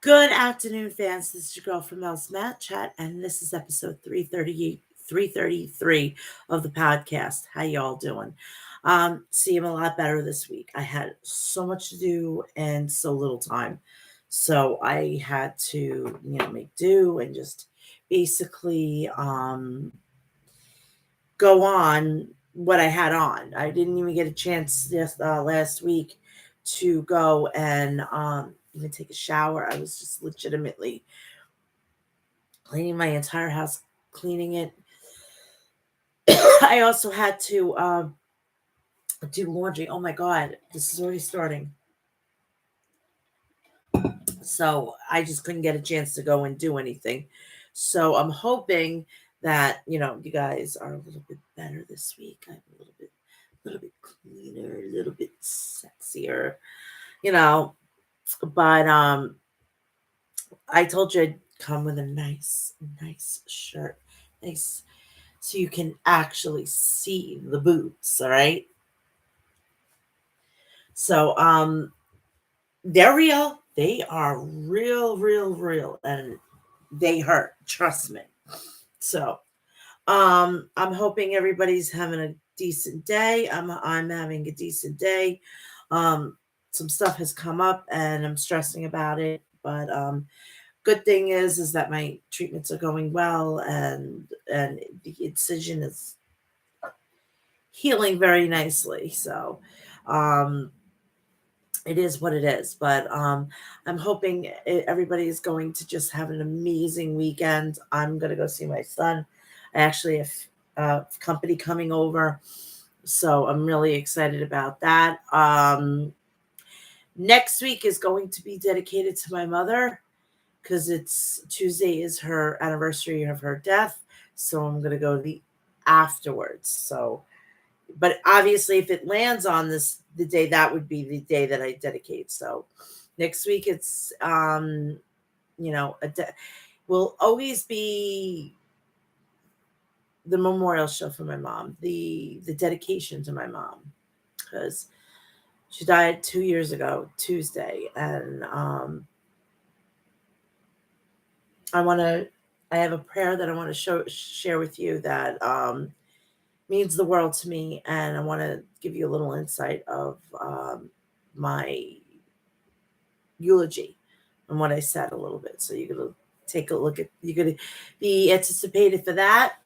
Good afternoon, fans. This is your girl from Mel'S Mat Chat, and this is episode 338, 333 of the podcast. How y'all doing? I'm a lot better this week. I had so much to do and so little time. So I had to, make do and just basically go on what I had on. I didn't even get a chance this last week to go and even take a shower. I was just legitimately cleaning my entire house, cleaning it. I also had to do laundry. Oh my God, this is already starting. So I just couldn't get a chance to go and do anything. So I'm hoping that, you guys are a little bit better this week. I'm a little bit cleaner, a little bit sexier, you know. But I told you I'd come with a nice shirt. Nice so you can actually see the boots, all right? So they're real. They are real, and they hurt. Trust me. So I'm hoping everybody's having a decent day. I'm having a decent day. Um, some stuff has come up, and I'm stressing about it. But good thing is that my treatments are going well, and the incision is healing very nicely. So um, it is what it is. But I'm hoping everybody is going to just have an amazing weekend. I'm going to go see my son. I actually have company coming over. So I'm really excited about that. Next week is going to be dedicated to my mother because it's Tuesday is her anniversary of her death. So I'm going to go the afterwards. So but obviously if it lands on the day, that would be the day that I dedicate. So next week it's will always be the memorial show for my mom, the dedication to my mom, because she died 2 years ago Tuesday. And I have a prayer that I want to share with you that means the world to me, and I want to give you a little insight of my eulogy and what I said a little bit. So you're gonna take a look at. You're gonna be anticipated for that,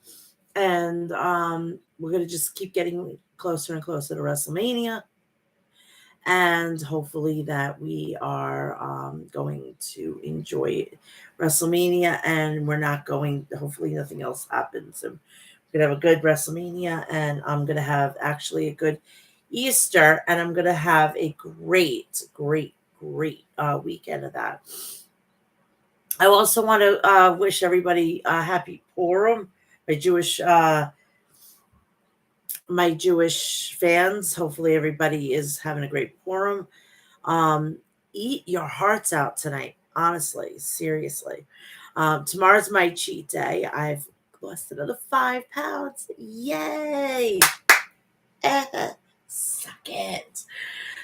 and we're gonna just keep getting closer and closer to WrestleMania, and hopefully that we are going to enjoy WrestleMania, and we're not going. Hopefully, nothing else happens. And we're gonna have a good WrestleMania, and I'm gonna have actually a good Easter, and I'm gonna have a great weekend of that. I also want to wish everybody a happy Purim, my Jewish fans. Hopefully, everybody is having a great Purim. Um, Eat your hearts out tonight. Honestly, seriously. Tomorrow's my cheat day. I've lost another 5 pounds. Yay! Suck it.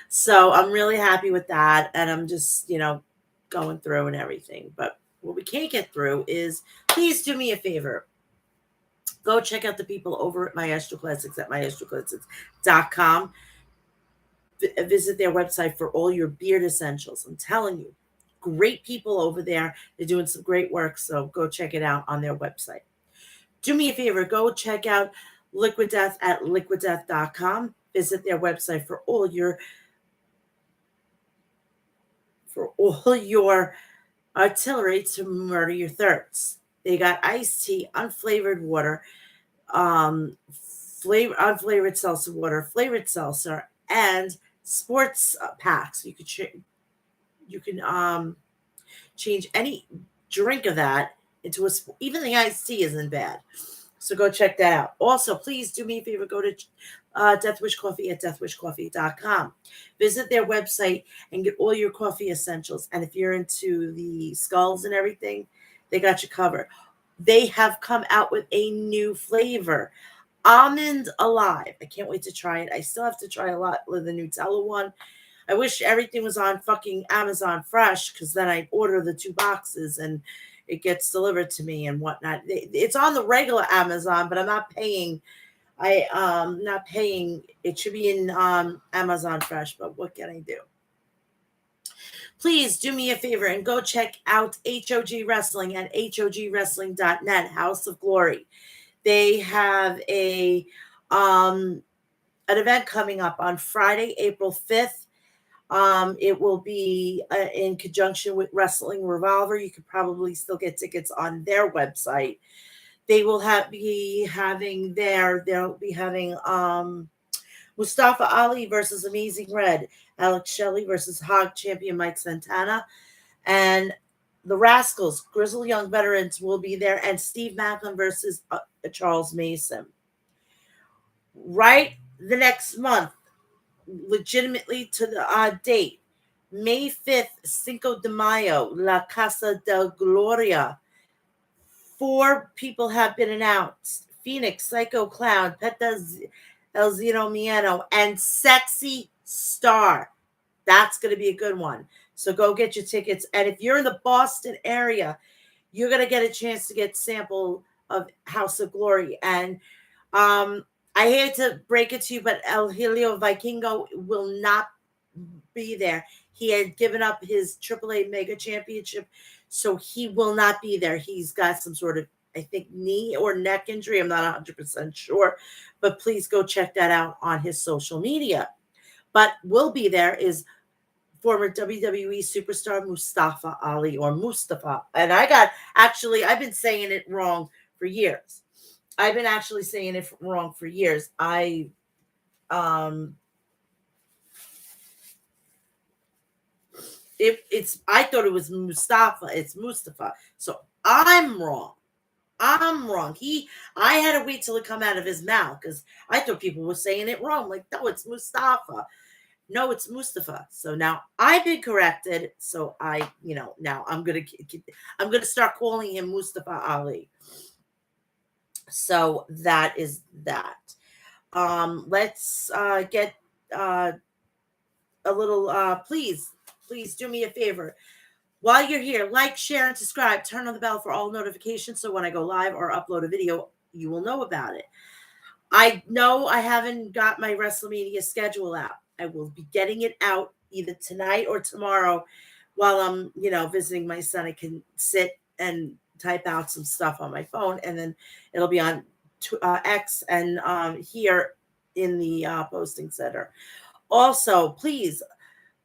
So I'm really happy with that. And I'm just, going through and everything. But what we can't get through is please do me a favor. Go check out the people over at Maestro Classics at maestroclassics.com. Visit their website for all your beard essentials. I'm telling you, great people over there. They're doing some great work. So go check it out on their website. Do me a favor, go check out Liquid Death at liquiddeath.com. Visit their website for all your artillery to murder your thirsts. They got iced tea, unflavored water, unflavored seltzer water, flavored seltzer, and sports packs. You can change any drink of that into even the iced tea isn't bad. So go check that out. Also, please do me a favor, go to Death Wish Coffee at deathwishcoffee.com. Visit their website and get all your coffee essentials. And if you're into the skulls and everything, they got you covered. They have come out with a new flavor, Almond Alive. I can't wait to try it. I still have to try a lot with the Nutella one. I wish everything was on fucking Amazon Fresh, because then I'd order the 2 boxes and it gets delivered to me and whatnot. It's on the regular Amazon, but I'm not paying. Not paying. It should be in Amazon Fresh, but what can I do? Please do me a favor and go check out HOG Wrestling at hogwrestling.net, House of Glory. They have an event coming up on Friday, April 5th. It will be in conjunction with Wrestling Revolver. You could probably still get tickets on their website. They will they'll be having Mustafa Ali versus Amazing Red, Alex Shelley versus Hog champion Mike Santana, and the Rascals, Grizzled Young Veterans, will be there, and Steve Macklin versus Charles Mason. Right the next month, legitimately to the date, May 5th, Cinco de Mayo, La Casa del Gloria. 4 people have been announced: Phoenix, Psycho Clown, Peta El Zero Mieno, and Sexy Star. That's going to be a good one. So go get your tickets. And if you're in the Boston area, you're going to get a chance to get sample of House of Glory. And I hate to break it to you, but El Helio Vikingo will not be there. He had given up his AAA Mega Championship, so he will not be there. He's got some sort of, I think, knee or neck injury. I'm not 100% sure, but please go check that out on his social media. But will be there is former WWE superstar Mustafa Ali, or Mustafa. And I've been saying it wrong for years. I've been actually saying it wrong for years. I thought it was Mustafa. It's Mustafa. So I'm wrong. I had to wait till it come out of his mouth, because I thought people were saying it wrong. Like, no, it's Mustafa. No, it's Mustafa. So now I've been corrected. So now I'm gonna start calling him Mustafa Ali. So that is that. Let's get a little. Please do me a favor. While you're here, like, share, and subscribe. Turn on the bell for all notifications, so when I go live or upload a video, you will know about it. I know I haven't got my WrestleMania schedule out. I will be getting it out either tonight or tomorrow while I'm, visiting my son. I can sit and type out some stuff on my phone, and then it'll be on X and here in the posting center. Also, please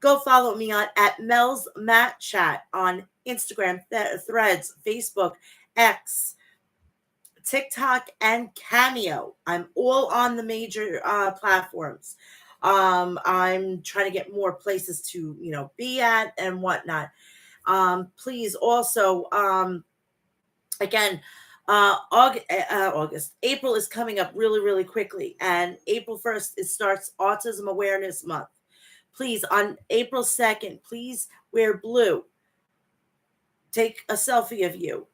go follow me at Mel's Mat Chat on Instagram, Threads, Facebook, X, TikTok, and Cameo. I'm all on the major platforms. I'm trying to get more places to, be at and whatnot. Please also, again, April is coming up really, really quickly. And April 1st, it starts Autism Awareness Month. Please, on April 2nd, please wear blue. Take a selfie of you.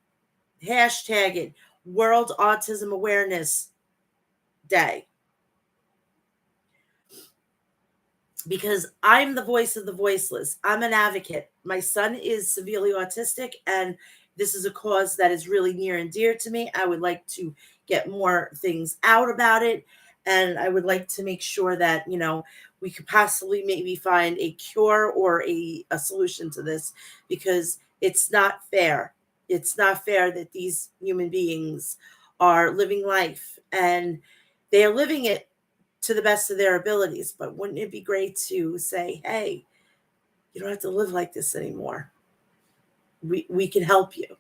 Hashtag it World Autism Awareness Day. Because I'm the voice of the voiceless. I'm an advocate. My son is severely autistic, and this is a cause that is really near and dear to me. I would like to get more things out about it, and I would like to make sure that, we could possibly maybe find a cure or a solution to this, because it's not fair. It's not fair that these human beings are living life, and they are living it to the best of their abilities. But wouldn't it be great to say, hey, you don't have to live like this anymore. We can help you.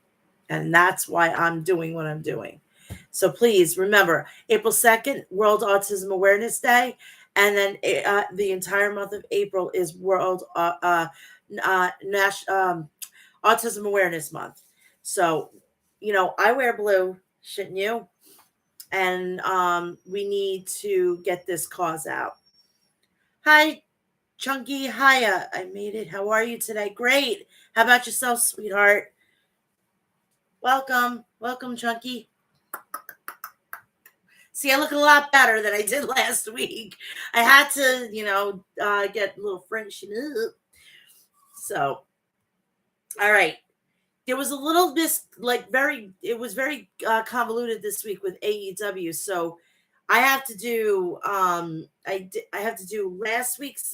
And that's why I'm doing what I'm doing. So please remember, April 2nd, World Autism Awareness Day. And then the entire month of April is World Autism Awareness Month. So, I wear blue, shouldn't you? And we need to get this cause out. Hi, Chunky. Hiya. I made it. How are you today? Great. How about yourself, sweetheart? Welcome. Welcome, Chunky. See, I look a lot better than I did last week. I had to, get a little freshen up. So, all right. There was a little it was very convoluted this week with AEW. So I have to do, I have to do last week's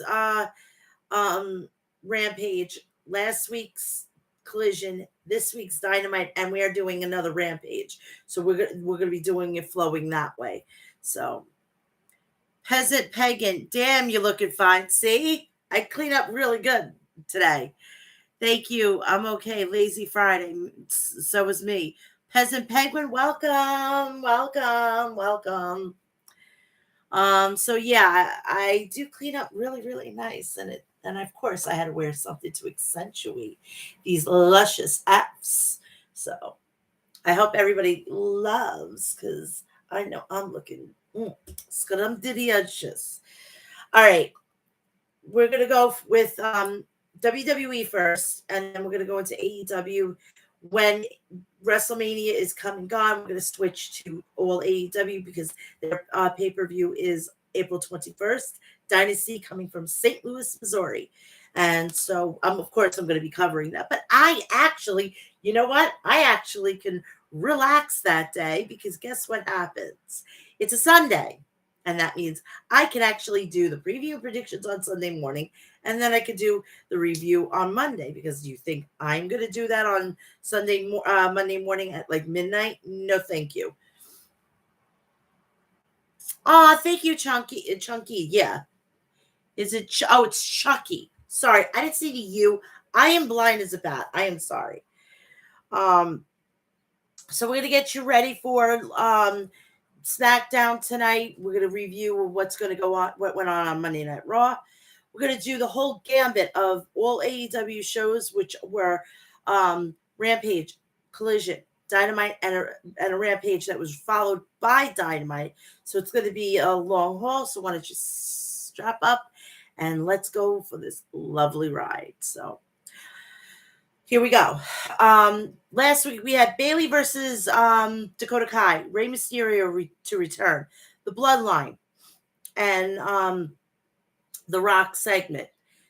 um, Rampage, last week's Collision, this week's Dynamite, and we are doing another Rampage. So we're gonna be doing it flowing that way. So Peasant Pagan, damn, you're looking fine. See, I clean up really good today. Thank you. I'm okay. Lazy Friday. So is me. Peasant Penguin, welcome, welcome, welcome. So yeah, I do clean up really, really nice, and of course I had to wear something to accentuate these luscious apps. So I hope everybody loves, because I know I'm looking scrumdiddlyumptious. All right, we're gonna go with WWE first, and then we're gonna go into AEW. When WrestleMania is come and gone, we're gonna switch to all AEW because their pay-per-view is April 21st. Dynasty coming from St. Louis, Missouri. And so of course I'm gonna be covering that. But I actually, you know what? I actually can relax that day because guess what happens? It's a Sunday. And that means I can actually do the preview predictions on Sunday morning, and then I could do the review on Monday. Because you think I'm going to do that on Monday morning at like midnight? No, thank you. Oh, thank you, Chunky. Chunky, yeah. Is it? It's Chucky. Sorry, I didn't see the U. I am blind as a bat. I am sorry. So we're gonna get you ready for SmackDown tonight. We're going to review what's going to go on, what went on Monday Night Raw. We're going to do the whole gambit of all AEW shows, which were Rampage, Collision, Dynamite, and a Rampage that was followed by Dynamite. So it's going to be a long haul. So why don't you strap up and let's go for this lovely ride. So here we go. Last week we had Bayley versus Dakota Kai, Rey Mysterio to return, the Bloodline, and the Rock segment,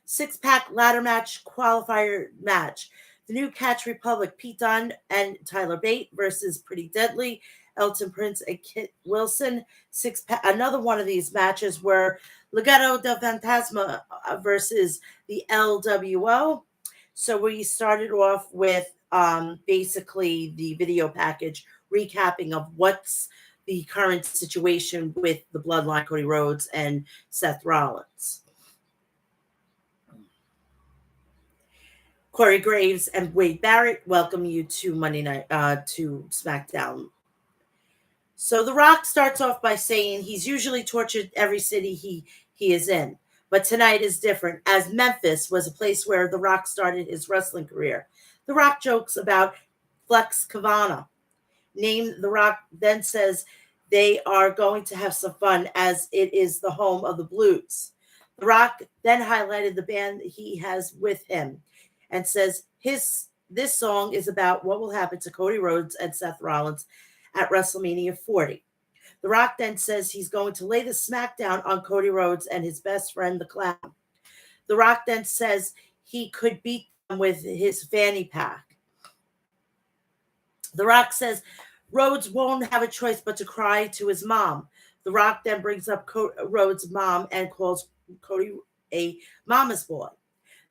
6-pack ladder match, qualifier match, the New Catch Republic, Pete Dunne and Tyler Bate versus Pretty Deadly, Elton Prince and Kit Wilson. 6-pack. Another one of these matches were Legado del Fantasma versus the LWO. So we started off with basically the video package recapping of what's the current situation with the Bloodline, Cody Rhodes and Seth Rollins. Corey Graves and Wade Barrett welcome you to Monday night, to SmackDown. So The Rock starts off by saying he's usually tortured every city he is in. But tonight is different, as Memphis was a place where The Rock started his wrestling career. The Rock jokes about Flex Kavana. The Rock then says they are going to have some fun as it is the home of the blues. The Rock then highlighted the band he has with him and says this song is about what will happen to Cody Rhodes and Seth Rollins at WrestleMania 40. The Rock then says he's going to lay the smackdown on Cody Rhodes and his best friend, the Clown. The Rock then says he could beat them with his fanny pack. The Rock says Rhodes won't have a choice but to cry to his mom. The Rock then brings up Rhodes' mom and calls Cody a mama's boy.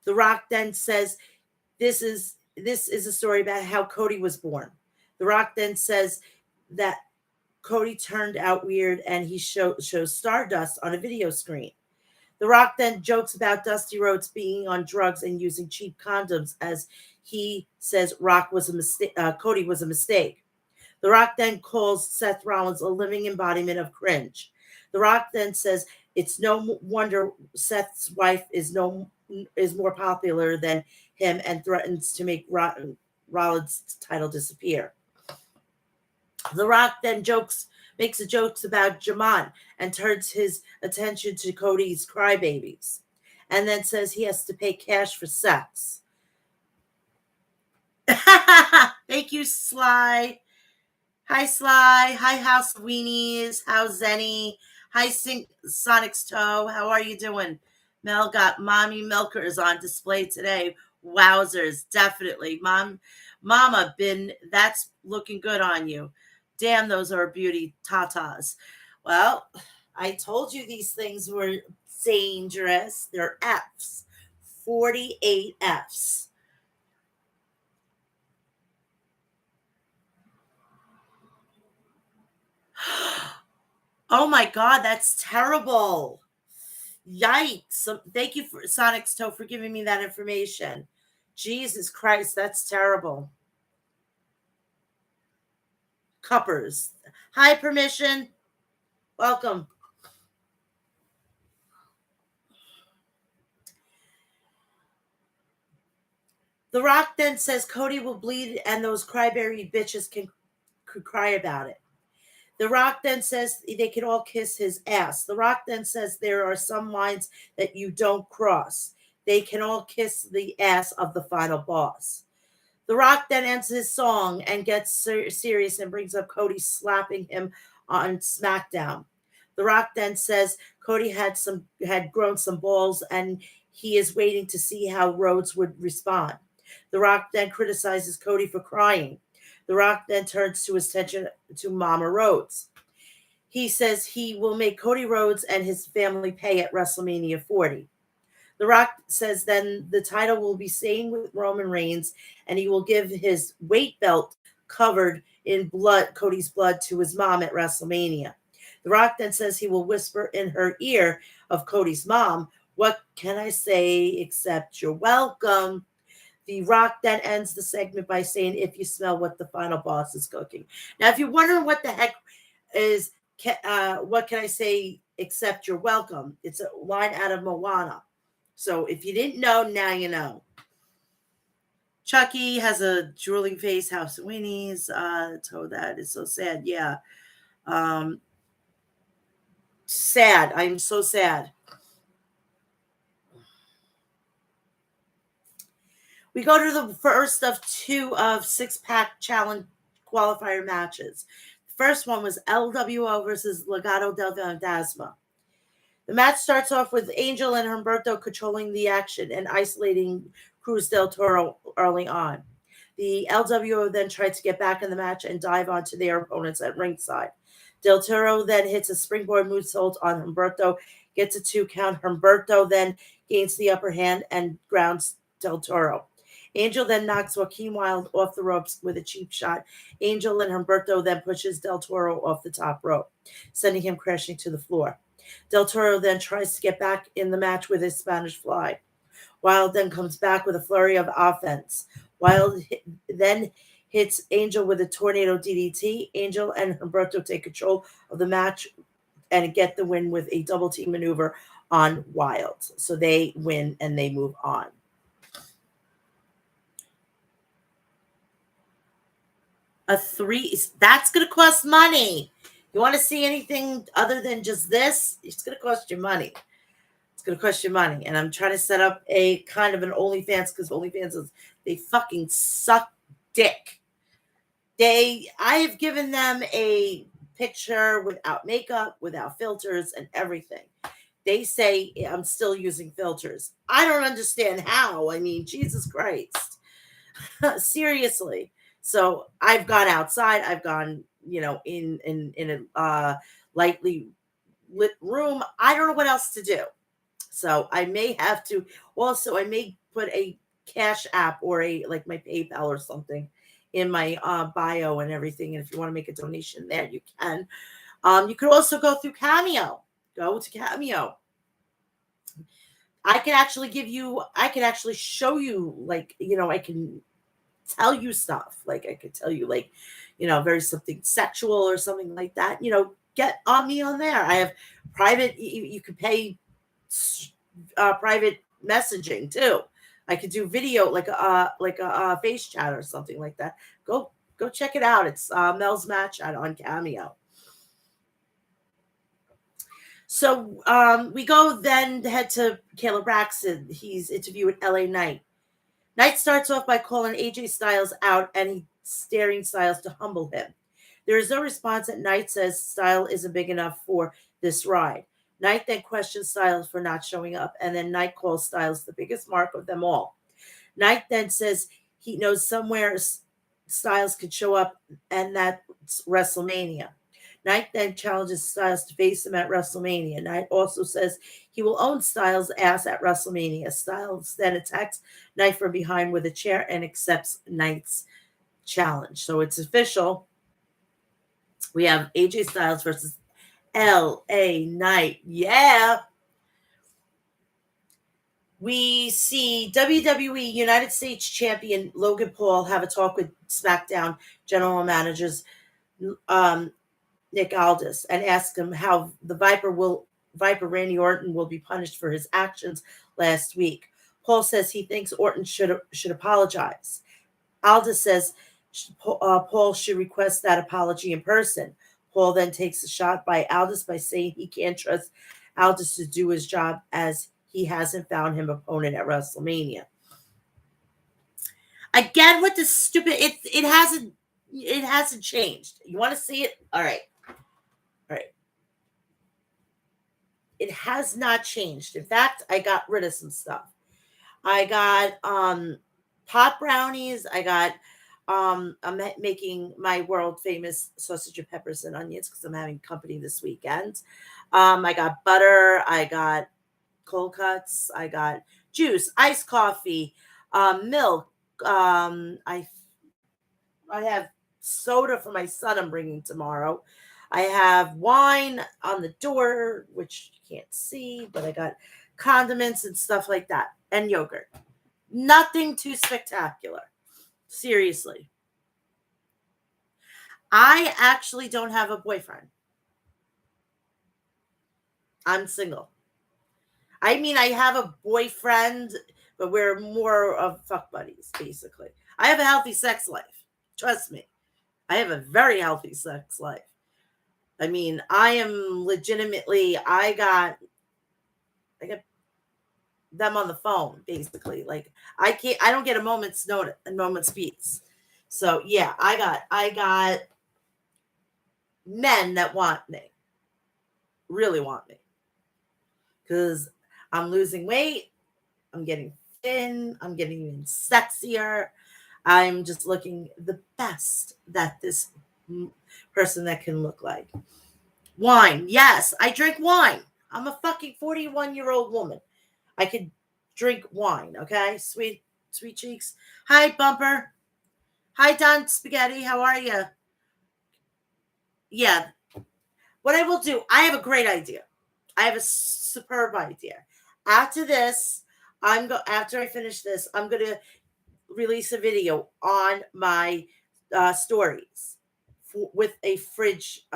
The Rock then says this is a story about how Cody was born. The Rock then says that Cody turned out weird and he shows Stardust on a video screen. The Rock then jokes about Dusty Rhodes being on drugs and using cheap condoms, as he says Rock was a mistake. Cody was a mistake. The Rock then calls Seth Rollins a living embodiment of cringe. The Rock then says it's no wonder Seth's wife is more popular than him and threatens to make Rollins' title disappear. The Rock then makes jokes about Jamon and turns his attention to Cody's crybabies, and then says he has to pay cash for sex. Thank you, Sly. Hi, Sly. Hi, House of Weenies. How's Zenny? Hi, Sonic's Toe. How are you doing? Mel got mommy milkers on display today. Wowzers, definitely. Mama, that's looking good on you. Damn, those are beauty tatas. Well, I told you these things were dangerous. They're F's. 48 F's. Oh my God, that's terrible. Yikes. Thank you for Sonic's Toe for giving me that information. Jesus Christ, that's terrible. Cuppers. Hi, permission. Welcome. The Rock then says Cody will bleed and those cryberry bitches could cry about it. The Rock then says they can all kiss his ass. The Rock then says there are some lines that you don't cross. They can all kiss the ass of the final boss. The Rock then ends his song and gets serious and brings up Cody slapping him on SmackDown. The Rock then says Cody had grown some balls and he is waiting to see how Rhodes would respond. The Rock then criticizes Cody for crying. The Rock then turns to his attention to Mama Rhodes. He says he will make Cody Rhodes and his family pay at WrestleMania 40. The Rock says then the title will be staying with Roman Reigns, and he will give his weight belt covered in blood, Cody's blood, to his mom at WrestleMania. The Rock then says he will whisper in her ear of Cody's mom, "What can I say except you're welcome?" The Rock then ends the segment by saying, "If you smell what the final boss is cooking." Now, if you're wondering what the heck is, what can I say except you're welcome? It's a line out of Moana. So if you didn't know, now you know. Chucky has a drooling face, House of Winnie's. So that is so sad. Yeah. Um, Sad. I'm so sad. We go to the first of two of six-pack challenge qualifier matches. The first one was LWO versus Legado del Fantasma. The match starts off with Angel and Humberto controlling the action and isolating Cruz del Toro early on. The LWO then tried to get back in the match and dive onto their opponents at ringside. Del Toro then hits a springboard moonsault on Humberto, gets a 2 count. Humberto then gains the upper hand and grounds Del Toro. Angel then knocks Joaquin Wild off the ropes with a cheap shot. Angel and Humberto then pushes Del Toro off the top rope, sending him crashing to the floor. Del Toro then tries to get back in the match with his Spanish fly. Wild then comes back with a flurry of offense. Wild then hits Angel with a tornado DDT. Angel and Humberto take control of the match and get the win with a double team maneuver on Wild. So they win and they move on. A three, that's going to cost money. You want to see anything other than just this? It's going to cost you money. It's going to cost you money. And I'm trying to set up a kind of an OnlyFans because OnlyFans is, they fucking suck dick. I have given them a picture without makeup, without filters, and everything. They say I'm still using filters. I don't understand how. I mean, Jesus Christ. Seriously. So I've gone outside. I've gone, in a lightly lit room. I don't know what else to do. So I may have to also, I may put a Cash App or a like my PayPal or something in my bio and everything. And if you want to make a donation there, you can. You could also go through Cameo. Go to Cameo. I can actually I can actually show you, like, I can tell you stuff. Like I could tell you, like, very something sexual or something like that. Get on me on there. I have private. You could pay private messaging too. I could do video like a face chat or something like that. Go check it out. It's Mel's Mat Chat on Cameo. So we go then head to Caleb Braxton. He's interviewing LA Knight. Knight starts off by calling AJ Styles out and he's staring Styles to humble him. There is no response, and Knight says Style isn't big enough for this ride. Knight then questions Styles for not showing up, and then Knight calls Styles the biggest mark of them all. Knight then says he knows somewhere Styles could show up, and that's WrestleMania. Knight then challenges Styles to face him at WrestleMania. Knight also says he will own Styles' ass at WrestleMania. Styles then attacks Knight from behind with a chair and accepts Knight's challenge. So it's official. We have AJ Styles versus LA Knight. Yeah. We see WWE United States Champion Logan Paul have a talk with SmackDown General Managers Nick Aldis and ask him how the Viper Randy Orton will be punished for his actions last week. Paul says he thinks Orton should apologize. Aldis says Paul should request that apology in person. Paul then takes a shot by Aldis by saying he can't trust Aldis to do his job as he hasn't found him opponent at WrestleMania. Again with the stupid, it hasn't changed. You want to see it? All right. It has not changed. In fact, I got rid of some stuff. I got pot brownies. I'm making my world famous sausage and peppers and onions because I'm having company this weekend. I got butter. I got cold cuts. I got juice, iced coffee, milk. I have soda for my son I'm bringing tomorrow. I have wine on the door, which you can't see, but I got condiments and stuff like that, and yogurt. Nothing too spectacular. Seriously. I actually don't have a boyfriend. I'm single. I mean, I have a boyfriend, but we're more of fuck buddies, basically. I have a healthy sex life. Trust me. I have a very healthy sex life. I mean, I am legitimately, I got them on the phone, basically. Like, I don't get a moment's notice, a moment's peace. So yeah, I got men that want me, really want me. Because I'm losing weight, I'm getting thin, I'm getting even sexier. I'm just looking the best that this person that can look like. Wine. Yes, I drink wine. I'm a fucking 41-year-old woman. I could drink wine, okay? Sweet cheeks. Hi, Bumper. Hi, Don Spaghetti. How are you? Yeah. What I will do, I have a great idea. I have a superb idea. After this, after I finish this, I'm going to release a video on my stories with a fridge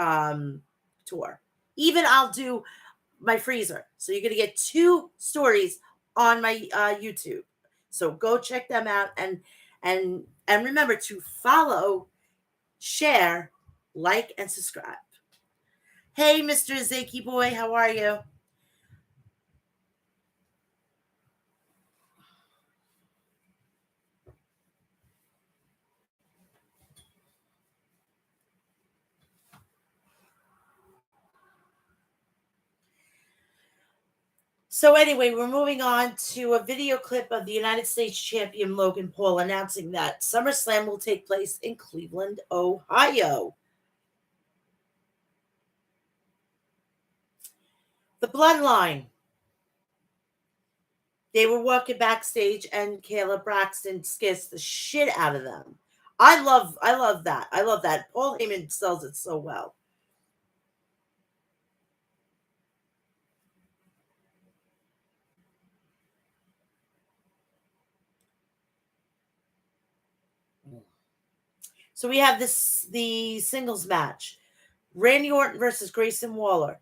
tour. Even I'll do my freezer. So you're going to get 2 stories on my YouTube. So go check them out and remember to follow, share, like, and subscribe. Hey, Mr. Zaki boy, how are you? So anyway, we're moving on to a video clip of the United States champion Logan Paul announcing that SummerSlam will take place in Cleveland, Ohio. The Bloodline. They were walking backstage and Kayla Braxton skissed the shit out of them. I love that. I love that. Paul Heyman sells it so well. So we have the singles match. Randy Orton versus Grayson Waller.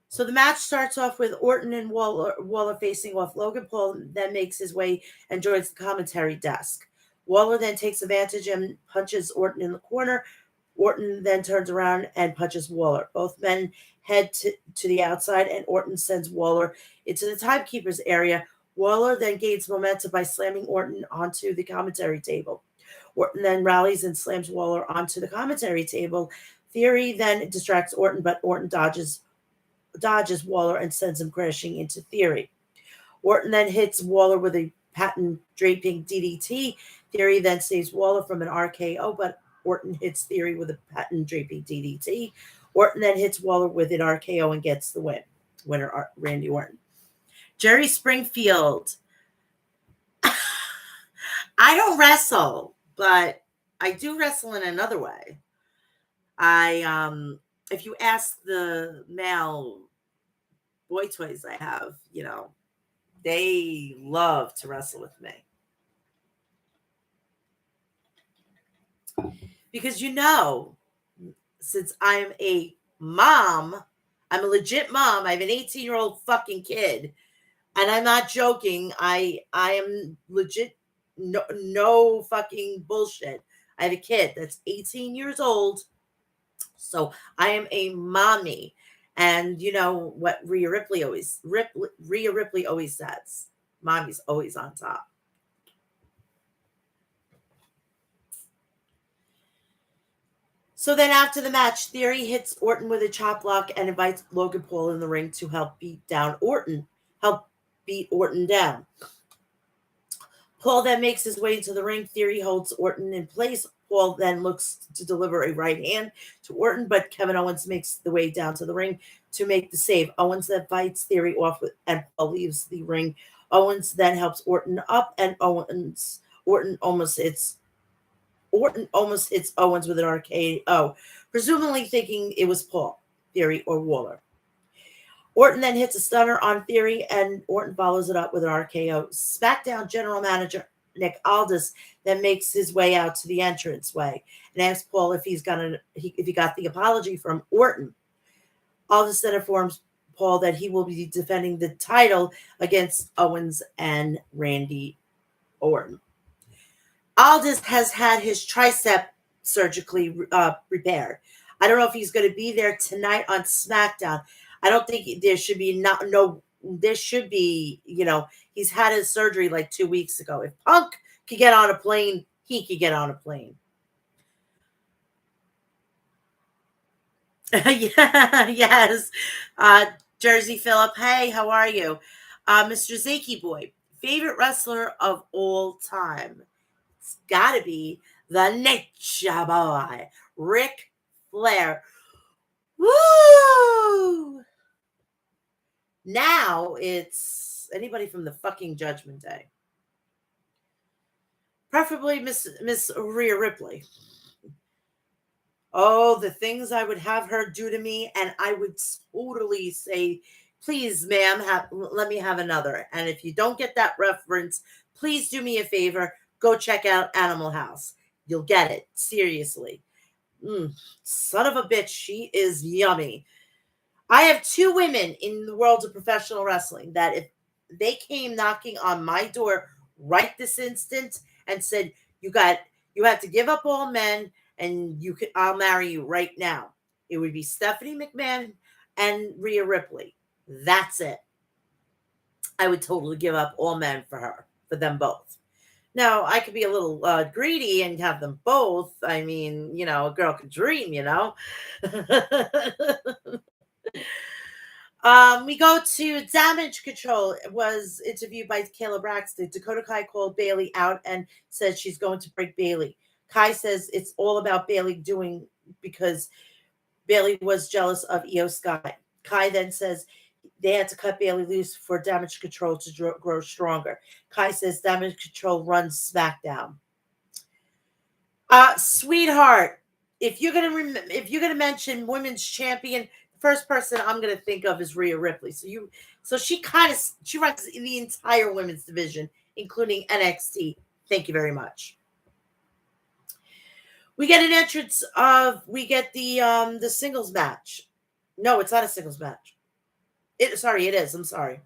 So the match starts off with Orton and Waller facing off. Logan Paul then makes his way and joins the commentary desk. Waller then takes advantage and punches Orton in the corner. Orton then turns around and punches Waller. Both men head to the outside, and Orton sends Waller into the timekeeper's area. Waller then gains momentum by slamming Orton onto the commentary table. Orton then rallies and slams Waller onto the commentary table. Theory then distracts Orton, but Orton dodges Waller and sends him crashing into Theory. Orton then hits Waller with a patent draping DDT. Theory then saves Waller from an RKO, but Orton hits Theory with a patent draping DDT. Orton then hits Waller with an RKO and gets the win. Winner, Randy Orton. Jerry Springfield. I don't wrestle, but I do wrestle in another way. If you ask the male boy toys I have, they love to wrestle with me. Because since I'm a mom, I'm a legit mom. I have an 18-year-old fucking kid, and I'm not joking. I am legit. No fucking bullshit. I have a kid that's 18 years old, so I am a mommy. And you know what Rhea Ripley always says: "Mommy's always on top." So then after the match, Theory hits Orton with a chop block and invites Logan Paul in the ring to help beat Orton down. Paul then makes his way into the ring. Theory holds Orton in place. Paul then looks to deliver a right hand to Orton, but Kevin Owens makes the way down to the ring to make the save. Owens then fights Theory off and Paul leaves the ring. Owens then helps Orton up, and Orton almost hits Owens with an RKO, presumably thinking it was Paul, Theory, or Waller. Orton then hits a stunner on Theory, and Orton follows it up with an RKO. SmackDown General Manager Nick Aldis then makes his way out to the entranceway and asks Paul if he got the apology from Orton. Aldis then informs Paul that he will be defending the title against Owens and Randy Orton. Aldis has had his tricep surgically repaired. I don't know if he's going to be there tonight on SmackDown. I don't think there should be he's had his surgery like 2 weeks ago. If Punk could get on a plane, he could get on a plane. Yeah, yes. Jersey Phillip, hey, how are you? Mr. Zaki Boy, favorite wrestler of all time? It's got to be the Nature Boy, Ric Flair. Woo! Now it's anybody from the fucking Judgment Day. Preferably Miss Rhea Ripley. Oh, the things I would have her do to me, and I would totally say, please, ma'am, let me have another. And if you don't get that reference, please do me a favor. Go check out Animal House. You'll get it. Seriously. Son of a bitch. She is yummy. I have two women in the world of professional wrestling that if they came knocking on my door right this instant and said, you have to give up all men and I'll marry you right now, it would be Stephanie McMahon and Rhea Ripley. That's it. I would totally give up all men for them both. Now, I could be a little greedy and have them both. I mean, a girl could dream, We go to Damage Control. It was interviewed by Kayla Braxton. Dakota Kai called Bayley out and said she's going to break Bayley. Kai says it's all about Bayley doing because Bayley was jealous of Io Sky. Kai then says they had to cut Bayley loose for Damage Control to grow stronger. Kai says Damage Control runs SmackDown. Sweetheart, if you're gonna mention women's champion, the first person I'm gonna think of is Rhea Ripley. So she runs the entire women's division, including NXT. Thank you very much. We get an entrance we get the singles match. No, it's not a singles match. It is. I'm sorry.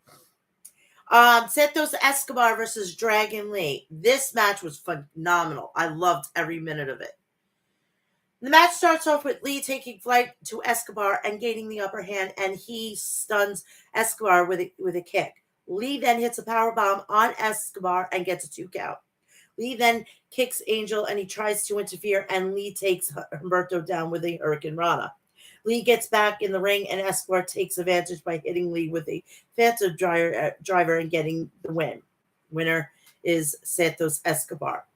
Santos Escobar versus Dragon Lee. This match was phenomenal. I loved every minute of it. The match starts off with Lee taking flight to Escobar and gaining the upper hand, and he stuns Escobar with a kick. Lee then hits a powerbomb on Escobar and gets a 2 count. Lee then kicks Angel and he tries to interfere, and Lee takes Humberto down with a Hurricane Rana. Lee gets back in the ring, and Escobar takes advantage by hitting Lee with a Phantom driver and getting the win. Winner is Santos Escobar.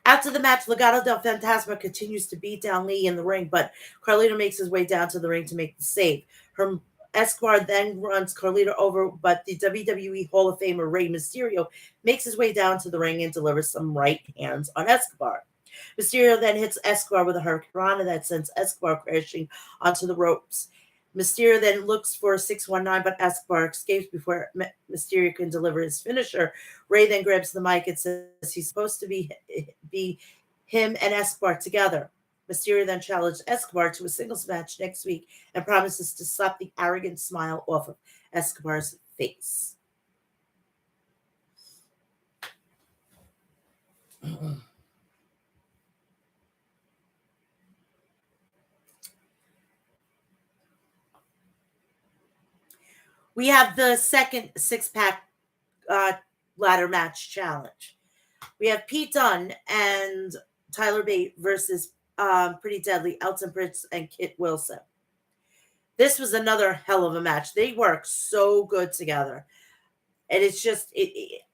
After the match, Legado del Fantasma continues to beat down Lee in the ring, but Carlito makes his way down to the ring to make the save. Escobar then runs Carlito over, but the WWE Hall of Famer Rey Mysterio makes his way down to the ring and delivers some right hands on Escobar. Mysterio then hits Escobar with a Hurricane Rana that sends Escobar crashing onto the ropes. Mysterio then looks for a 619, but Escobar escapes before Mysterio can deliver his finisher. Ray then grabs the mic and says he's supposed to be him and Escobar together. Mysterio then challenged Escobar to a singles match next week and promises to slap the arrogant smile off of Escobar's face. We have the second six-pack ladder match challenge. We have Pete Dunne and Tyler Bate versus Pretty Deadly, Elton Prince, and Kit Wilson. This was another hell of a match. They work so good together. And it's just,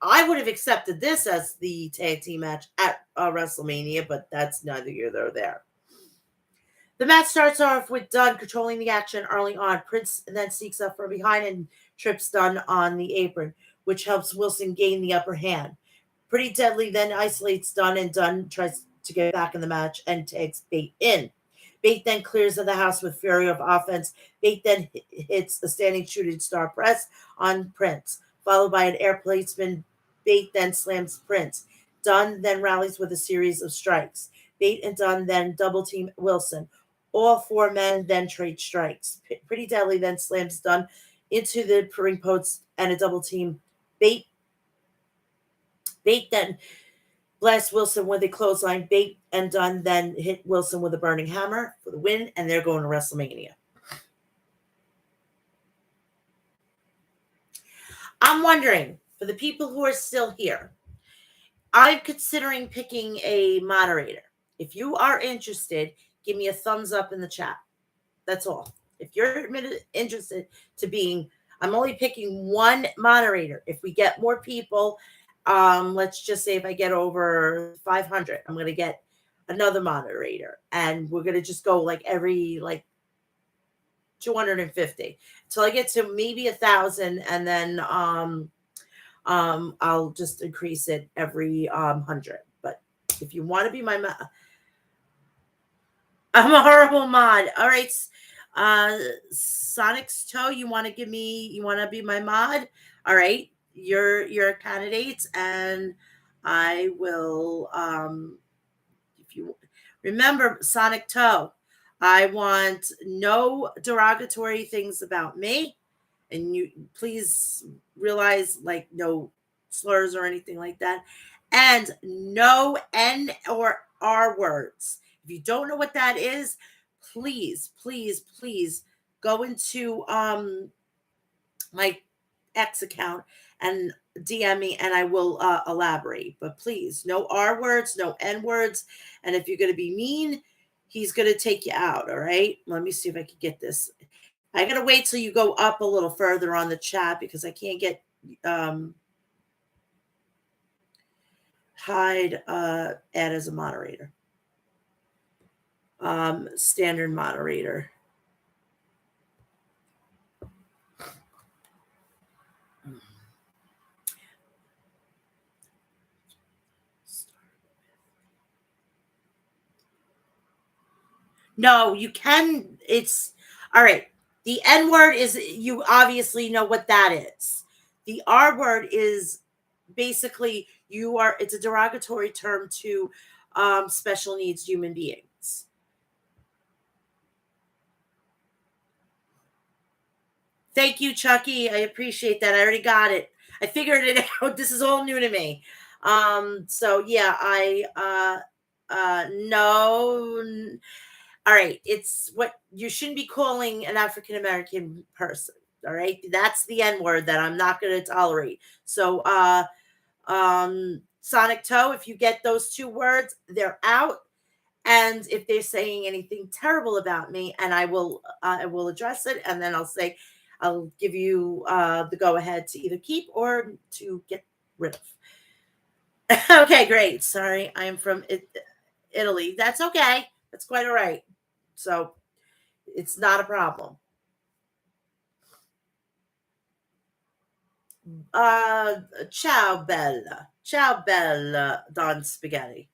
I would have accepted this as the tag team match at WrestleMania, but that's neither here nor there. The match starts off with Dunne controlling the action early on. Prince then sneaks up from behind and trips Dunne on the apron, which helps Wilson gain the upper hand. Pretty Deadly then isolates Dunne, and Dunne tries to get back in the match and tags Bate in. Bate then clears of the house with fury of offense. Bate then hits a standing shooting star press on Prince, followed by an air placement. Bate then slams Prince. Dunne then rallies with a series of strikes. Bate and Dunne then double team Wilson. All four men then trade strikes. Pretty Deadly then slams Dunne into the ring post and a double team. Bate then blasts Wilson with a clothesline. Bate and Dunne then hit Wilson with a burning hammer for the win, and they're going to WrestleMania. I'm wondering, for the people who are still here, I'm considering picking a moderator. If you are interested, give me a thumbs up in the chat. That's all. If you're interested to being, I'm only picking one moderator. If we get more people, let's just say if I get over 500, I'm going to get another moderator, and we're going to just go like every 250 until I get to maybe 1,000, and then I'll just increase it every 100. But if you want to be my I'm a horrible mod. All right. Sonic's Toe, you want to be my mod? All right. You're candidates, and I will, if you remember, Sonic Toe, I want no derogatory things about me, and you please realize, like, no slurs or anything like that, and no N or R words. If you don't know what that is, please go into my X account and DM me, and I will elaborate. But please, no R words, no N words. And if you're going to be mean, he's going to take you out. All right. Let me see if I can get this. I got to wait till you go up a little further on the chat because I can't get hide add as a moderator. Standard moderator. No, you can. It's all right. The N word is, you obviously know what that is. The R word is basically it's a derogatory term to special needs human beings. Thank you, Chucky. I appreciate that. I already got it. I figured it out. This is all new to me. So yeah, no. All right. It's what you shouldn't be calling an African American person. All right. That's the N word that I'm not going to tolerate. So, Sonic Toe, if you get those two words, they're out. And if they're saying anything terrible about me, and I will address it, and then I'll give you the go ahead to either keep or to get rid of. Okay, great. Sorry, I am from Italy. That's okay. That's quite all right. So it's not a problem. Uh, ciao bella, Don Spaghetti.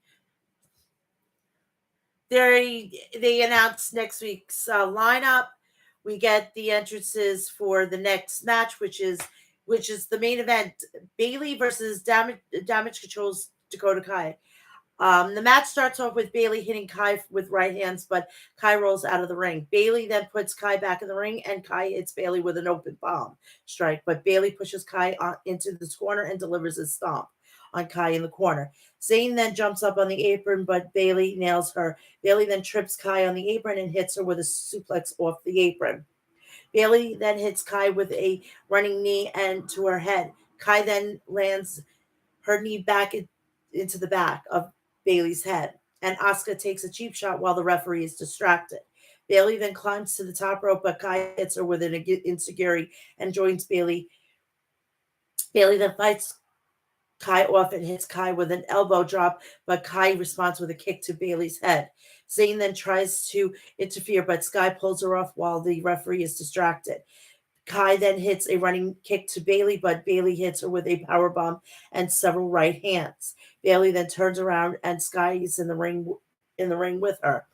They announced next week's lineup. We get the entrances for the next match, which is the main event: Bailey versus Damage Control's Dakota Kai. The match starts off with Bailey hitting Kai with right hands, but Kai rolls out of the ring. Bailey then puts Kai back in the ring, and Kai hits Bailey with an open bomb strike. But Bailey pushes Kai into this corner and delivers a stomp on Kai in the corner. Zayn then jumps up on the apron, but Bailey nails her. Bailey then trips Kai on the apron and hits her with a suplex off the apron. Bailey then hits Kai with a running knee and to her head. Kai then lands her knee into the back of Bailey's head, and Asuka takes a cheap shot while the referee is distracted. Bailey then climbs to the top rope, but Kai hits her with an insecurity and joins Bailey. Bailey then fights Kai off and hits Kai with an elbow drop, but Kai responds with a kick to Bailey's head. Zayn then tries to interfere, but Sky pulls her off while the referee is distracted. Kai then hits a running kick to Bailey, but Bailey hits her with a power bomb and several right hands. Bailey then turns around and Sky is in the ring with her.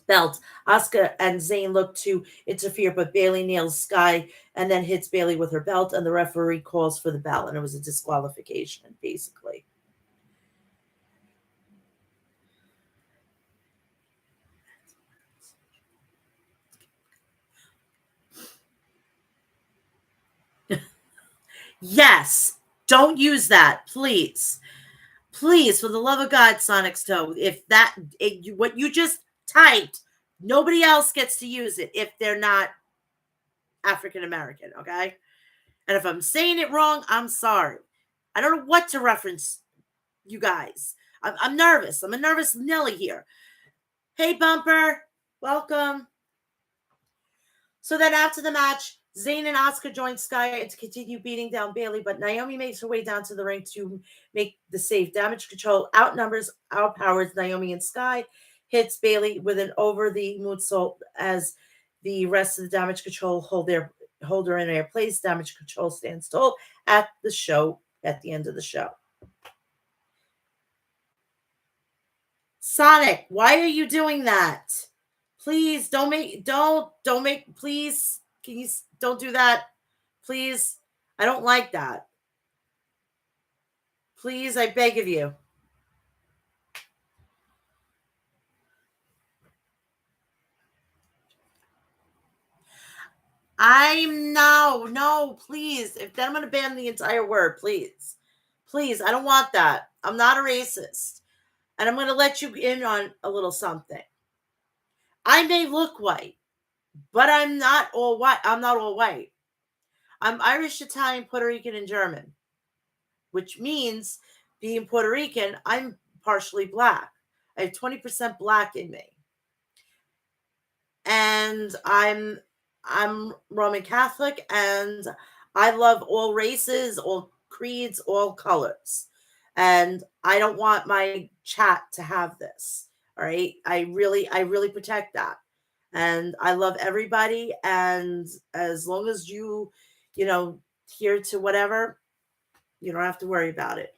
Belt. Asuka and Zayn look to interfere, but Bailey nails Sky and then hits Bailey with her belt, and the referee calls for the bell, and it was a disqualification, basically. Yes, don't use that, please. Please, for the love of God, Sonic Stone, what you just typed, nobody else gets to use it if they're not African American, okay? And if I'm saying it wrong, I'm sorry. I don't know what to reference, you guys. I'm nervous. I'm a nervous Nelly here. Hey, Bumper, welcome. So then after the match, Zayn and Asuka join Sky to continue beating down Bailey, but Naomi makes her way down to the ring to make the save. Damage Control outpowers Naomi and Sky, hits Bailey with an over the moonsault as the rest of the Damage Control hold her in their place. Damage Control stands tall at the end of the show. Sonic, why are you doing that? Please don't make please can you don't do that, please. I don't like that. Please, I beg of you. I'm no, please. If then I'm gonna ban the entire word, please. Please, I don't want that. I'm not a racist. And I'm gonna let you in on a little something. I may look white, but I'm not all white. I'm not all white. I'm Irish, Italian, Puerto Rican, and German, which means being Puerto Rican, I'm partially black. I have 20% black in me. And I'm Roman Catholic, and I love all races, all creeds, all colors. And I don't want my chat to have this. All right. I really protect that. And I love everybody. And as long as you know, here to whatever, you don't have to worry about it.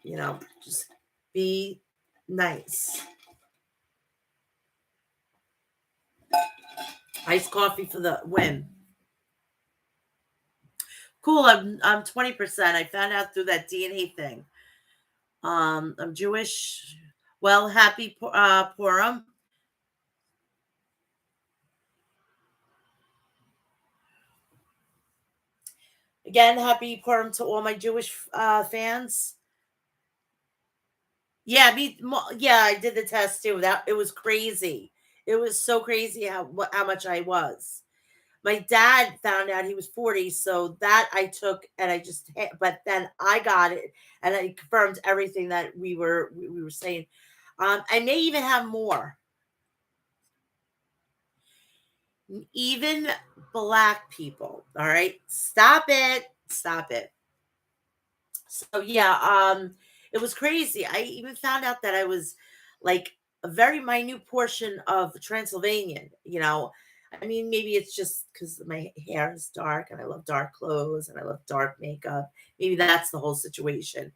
Just be nice. Iced coffee for the win. Cool. I'm 20%. I found out through that DNA thing. I'm Jewish. Well, happy Purim. Again, happy Purim to all my Jewish fans. Yeah, yeah, I did the test too. That it was crazy. It was so crazy how much I was. My dad found out he was 40, so that I took and I just but then I got it and I confirmed everything that we were saying. I may even have more. Even black people. All right. Stop it. Stop it. So yeah, it was crazy. I even found out that I was like a very minute portion of Transylvanian, you know. I mean, maybe it's just because my hair is dark and I love dark clothes and I love dark makeup. Maybe that's the whole situation.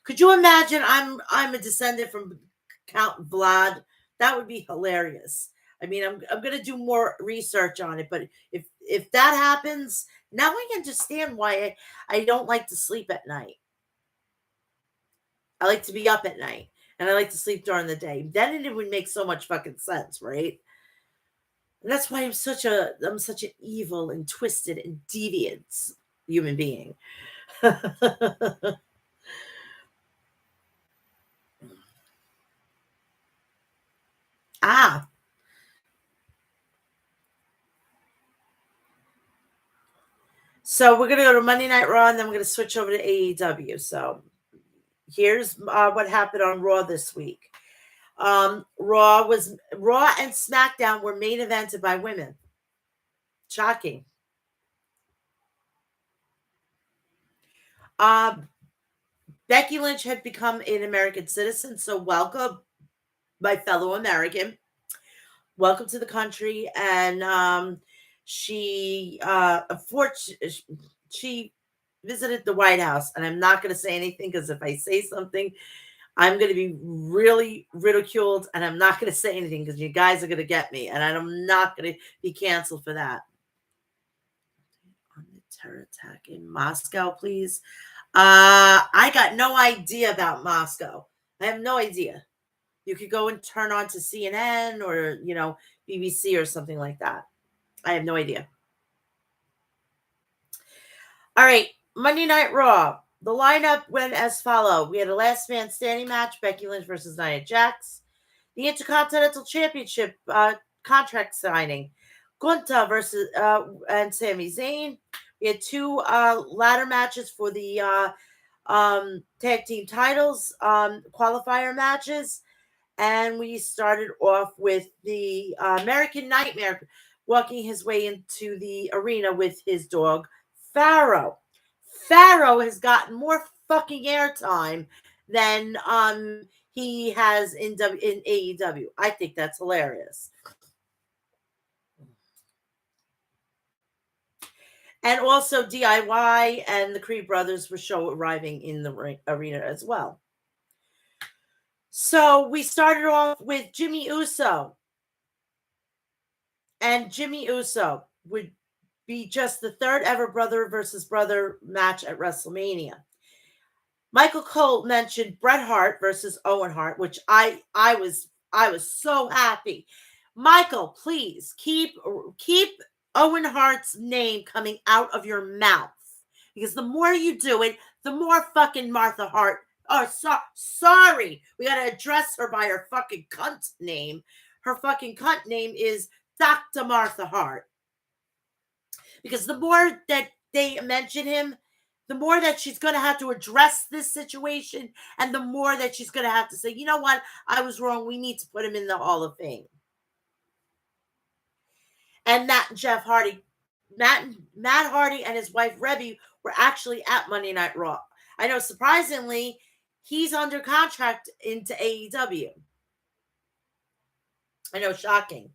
Could you imagine I'm a descendant from Count Vlad? That would be hilarious. I mean, I'm gonna do more research on it, but if that happens, now I understand why I don't like to sleep at night. I like to be up at night and I like to sleep during the day. Then it would make so much fucking sense, right? And that's why I'm such an evil and twisted and deviant human being. Ah, so we're gonna go to Monday Night Raw and then we're gonna switch over to AEW. So here's what happened on Raw this week. Raw and SmackDown were main evented by women. Shocking. Um, Becky Lynch had become an American citizen, so welcome, my fellow American. Welcome to the country. And she visited the White House. And I'm not going to say anything because if I say something, I'm going to be really ridiculed. And I'm not going to say anything because you guys are going to get me. And I'm not going to be canceled for that. On the terror attack in Moscow, please. I got no idea about Moscow. I have no idea. You could go and turn on to CNN or, BBC or something like that. I have no idea. All right, Monday Night Raw. The lineup went as follow. We had a last man standing match, Becky Lynch versus Nia Jax. The Intercontinental Championship contract signing, Gunta versus and Sami Zayn. We had two ladder matches for the tag team titles, qualifier matches. And we started off with the American Nightmare walking his way into the arena with his dog, Pharaoh. Pharaoh has gotten more fucking airtime than he has in AEW. I think that's hilarious. And also DIY and the Creed brothers were arriving in the arena as well. So we started off with Jimmy Uso. And Jimmy Uso would be just the third ever brother versus brother match at WrestleMania. Michael Cole mentioned Bret Hart versus Owen Hart, which I was so happy. Michael, please keep Owen Hart's name coming out of your mouth, because the more you do it, the more fucking Martha Hart. Oh, sorry, we gotta address her by her fucking cunt name. Her fucking cunt name is Dr. Martha Hart. Because the more that they mention him, the more that she's going to have to address this situation, and the more that she's going to have to say, you know what, I was wrong. We need to put him in the Hall of Fame. And Jeff Hardy, Matt Hardy and his wife Rebby were actually at Monday Night Raw. I know, surprisingly, he's under contract into AEW. I know, shocking.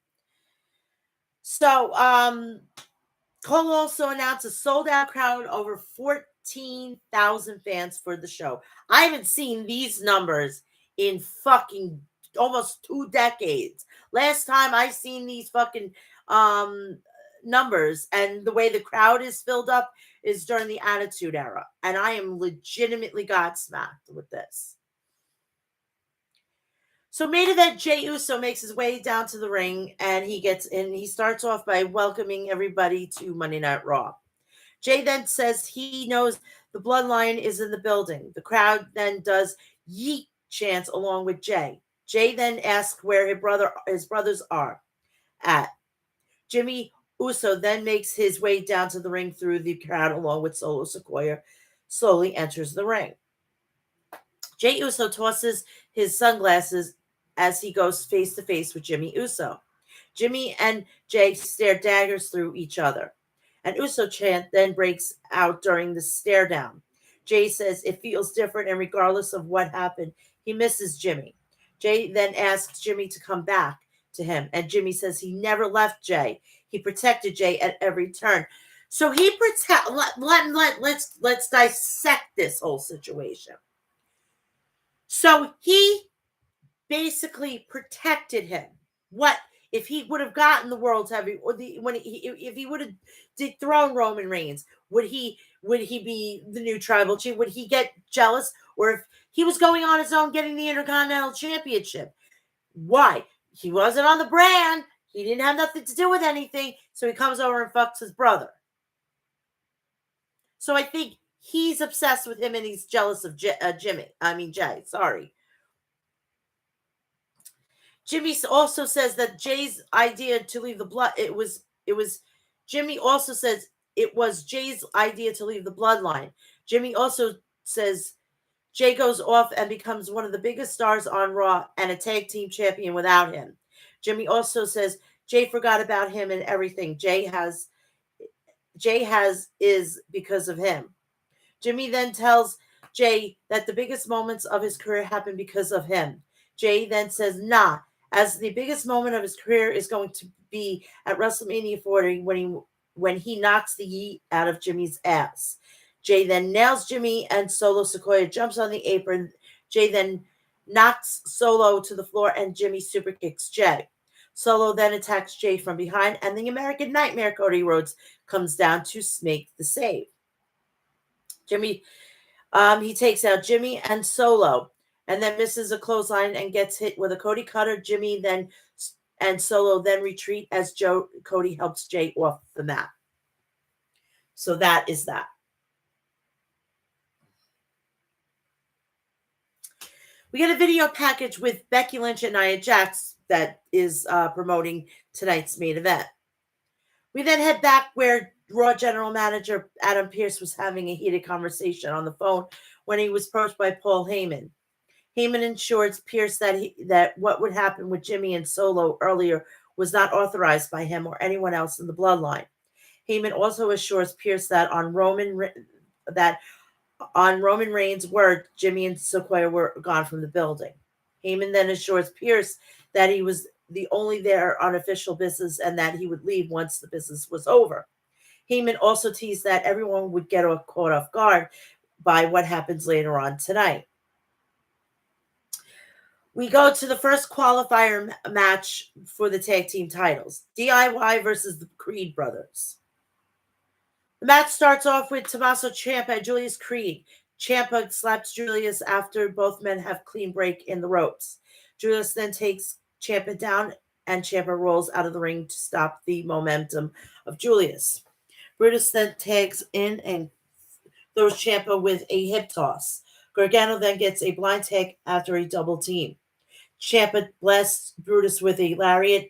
So, Cole also announced a sold-out crowd, over 14,000 fans for the show. I haven't seen these numbers in fucking almost 2 decades. Last time I seen these fucking numbers and the way the crowd is filled up is during the Attitude Era. And I am legitimately godsmacked with this. So main event, Jey Uso makes his way down to the ring, and he gets in. He starts off by welcoming everybody to Monday Night Raw. Jey then says he knows the bloodline is in the building. The crowd then does yeet chants along with Jey. Jey then asks where his brothers are at. Jimmy Uso then makes his way down to the ring through the crowd along with Solo Sequoia, slowly enters the ring. Jey Uso tosses his sunglasses as he goes face to face with Jimmy Uso. Jimmy and Jey stare daggers through each other. An Uso chant then breaks out during the stare down. Jey says it feels different, and regardless of what happened, he misses Jimmy. Jey then asks Jimmy to come back to him, and Jimmy says he never left Jey. He protected Jey at every turn. So he let's dissect this whole situation. So he basically protected him. What if he would have gotten the world's heavy or if he would have dethroned Roman Reigns? Would he be the new tribal chief? Would he get jealous? Or if he was going on his own getting the Intercontinental Championship? Why? He wasn't on the brand. He didn't have nothing to do with anything. So he comes over and fucks his brother. So I think he's obsessed with him and he's jealous of Jey. Sorry. Jimmy also says that Jay's idea to leave the blood. Jimmy also says it was Jay's idea to leave the bloodline. Jimmy also says Jay goes off and becomes one of the biggest stars on Raw and a tag team champion without him. Jimmy also says Jay forgot about him and everything Jay is because of him. Jimmy then tells Jay that the biggest moments of his career happened because of him. Jay then says, nah, as the biggest moment of his career is going to be at WrestleMania 40 when he knocks the yeet out of Jimmy's ass. Jay then nails Jimmy and Solo Sequoia jumps on the apron. Jay then knocks Solo to the floor and Jimmy super kicks Jay. Solo then attacks Jay from behind and the American Nightmare Cody Rhodes comes down to make the save. Jimmy, he takes out Jimmy and Solo and then misses a clothesline and gets hit with a Cody cutter. Jimmy and Solo then retreat as Cody helps Jay off the mat. So that is that. We get a video package with Becky Lynch and Nia Jax that is promoting tonight's main event. We then head back where Raw General Manager Adam Pearce was having a heated conversation on the phone when he was approached by Paul Heyman. Heyman assures Pearce that what would happen with Jimmy and Solo earlier was not authorized by him or anyone else in the bloodline. Heyman also assures Pearce that on Roman Reigns' word, Jimmy and Sequoia were gone from the building. Heyman then assures Pearce that he was the only there on official business and that he would leave once the business was over. Heyman also teased that everyone would get caught off guard by what happens later on tonight. We go to the first qualifier match for the tag team titles. DIY versus the Creed brothers. The match starts off with Tommaso Ciampa and Julius Creed. Ciampa slaps Julius after both men have clean break in the ropes. Julius then takes Ciampa down and Ciampa rolls out of the ring to stop the momentum of Julius. Brutus then tags in and throws Ciampa with a hip toss. Gargano then gets a blind tag after a double team. Ciampa blasts Brutus with a lariat.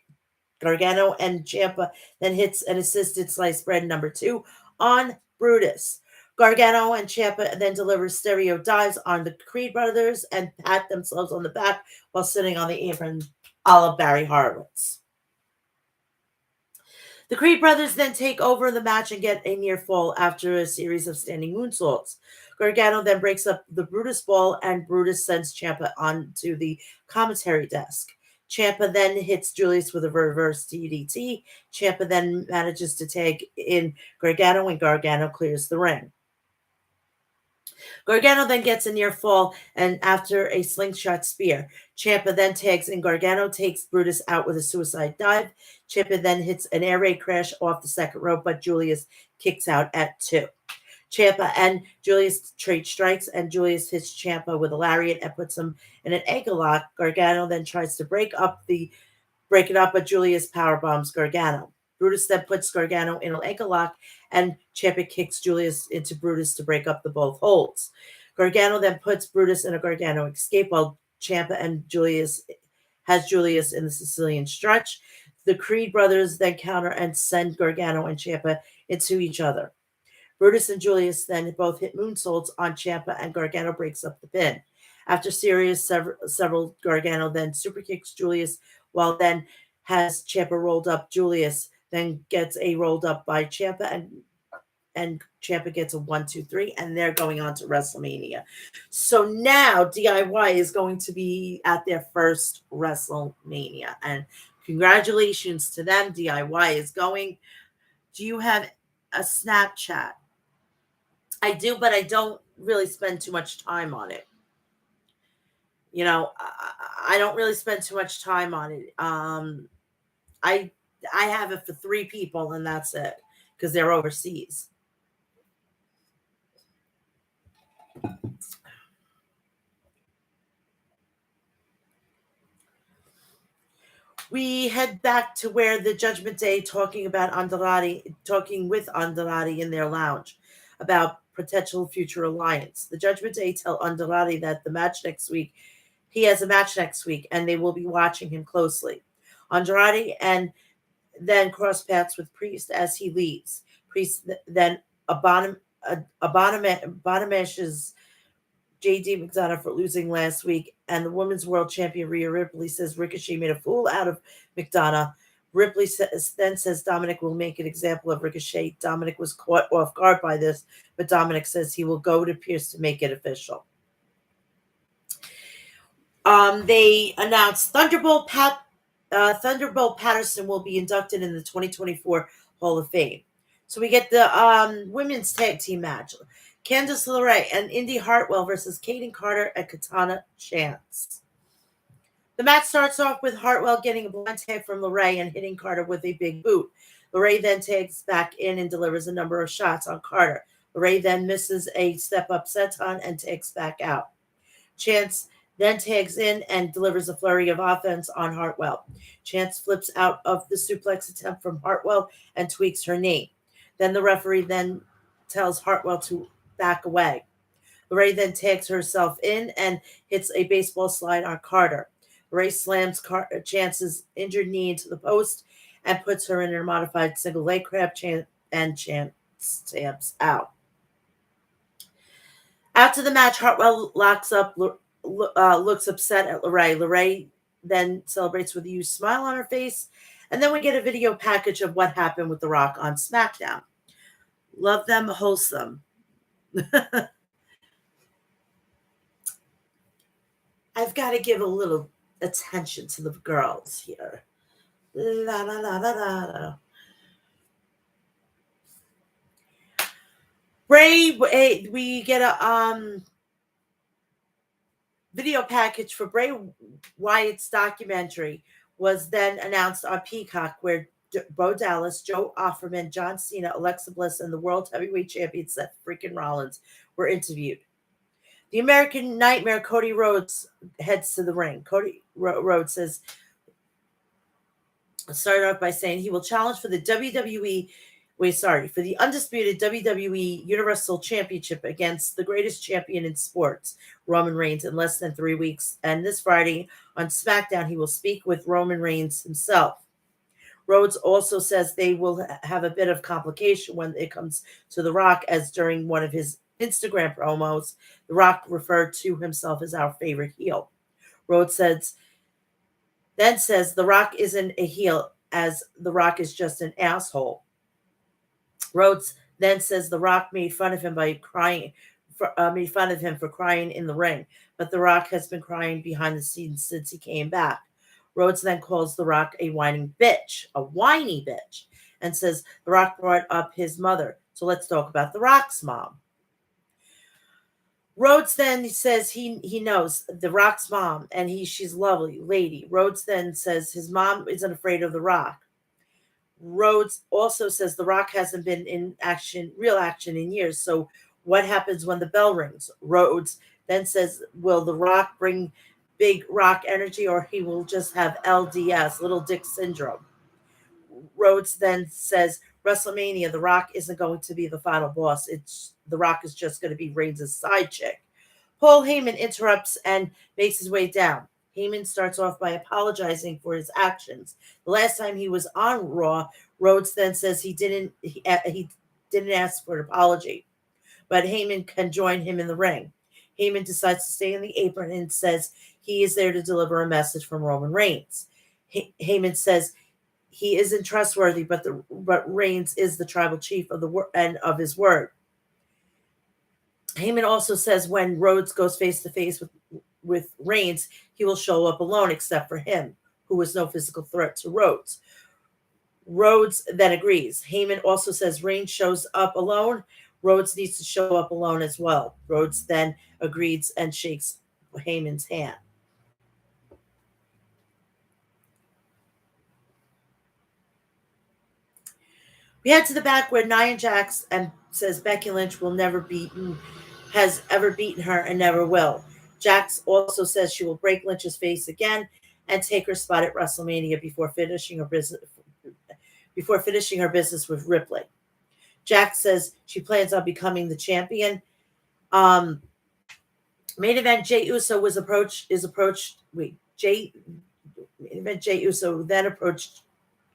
Gargano and Ciampa then hits an assisted sliced bread number 2 on Brutus. Gargano and Ciampa then deliver stereo dives on the Creed brothers and pat themselves on the back while sitting on the apron a la Barry Horowitz. The Creed brothers then take over the match and get a near fall after a series of standing moonsaults. Gargano then breaks up the Brutus ball and Brutus sends Ciampa onto the commentary desk. Ciampa then hits Julius with a reverse DDT. Ciampa then manages to tag in Gargano and Gargano clears the ring. Gargano then gets a near fall and after a slingshot spear. Ciampa then tags and Gargano takes Brutus out with a suicide dive. Ciampa then hits an air raid crash off the second rope, but Julius kicks out at 2. Ciampa and Julius trade strikes, and Julius hits Ciampa with a lariat and puts him in an ankle lock. Gargano then tries to break it up, but Julius powerbombs Gargano. Brutus then puts Gargano in an ankle lock, and Ciampa kicks Julius into Brutus to break up the both holds. Gargano then puts Brutus in a Gargano escape while Ciampa and Julius in the Sicilian stretch. The Creed brothers then counter and send Gargano and Ciampa into each other. Brutus and Julius then both hit moonsaults on Ciampa, and Gargano breaks up the pin. After serious several Gargano then super kicks Julius, while then has Ciampa rolled up. Julius then gets a rolled up by Ciampa, and Ciampa gets a 1, 2, 3, and they're going on to WrestleMania. So now DIY is going to be at their first WrestleMania, and congratulations to them. DIY is going. Do you have a Snapchat? I do, but I don't really spend too much time on it. I don't really spend too much time on it. I I have it for 3 people, and that's it because they're overseas. We head back to where the Judgment Day talking with Andrade in their lounge about potential future alliance. The Judgment Day tell Andrade that he has a match next week, and they will be watching him closely. Andrade and then cross paths with Priest as he leaves. Priest then abonishes JD McDonough for losing last week, and the Women's World Champion Rhea Ripley says Ricochet made a fool out of McDonough. Ripley then says Dominic will make an example of Ricochet. Dominic was caught off guard by this, but Dominic says he will go to Pierce to make it official. They announced Thunderbolt Patterson will be inducted in the 2024 Hall of Fame. So we get the women's tag team match. Candice LeRae and Indy Hartwell versus Kaden Carter and Katana Chance. The match starts off with Hartwell getting a blind tag from LeRae and hitting Carter with a big boot. LeRae then tags back in and delivers a number of shots on Carter. LeRae then misses a step-up senton and tags back out. Chance then tags in and delivers a flurry of offense on Hartwell. Chance flips out of the suplex attempt from Hartwell and tweaks her knee. Then the referee then tells Hartwell to back away. LeRae then tags herself in and hits a baseball slide on Carter. LeRae slams Chance's injured knee into the post and puts her in a modified single leg crab, and Chance taps out. After the match, Hartwell looks upset at LeRae. LeRae then celebrates with a huge smile on her face, and then we get a video package of what happened with The Rock on SmackDown. Love them, wholesome. I've got to give a little attention to the girls here. La, la, la, la, la. Bray, we get a video package for Bray Wyatt's documentary was then announced on Peacock, where Bo Dallas, Joe Offerman, John Cena, Alexa Bliss, and the World Heavyweight Champion Seth freaking Rollins were interviewed. The American Nightmare, Cody Rhodes, heads to the ring. Cody Rhodes started off by saying he will challenge for the undisputed WWE Universal Championship against the greatest champion in sports, Roman Reigns, in less than 3 weeks. And this Friday on SmackDown, he will speak with Roman Reigns himself. Rhodes also says they will have a bit of complication when it comes to The Rock, as during one of his Instagram promos, The Rock referred to himself as our favorite heel. Rhodes says The Rock isn't a heel, as The Rock is just an asshole. Rhodes then says The Rock made fun of him for crying in the ring, but The Rock has been crying behind the scenes since he came back. Rhodes then calls The Rock a whiny bitch, and says The Rock brought up his mother. So let's talk about The Rock's mom. Rhodes then says he knows The Rock's mom, and she's a lovely lady. Rhodes then says his mom isn't afraid of The Rock. Rhodes also says The Rock hasn't been in real action in years. So what happens when the bell rings? Rhodes then says, will The Rock bring big rock energy, or he will just have LDS, little dick syndrome? Rhodes then says WrestleMania, The Rock isn't going to be the final boss. The Rock is just going to be Reigns' side chick. Paul Heyman interrupts and makes his way down. Heyman starts off by apologizing for his actions. The last time he was on Raw, Rhodes then says he didn't ask for an apology, but Heyman can join him in the ring. Heyman decides to stay in the apron and says he is there to deliver a message from Roman Reigns. Heyman says he isn't trustworthy, but Reigns is the tribal chief of and of his word. Heyman also says when Rhodes goes face to face with Reigns, he will show up alone except for him, who was no physical threat to Rhodes. Rhodes then agrees. Heyman also says Reigns shows up alone. Rhodes needs to show up alone as well. Rhodes then agrees and shakes Heyman's hand. We head to the back where Nia Jax and says Becky Lynch has ever beaten her and never will. Jax also says she will break Lynch's face again and take her spot at WrestleMania before finishing her business with Ripley. Jax says she plans on becoming the champion. Main event Jey Uso Jey Uso then approached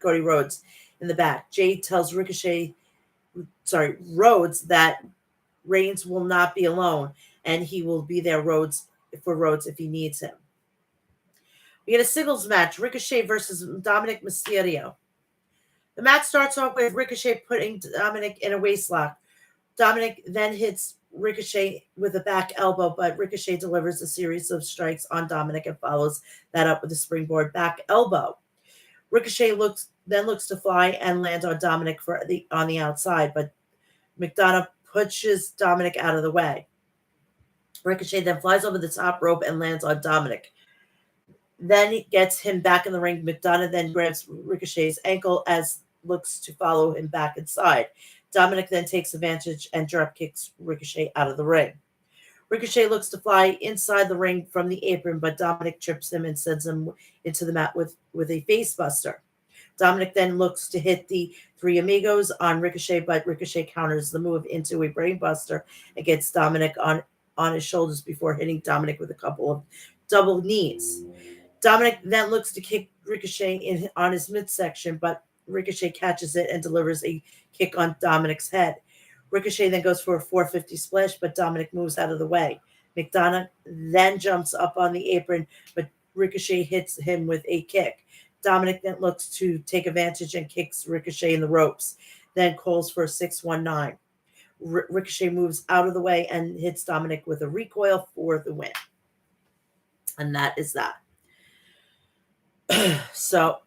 Cody Rhodes in the back. Jey tells Rhodes that Reigns will not be alone and he will be there for Rhodes if he needs him. We get a singles match, Ricochet versus Dominic Mysterio. The match starts off with Ricochet putting Dominic in a waistlock. Dominic then hits Ricochet with a back elbow, but Ricochet delivers a series of strikes on Dominic and follows that up with a springboard back elbow. Ricochet looks to fly and land on Dominic on the outside, but McDonough pushes Dominic out of the way. Ricochet then flies over the top rope and lands on Dominic. Then he gets him back in the ring. McDonough then grabs Ricochet's ankle as looks to follow him back inside. Dominic then takes advantage and drop kicks Ricochet out of the ring. Ricochet looks to fly inside the ring from the apron, but Dominic trips him and sends him into the mat with a face buster. Dominic then looks to hit the Three Amigos on Ricochet, but Ricochet counters the move into a brain buster and gets Dominic on his shoulders before hitting Dominic with a couple of double knees. Dominic then looks to kick Ricochet on his midsection, but Ricochet catches it and delivers a kick on Dominic's head. Ricochet then goes for a 450 splash, but Dominic moves out of the way. McDonough then jumps up on the apron, but Ricochet hits him with a kick. Dominic then looks to take advantage and kicks Ricochet in the ropes, then calls for a 619. Ricochet moves out of the way and hits Dominic with a recoil for the win. And that is that. So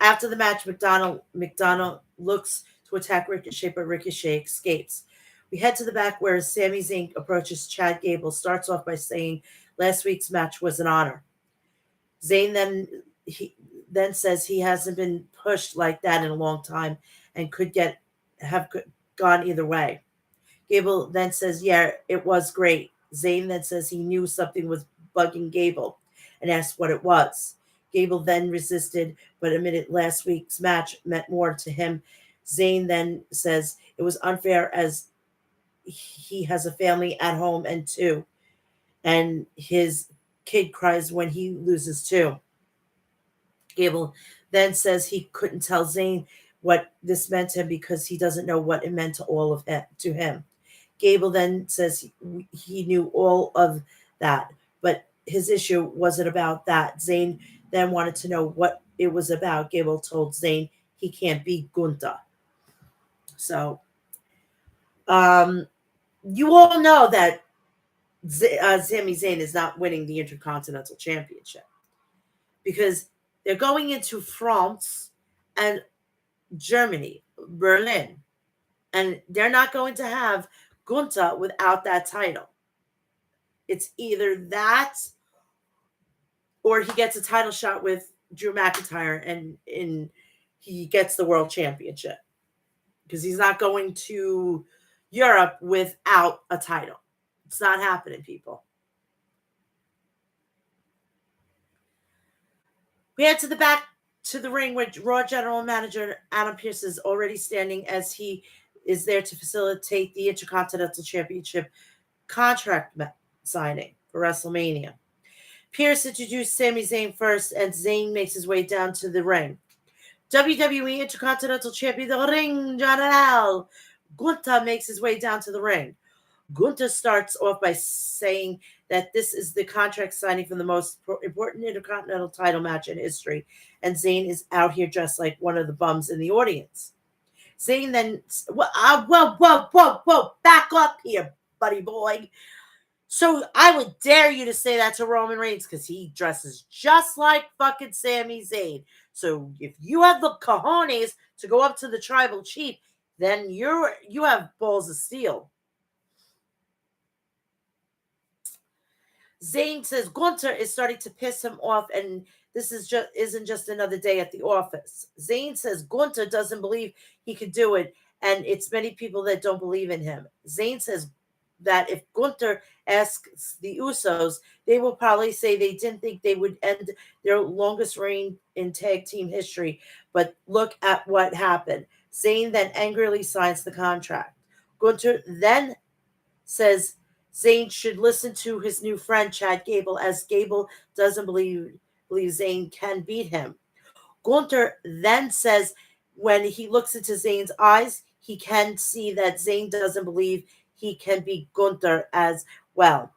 after the match, McDonough looks to attack Ricochet, but Ricochet escapes. We head to the back where Sami Zayn approaches Chad Gable, starts off by saying last week's match was an honor. Zayn then says he hasn't been pushed like that in a long time and could have gone either way. Gable then says, yeah, it was great. Zayn then says he knew something was bugging Gable and asked what it was. Gable then resisted, but admitted last week's match meant more to him. Zayn then says it was unfair as he has a family at home and his kid cries when he loses too. Gable then says he couldn't tell Zayn what this meant to him because he doesn't know what it meant to him. Gable then says he knew all of that, but his issue wasn't about that. Zayn then wanted to know what it was about. Gable told Zayn he can't beat Gunther. So, you all know that Sami Zayn is not winning the Intercontinental Championship because they're going into France and Germany, Berlin, and they're not going to have Gunther without that title. It's either that or he gets a title shot with Drew McIntyre and he gets the world championship because he's not going to Europe without a title. It's not happening, people. We head to the back to the ring where Raw General Manager Adam Pearce is already standing as he is there to facilitate the Intercontinental Championship contract signing for WrestleMania. Pierce introduced Sami Zayn first, and Zayn makes his way down to the ring. WWE Intercontinental Champion, the ring general, Gunther makes his way down to the ring. Gunther starts off by saying that this is the contract signing for the most important Intercontinental title match in history, and Zayn is out here dressed like one of the bums in the audience. Zayn then, whoa, back up here, buddy boy. So I would dare you to say that to Roman Reigns because he dresses just like fucking Sami Zayn. So if you have the cojones to go up to the tribal chief, then you have balls of steel. Zayn says Gunther is starting to piss him off, and this isn't just another day at the office. Zayn says Gunther doesn't believe he could do it, and it's many people that don't believe in him. Zayn says that if Gunther asks the Usos, they will probably say they didn't think they would end their longest reign in tag team history, but look at what happened. Zayn then angrily signs the contract. Gunther then says Zayn should listen to his new friend Chad Gable, as Gable doesn't believe Zayn can beat him. Gunther then says when he looks into Zayn's eyes, he can see that Zayn doesn't believe he can beat Gunther as well.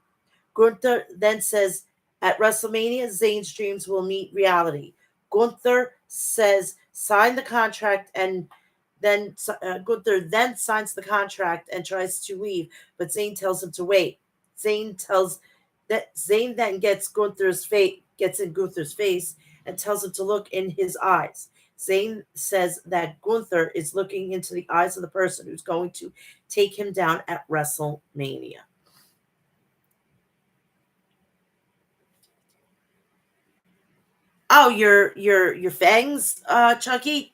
Gunther then says at WrestleMania, Zayn's dreams will meet reality. Gunther says sign the contract, and then Gunther then signs the contract and tries to leave, but Zayn tells him to wait. Zayn then gets in Gunther's face and tells him to look in his eyes. Zayn says that Gunther is looking into the eyes of the person who's going to take him down at WrestleMania. Oh, your fangs, Chucky?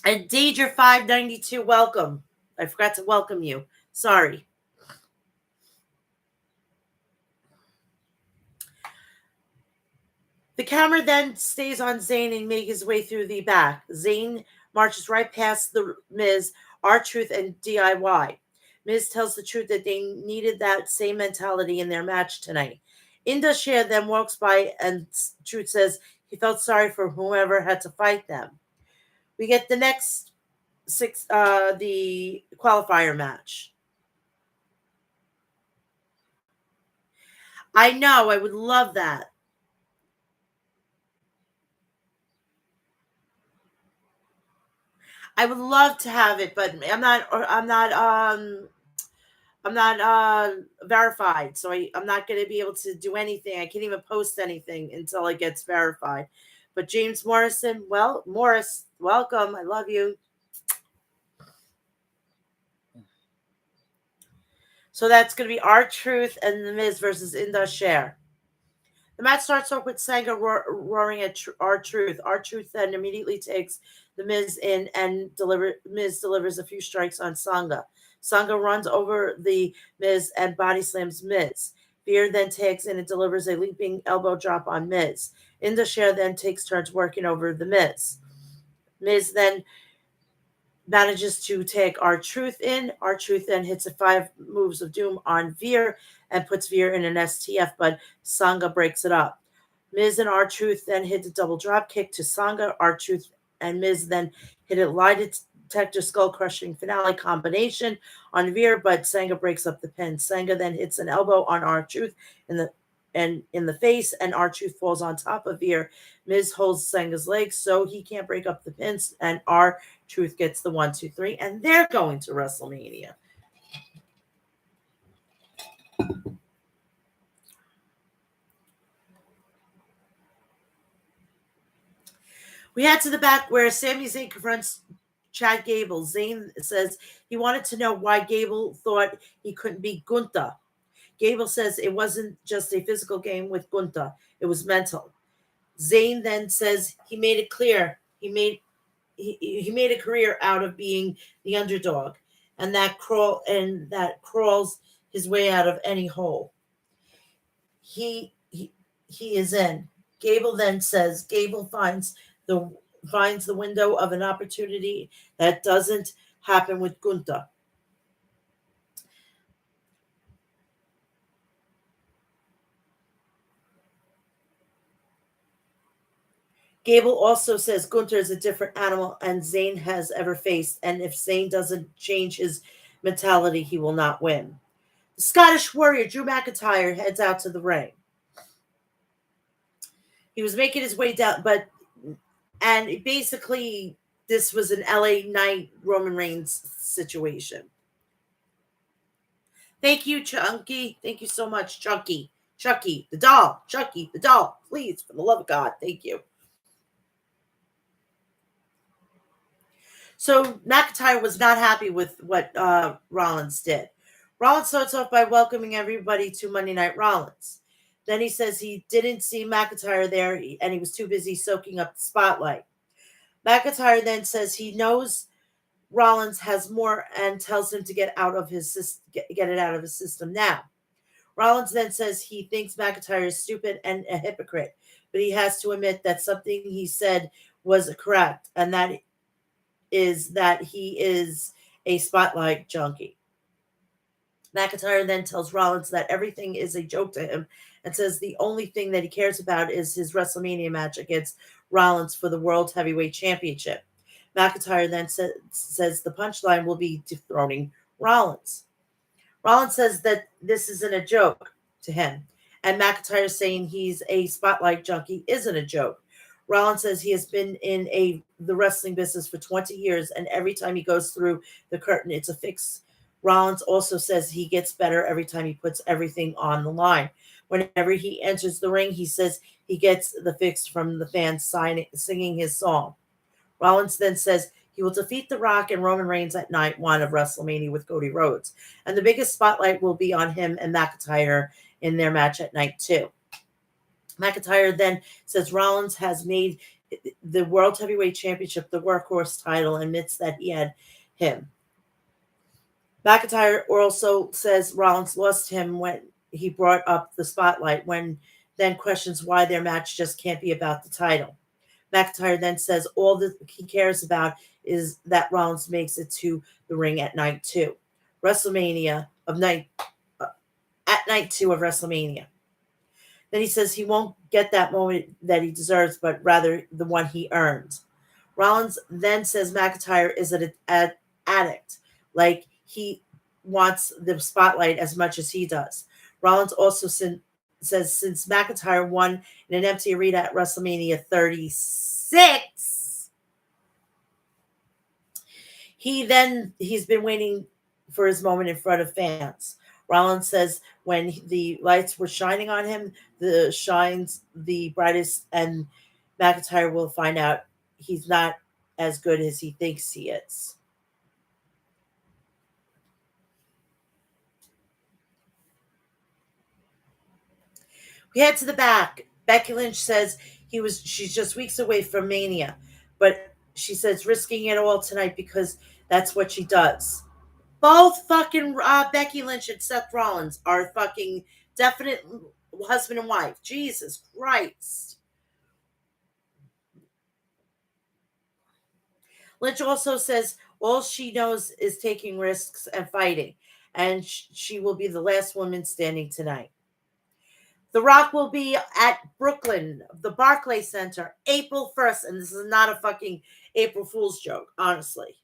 And Danger 592, welcome. I forgot to welcome you. Sorry. The camera then stays on Zayn and makes his way through the back. Zayn marches right past the Miz, R-Truth, and DIY. Miz tells the Truth that they needed that same mentality in their match tonight. Indus then walks by, and Truth says he felt sorry for whoever had to fight them. We get the next the qualifier match. I know, I would love that. I would love to have it, but I'm not verified, so I'm not going to be able to do anything. I can't even post anything until it gets verified. But James Morrison, well, Morris, welcome. I love you. So that's going to be R-Truth and The Miz versus Indus Sher. The match starts off with Sanga roaring at R-Truth. R-Truth then immediately takes the Miz in, and Miz delivers a few strikes on Sanga. Sanga runs over the Miz and body slams Miz. Veer then tags in and delivers a leaping elbow drop on Miz. Indus Sher then takes turns working over the Miz. Miz then manages to take R-Truth in. R-Truth then hits a 5 moves of doom on Veer and puts Veer in an STF, but Sanga breaks it up. Miz and R-Truth then hit a double drop kick to Sanga. R-Truth and Miz then hit a lie detector skull crushing finale combination on Veer, but Sanga breaks up the pin. Sanga then hits an elbow on R-Truth in the face, and R-Truth falls on top of Veer. Miz holds Sanga's legs so he can't break up the pins, and R-Truth gets the 1, 2, 3, and they're going to WrestleMania. We head to the back where Sami Zayn confronts Chad Gable. Zayn says he wanted to know why Gable thought he couldn't beat Gunther. Gable says it wasn't just a physical game with Gunther, it was mental. Zayn then says he made it clear he made a career out of being the underdog, and that crawls his way out of any hole he is in. Gable then says Gable finds the window of an opportunity that doesn't happen with Gunther. Gable also says Gunther is a different animal and Zayn has ever faced, and if Zayn doesn't change his mentality, he will not win. The Scottish Warrior Drew McIntyre heads out to the ring. He was making his way down, and basically this was an LA Knight Roman Reigns situation. Thank you, Chunky. Thank you so much, Chunky. Chucky, the doll. Chucky, the doll. Please, for the love of God, thank you. So McIntyre was not happy with what Rollins did. Rollins starts off by welcoming everybody to Monday Night Rollins. Then he says he didn't see McIntyre there and he was too busy soaking up the spotlight. McIntyre then says he knows Rollins has more and tells him to get it out of his system now. Rollins then says he thinks McIntyre is stupid and a hypocrite, but he has to admit that something he said was correct, and that is that he is a spotlight junkie. McIntyre then tells Rollins that everything is a joke to him and says the only thing that he cares about is his WrestleMania match against Rollins for the World Heavyweight Championship. McIntyre then says the punchline will be dethroning Rollins. Rollins says that this isn't a joke to him, and McIntyre saying he's a spotlight junkie isn't a joke. Rollins says he has been in the wrestling business for 20 years, and every time he goes through the curtain, it's a fix. Rollins also says he gets better every time he puts everything on the line. Whenever he enters the ring, he says he gets the fix from the fans singing his song. Rollins then says he will defeat The Rock and Roman Reigns at night 1 of WrestleMania with Cody Rhodes. And the biggest spotlight will be on him and McIntyre in their match at night 2. McIntyre then says Rollins has made the World Heavyweight Championship the workhorse title and admits that he had him. McIntyre also says Rollins lost him when he brought up the spotlight, then questions why their match just can't be about the title. McIntyre then says all that he cares about is that Rollins makes it to the ring at night 2. At night 2 of WrestleMania. Then he says he won't get that moment that he deserves, but rather the one he earned. Rollins then says McIntyre is an addict, like he wants the spotlight as much as he does. Rollins also says since McIntyre won in an empty arena at WrestleMania 36, he's been waiting for his moment in front of fans. Rollins says when the lights were shining on him, the shines the brightest, and McIntyre will find out he's not as good as he thinks he is. We head to the back. Becky Lynch says she's just weeks away from Mania, but she says risking it all tonight because that's what she does. Both fucking Becky Lynch and Seth Rollins are fucking definite husband and wife. Jesus Christ. Lynch also says all she knows is taking risks and fighting, and she will be the last woman standing tonight. The Rock will be at Brooklyn, the Barclays Center, April 1st, and this is not a fucking April Fool's joke, honestly.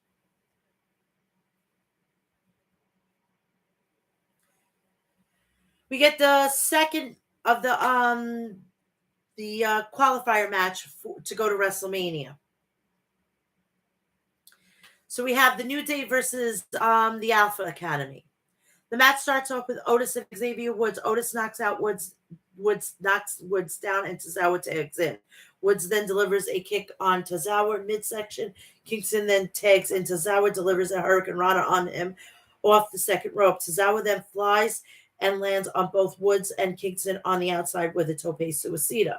We get the second of the qualifier match to go to WrestleMania. So we have the New Day versus the Alpha Academy. The match starts off with Otis and Xavier Woods. Otis knocks out Woods knocks Woods down, and Tozawa tags in. Woods then delivers a kick on Tozawa midsection. Kingston then tags in. Tozawa delivers a Hurricane Rana on him off the second rope. Tozawa then flies and lands on both Woods and Kingston on the outside with a tope suicida.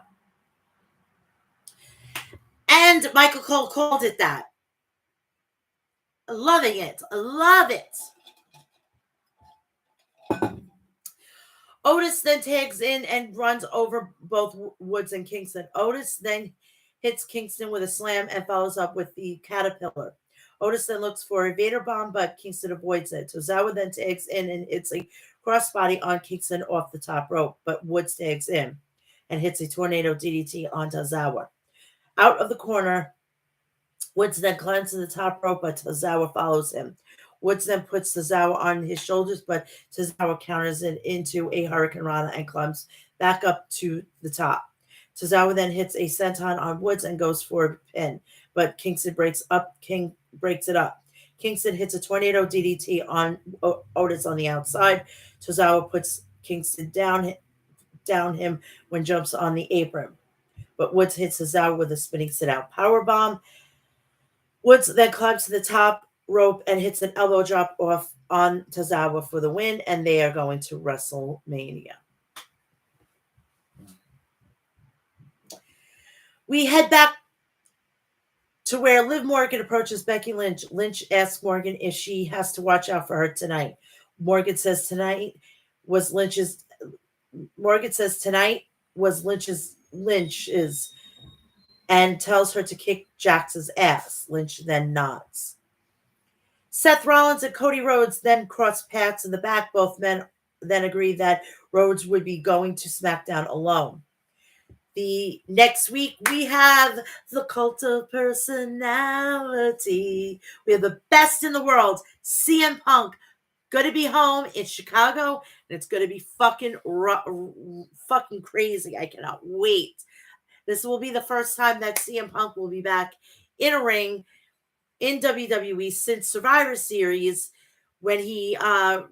And Michael Cole called it that. Loving it. Love it. Otis then tags in and runs over both Woods and Kingston. Otis then hits Kingston with a slam and follows up with the caterpillar. Otis then looks for a Vader bomb, but Kingston avoids it. Tozawa then tags in and hits a crossbody on Kingston off the top rope, but Woods tags in and hits a tornado DDT on Tozawa. Out of the corner, Woods then climbs to the top rope, but Tozawa follows him. Woods then puts Tozawa on his shoulders, but Tozawa counters it into a Hurricane Rana and climbs back up to the top. Tozawa then hits a senton on Woods and goes for a pin, but Kingston breaks it up. Kingston hits a tornado DDT on Otis on the outside. Tozawa puts Kingston down him when jumps on the apron, but Woods hits Tozawa with a spinning sit-out powerbomb. Woods then climbs to the top rope and hits an elbow drop off on Tozawa for the win, and they are going to WrestleMania. We head back to where Liv Morgan approaches Becky Lynch. Lynch asks Morgan if she has to watch out for her tonight. Morgan says tonight was Lynch's, and tells her to kick Jax's ass. Lynch then nods. Seth Rollins and Cody Rhodes then cross paths in the back. Both men then agree that Rhodes would be going to SmackDown alone. The next week, we have the Cult of Personality. We have the best in the world, CM Punk, going to be home in Chicago, and it's going to be fucking crazy. I cannot wait. This will be the first time that CM Punk will be back in a ring in WWE since Survivor Series when he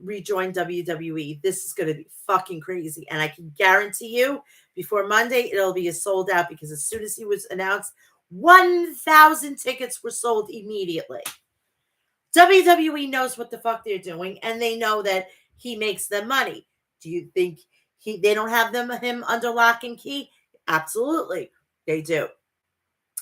rejoined WWE. This is going to be fucking crazy. And I can guarantee you, before Monday, it'll be sold out, because as soon as he was announced, 1,000 tickets were sold immediately. WWE knows what the fuck they're doing, and they know that he makes them money. Do you think they don't have him under lock and key? Absolutely, they do.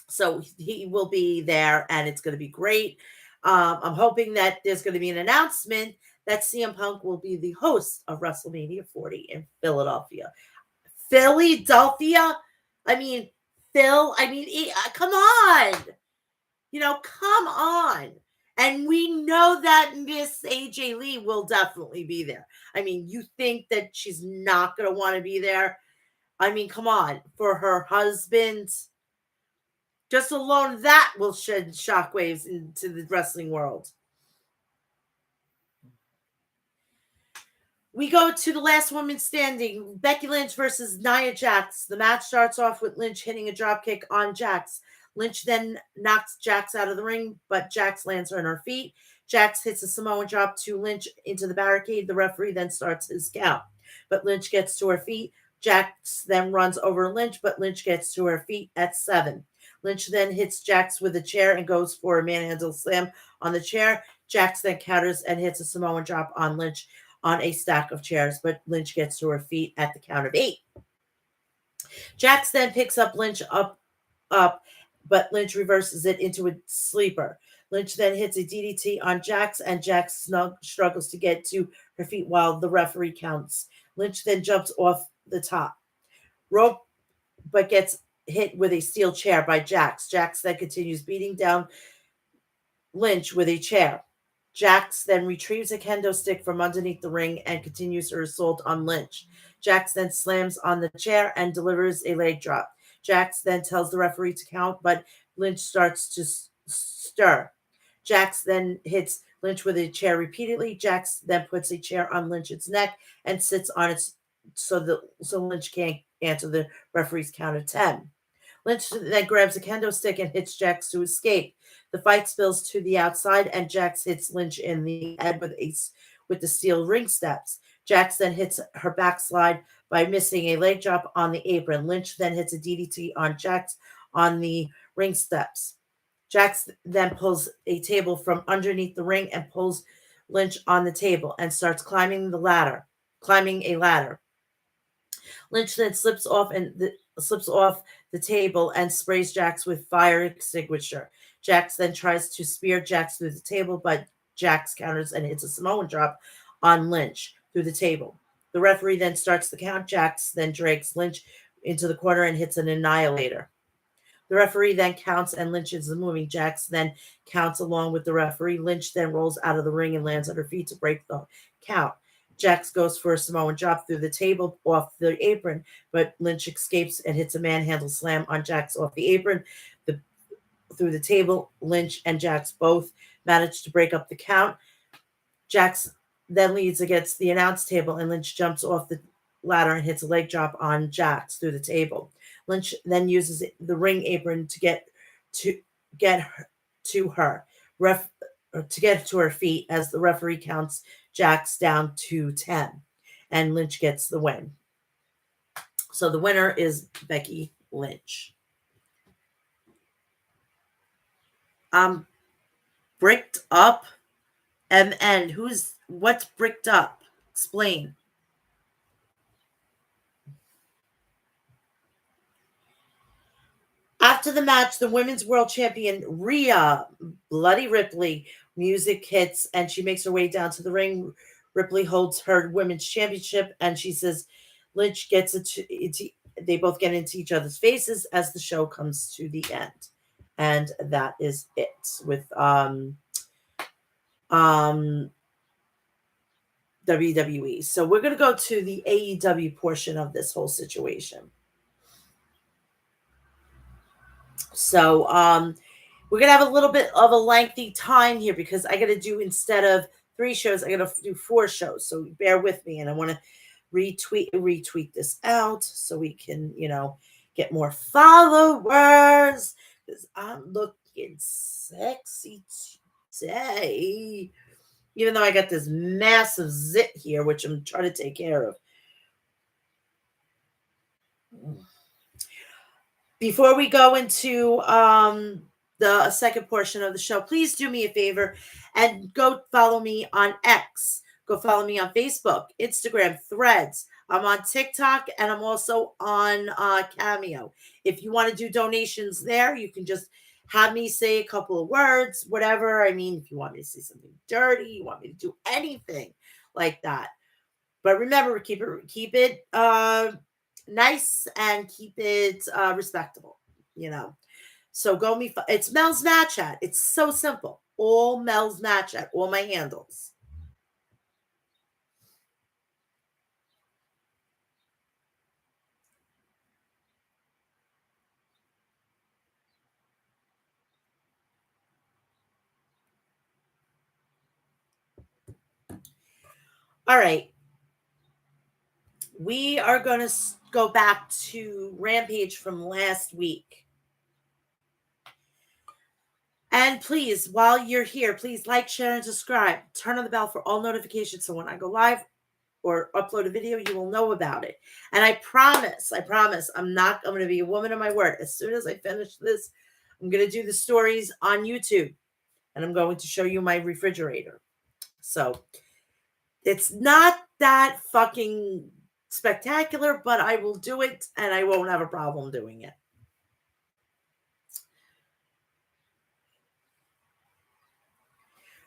So he will be there, and it's going to be great. I'm hoping that there's going to be an announcement that CM Punk will be the host of WrestleMania 40 in Philadelphia. Philadelphia? I mean, Phil, come on. Come on. And we know that Miss AJ Lee will definitely be there. I mean, you think that she's not going to want to be there? I mean, come on. For her husband, just alone that will shed shockwaves into the wrestling world. We go to the last woman standing, Becky Lynch versus Nia Jax. The match starts off with Lynch hitting a dropkick on Jax. Lynch then knocks Jax out of the ring, but Jax lands her on her feet. Jax hits a Samoan drop to Lynch into the barricade. The referee then starts his count, but Lynch gets to her feet. Jax then runs over Lynch, but Lynch gets to her feet at 7. Lynch then hits Jax with a chair and goes for a manhandle slam on the chair. Jax then counters and hits a Samoan drop on Lynch on a stack of chairs, but Lynch gets to her feet at the count of 8. Jax then picks up Lynch up, but Lynch reverses it into a sleeper. Lynch then hits a DDT on Jax, and Jax struggles to get to her feet while the referee counts. Lynch then jumps off the top rope, but gets hit with a steel chair by Jax. Jax then continues beating down Lynch with a chair. Jax then retrieves a kendo stick from underneath the ring and continues her assault on Lynch. Jax then slams on the chair and delivers a leg drop. Jax then tells the referee to count, but Lynch starts to stir. Jax then hits Lynch with a chair repeatedly. Jax then puts a chair on Lynch's neck and sits on it so Lynch can't answer the referee's count of 10. Lynch then grabs a kendo stick and hits Jax to escape. The fight spills to the outside, and Jax hits Lynch in the head with the steel ring steps. Jax then hits her backslide by missing a leg drop on the apron. Lynch then hits a DDT on Jax on the ring steps. Jax then pulls a table from underneath the ring and pulls Lynch on the table and starts climbing a ladder. Lynch then slips off the table and sprays Jax with fire extinguisher. Jax then tries to spear Jax through the table, but Jax counters and hits a Samoan drop on Lynch through the table. The referee then starts the count. Jax then drags Lynch into the corner and hits an annihilator. The referee then counts and Lynch is moving. Jax then counts along with the referee. Lynch then rolls out of the ring and lands on her feet to break the count. Jax goes for a Samoan drop through the table off the apron, but Lynch escapes and hits a manhandle slam on Jax off the apron. through the table. Lynch and Jax both manage to break up the count. Jax then leads against the announce table, and Lynch jumps off the ladder and hits a leg drop on Jax through the table. Lynch then uses the ring apron to get her, to her ref to get to her feet as the referee counts Jax down to 10, and Lynch gets the win. So the winner is Becky Lynch. Bricked up. MN, what's bricked up? Explain. After the match, the women's world champion Rhea Bloody Ripley music hits and she makes her way down to the ring. Ripley holds her women's championship and she says Lynch gets they both get into each other's faces as the show comes to the end. And that is it with WWE. So we're going to go to the AEW portion of this whole situation. So we're going to have a little bit of a lengthy time here because I got to do, instead of 3 shows, I got to do 4 shows. So bear with me, and I want to retweet this out so we can, get more followers because I'm looking sexy today. Even though I got this massive zit here, which I'm trying to take care of. Before we go into the second portion of the show, please do me a favor and go follow me on X. Go follow me on Facebook, Instagram, Threads. I'm on TikTok, and I'm also on Cameo. If you want to do donations there, you can just have me say a couple of words, whatever. I mean, if you want me to say something dirty, you want me to do anything like that. But remember, keep it nice and keep it respectable, So go me. It's Mel's Mat Chat. It's so simple. All Mel's Mat Chat. All my handles. All right. We are going to go back to Rampage from last week. And please, while you're here, please like, share, and subscribe. Turn on the bell for all notifications so when I go live or upload a video, you will know about it. And I promise, I'm going to be a woman of my word. As soon as I finish this, I'm going to do the stories on YouTube. And I'm going to show you my refrigerator. So it's not that fucking spectacular, but I will do it and I won't have a problem doing it.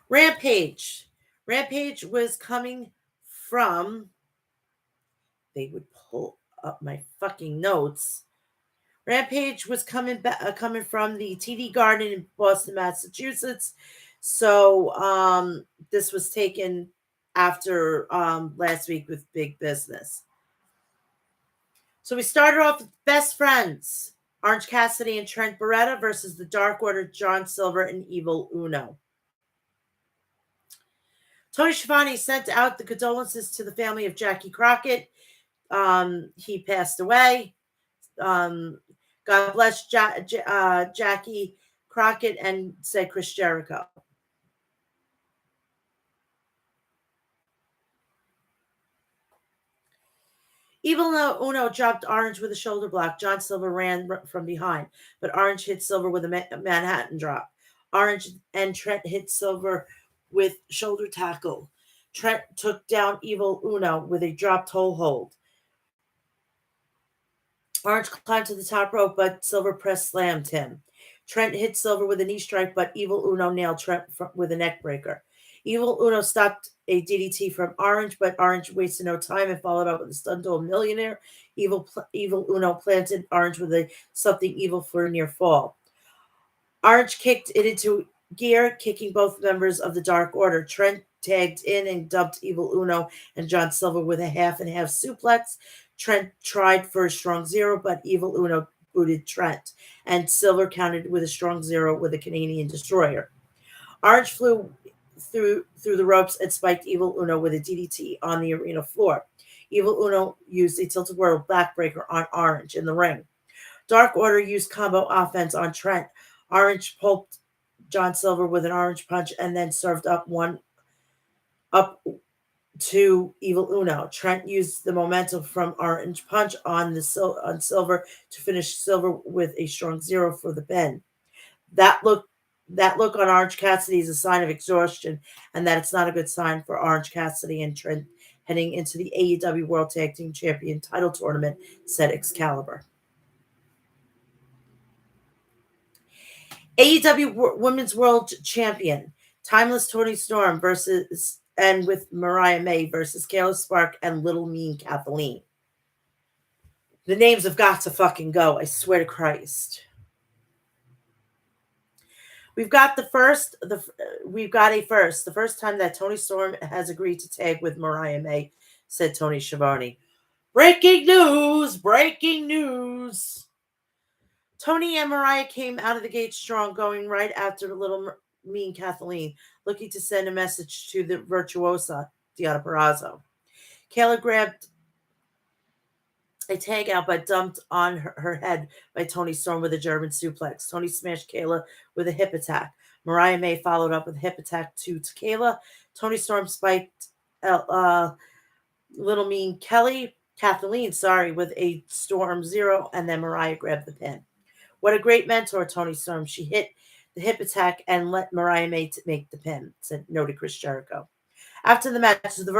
Rampage was coming from, they would pull up my fucking notes. Rampage was coming from the TD Garden in Boston, Massachusetts. So this was taken after last week with Big Business. So we started off with Best Friends, Orange Cassidy and Trent Beretta versus the Dark Order, John Silver and Evil Uno. Tony Schiavone sent out the condolences to the family of Jackie Crockett. He passed away. God bless Jackie Crockett, and said Chris Jericho. Evil Uno dropped Orange with a shoulder block. John Silver ran from behind, but Orange hit Silver with a Manhattan drop. Orange and Trent hit Silver with shoulder tackle. Trent took down Evil Uno with a drop toe hold. Orange climbed to the top rope, but Silver press slammed him. Trent hit Silver with a knee strike, but Evil Uno nailed Trent with a neck breaker. Evil Uno stopped a DDT from Orange, but Orange wasted no time and followed up with a stun to a millionaire. Evil Uno planted Orange with a something evil for a near fall. Orange kicked it into gear, kicking both members of the Dark Order. Trent tagged in and dumped Evil Uno and John Silver with a half and half suplex. Trent tried for a strong 0, but Evil Uno booted Trent, and Silver countered with a strong 0 with a Canadian destroyer. Orange flew through the ropes and spiked Evil Uno with a DDT on the arena floor. Evil Uno used a tilted world backbreaker on Orange in the ring. Dark Order used combo offense on Trent. Orange pulped John Silver with an orange punch and then served up to Evil Uno. Trent used the momentum from Orange Punch on Silver to finish Silver with a strong 0 for the pin. That look on Orange Cassidy is a sign of exhaustion, and that it's not a good sign for Orange Cassidy and Trent heading into the AEW World Tag Team Champion title tournament, said Excalibur. AEW Women's World Champion, Timeless Toni Storm versus and with Mariah May versus Kayla Spark and Little Mean Kathleen. The names have got to fucking go, I swear to Christ. We've got a first. The first time that Toni Storm has agreed to tag with Mariah May, said Tony Schiavone. Breaking news! Breaking news! Tony and Mariah came out of the gate strong, going right after Little Mean Kathleen, looking to send a message to the virtuosa, Deonna Purrazzo. Kayla grabbed a tag out, but dumped on her head by Toni Storm with a German suplex. Tony smashed Kayla with a hip attack. Mariah May followed up with a hip attack to Kayla. Toni Storm spiked Little Mean Kathleen, with a Storm 0, and then Mariah grabbed the pin. What a great mentor, Toni Storm. She hit the hip attack and let Mariah May make the pin, noted Chris Jericho. After the match, the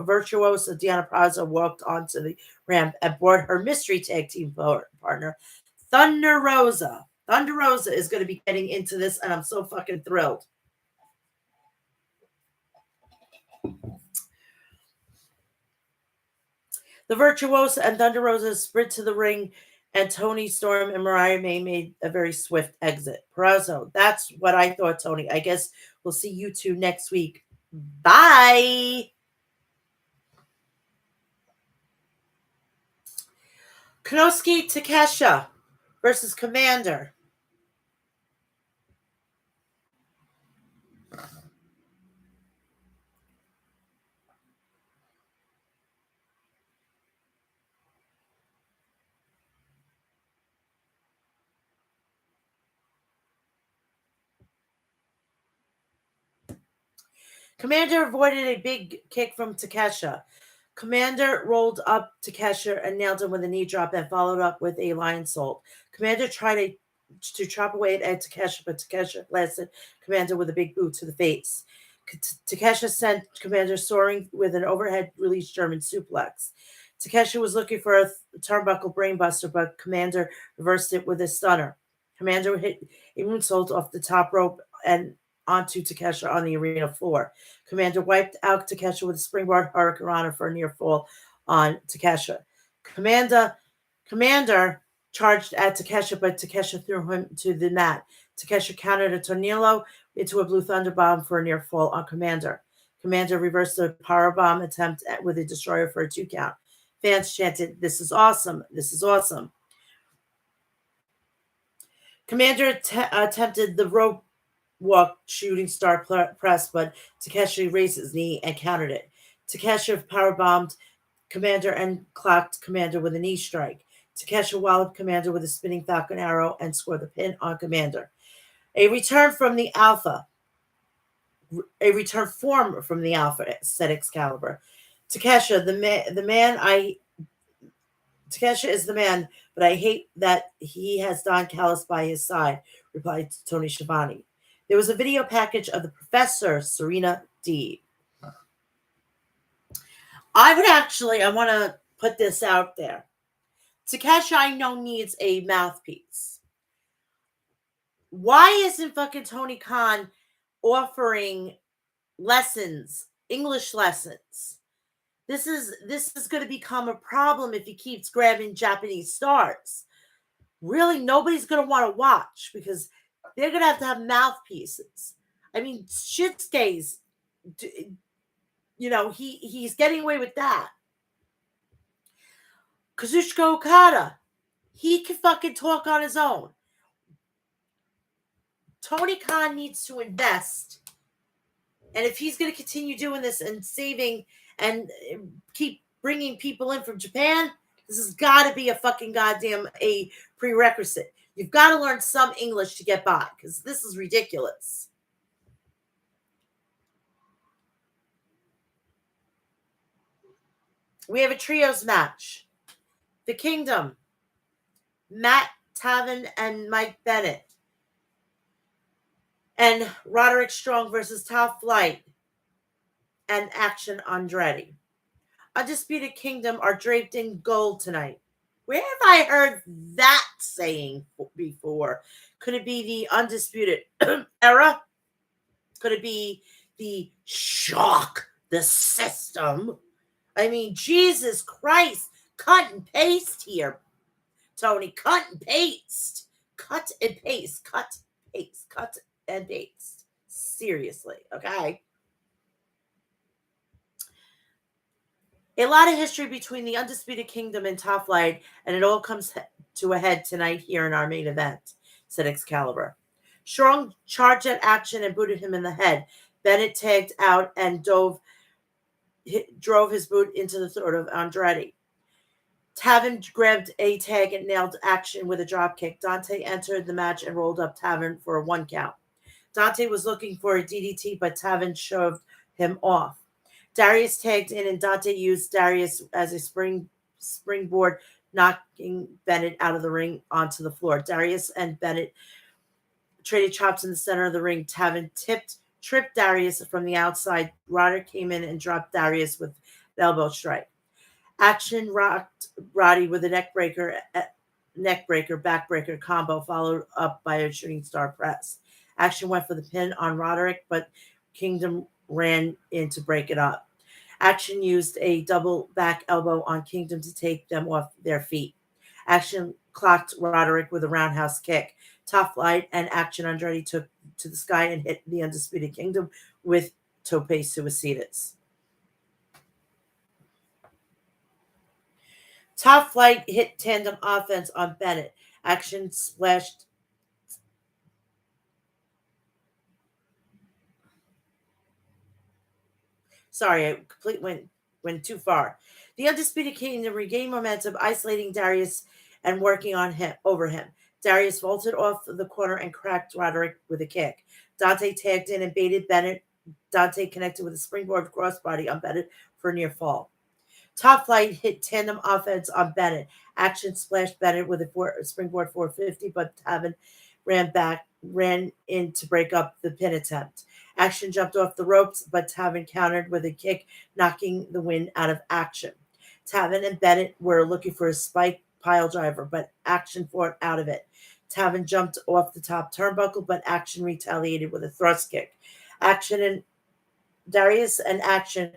virtuosa Deonna Purrazzo walked onto the ramp and brought her mystery tag team partner, Thunder Rosa. Thunder Rosa is going to be getting into this, and I'm so fucking thrilled. The virtuosa and Thunder Rosa sprint to the ring, and Toni Storm and Mariah May made a very swift exit. Purrazzo, that's what I thought, Tony. I guess we'll see you two next week. Bye. Konosuke Takeshita versus Commander. Commander avoided a big kick from Takeshita. Commander rolled up Takeshita and nailed him with a knee drop and followed up with a lion salt. Commander tried to chop away at Takeshita, but Takeshita blasted Commander with a big boot to the face. Takeshita sent Commander soaring with an overhead release German suplex. Takeshita was looking for a turnbuckle brainbuster, but Commander reversed it with a stunner. Commander hit a moonsault off the top rope and onto Takeshita on the arena floor. Commander wiped out Takeshita with a springboard hurricanrana for a near fall on Takeshita. Commander charged at Takeshita, but Takeshita threw him to the mat. Takeshita countered a tornillo into a blue thunder bomb for a near fall on Commander. Commander reversed the power bomb attempt with a destroyer for a 2 count. Fans chanted, "This is awesome! This is awesome!" Commander attempted the rope walk shooting star press, but Takeshi raised his knee and countered it. Takeshi powerbombed Commander and clocked Commander with a knee strike. Takeshi walloped Commander with a spinning Falcon Arrow and scored the pin on Commander. A return from the Alpha. A return form from the Alpha, said Excalibur. Takeshi is the man, but I hate that he has Don Callis by his side, replied Tony Schiavone. There was a video package of the Professor, Serena D. I want to put this out there. Takeshi, I know, needs a mouthpiece. Why isn't fucking Tony Khan offering lessons, English lessons? This is going to become a problem if he keeps grabbing Japanese stars. Really, nobody's going to want to watch because they're going to have mouthpieces. I mean, Shinsuke's, he's getting away with that. Kazuchika Okada, He can fucking talk on his own. Tony Khan needs to invest. And if he's going to continue doing this and saving and keep bringing people in from Japan, this has got to be a fucking goddamn a prerequisite. You've got to learn some English to get by because this is ridiculous. We have a trios match. The Kingdom, Matt Taven and Mike Bennett. And Roderick Strong versus Top Flight and Action Andretti. Undisputed Kingdom are draped in gold tonight. Where have I heard that saying before? Could it be the Undisputed Era? Could it be the Shock the System? I mean, Jesus Christ, cut and paste here, Tony. Cut and paste. Cut and paste. Cut, paste. Cut and paste. Seriously, okay? A lot of history between the Undisputed Kingdom and Top Flight, and it all comes to a head tonight here in our main event, said Excalibur. Strong charged at Action and booted him in the head. Bennett tagged out and drove his boot into the throat of Andretti. Taven grabbed a tag and nailed Action with a dropkick. Dante entered the match and rolled up Taven for a 1 count. Dante was looking for a DDT, but Taven shoved him off. Darius tagged in, and Dante used Darius as a springboard, knocking Bennett out of the ring onto the floor. Darius and Bennett traded chops in the center of the ring. Taven tripped Darius from the outside. Roderick came in and dropped Darius with the elbow strike. Action rocked Roddy with a backbreaker combo, followed up by a shooting star press. Action went for the pin on Roderick, but Kingdom ran in to break it up. Action used a double back elbow on Kingdom to take them off their feet. Action clocked Roderick with a roundhouse kick. Top Flight and Action Andretti took to the sky and hit the Undisputed Kingdom with tope suicidas. Top Flight hit tandem offense on Bennett. Action splashed. Sorry, I completely went too far. The Undisputed Kingdom regained momentum, isolating Darius and working on him over him. Darius vaulted off the corner and cracked Roderick with a kick. Dante tagged in and baited Bennett. Dante connected with a springboard crossbody on Bennett for a near fall. Top Flight hit tandem offense on Bennett. Action splashed Bennett with a springboard 450, but Taven ran in to break up the pin attempt. Action jumped off the ropes, but Taven countered with a kick, knocking the wind out of Action. Taven and Bennett were looking for a spike pile driver, but Action fought out of it. Taven jumped off the top turnbuckle, but Action retaliated with a thrust kick. Action and Darius and Action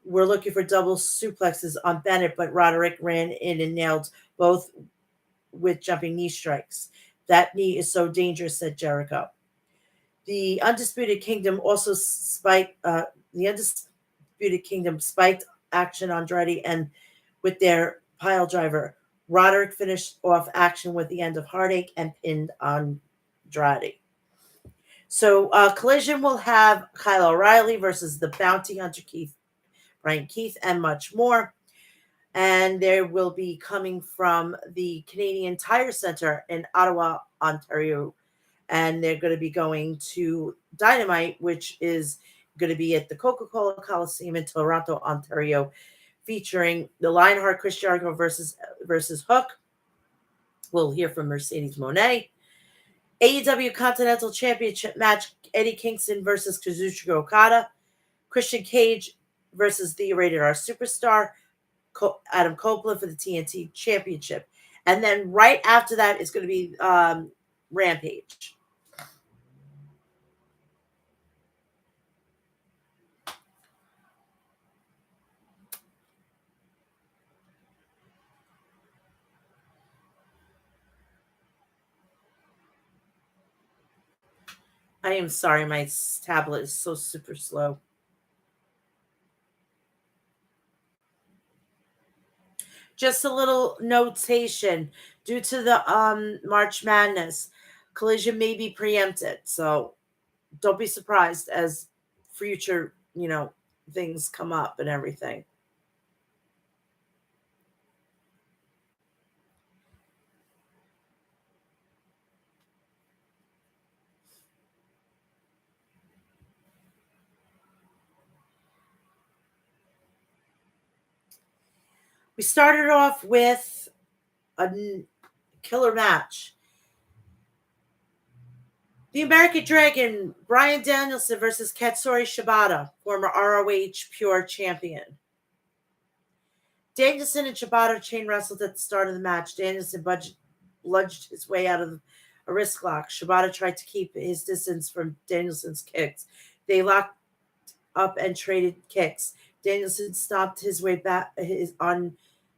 were looking for double suplexes on Bennett, but Roderick ran in and nailed both with jumping knee strikes. That knee is so dangerous, said Jericho. The Undisputed Kingdom also spiked. The Undisputed Kingdom spiked Action Andretti and with their pile driver. Roderick finished off Action with the end of Heartache and pinned Andrade. So Collision will have Kyle O'Reilly versus the Bounty Hunter Brian Keith, and much more. And they will be coming from the Canadian Tire Center in Ottawa, Ontario. And they're going to be going to Dynamite, which is going to be at the Coca-Cola Coliseum in Toronto, Ontario, featuring the Lionheart Chris Jericho versus Hook. We'll hear from Mercedes Moné. AEW Continental Championship match, Eddie Kingston versus Kazuchika Okada. Christian Cage versus the Rated R Superstar, Adam Copeland for the TNT Championship. And then right after that is going to be Rampage. I am sorry, my tablet is so super slow. Just a little notation. Due to the March Madness, Collision may be preempted. So don't be surprised as future, things come up and everything. We started off with a killer match. The American Dragon, Brian Danielson versus Katsuri Shibata, former ROH Pure Champion. Danielson and Shibata chain wrestled at the start of the match. Danielson lunged his way out of a wrist lock. Shibata tried to keep his distance from Danielson's kicks. They locked up and traded kicks. Danielson stopped his way back on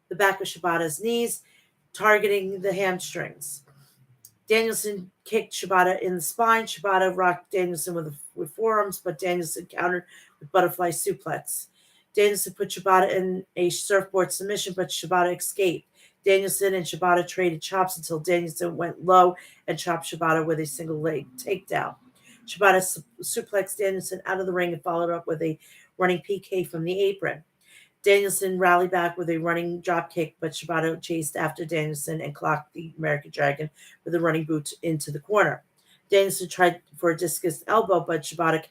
the back of Shibata's knees, targeting the hamstrings. Danielson kicked Shibata in the spine. Shibata rocked Danielson with forearms, but Danielson countered with butterfly suplex. Danielson put Shibata in a surfboard submission, but Shibata escaped. Danielson and Shibata traded chops until Danielson went low and chopped Shibata with a single leg takedown. Shibata suplexed Danielson out of the ring and followed up with a running PK from the apron. Danielson rallied back with a running drop kick, but Shibata chased after Danielson and clocked the American Dragon with a running boot into the corner. Danielson tried for a discus elbow, but Shibata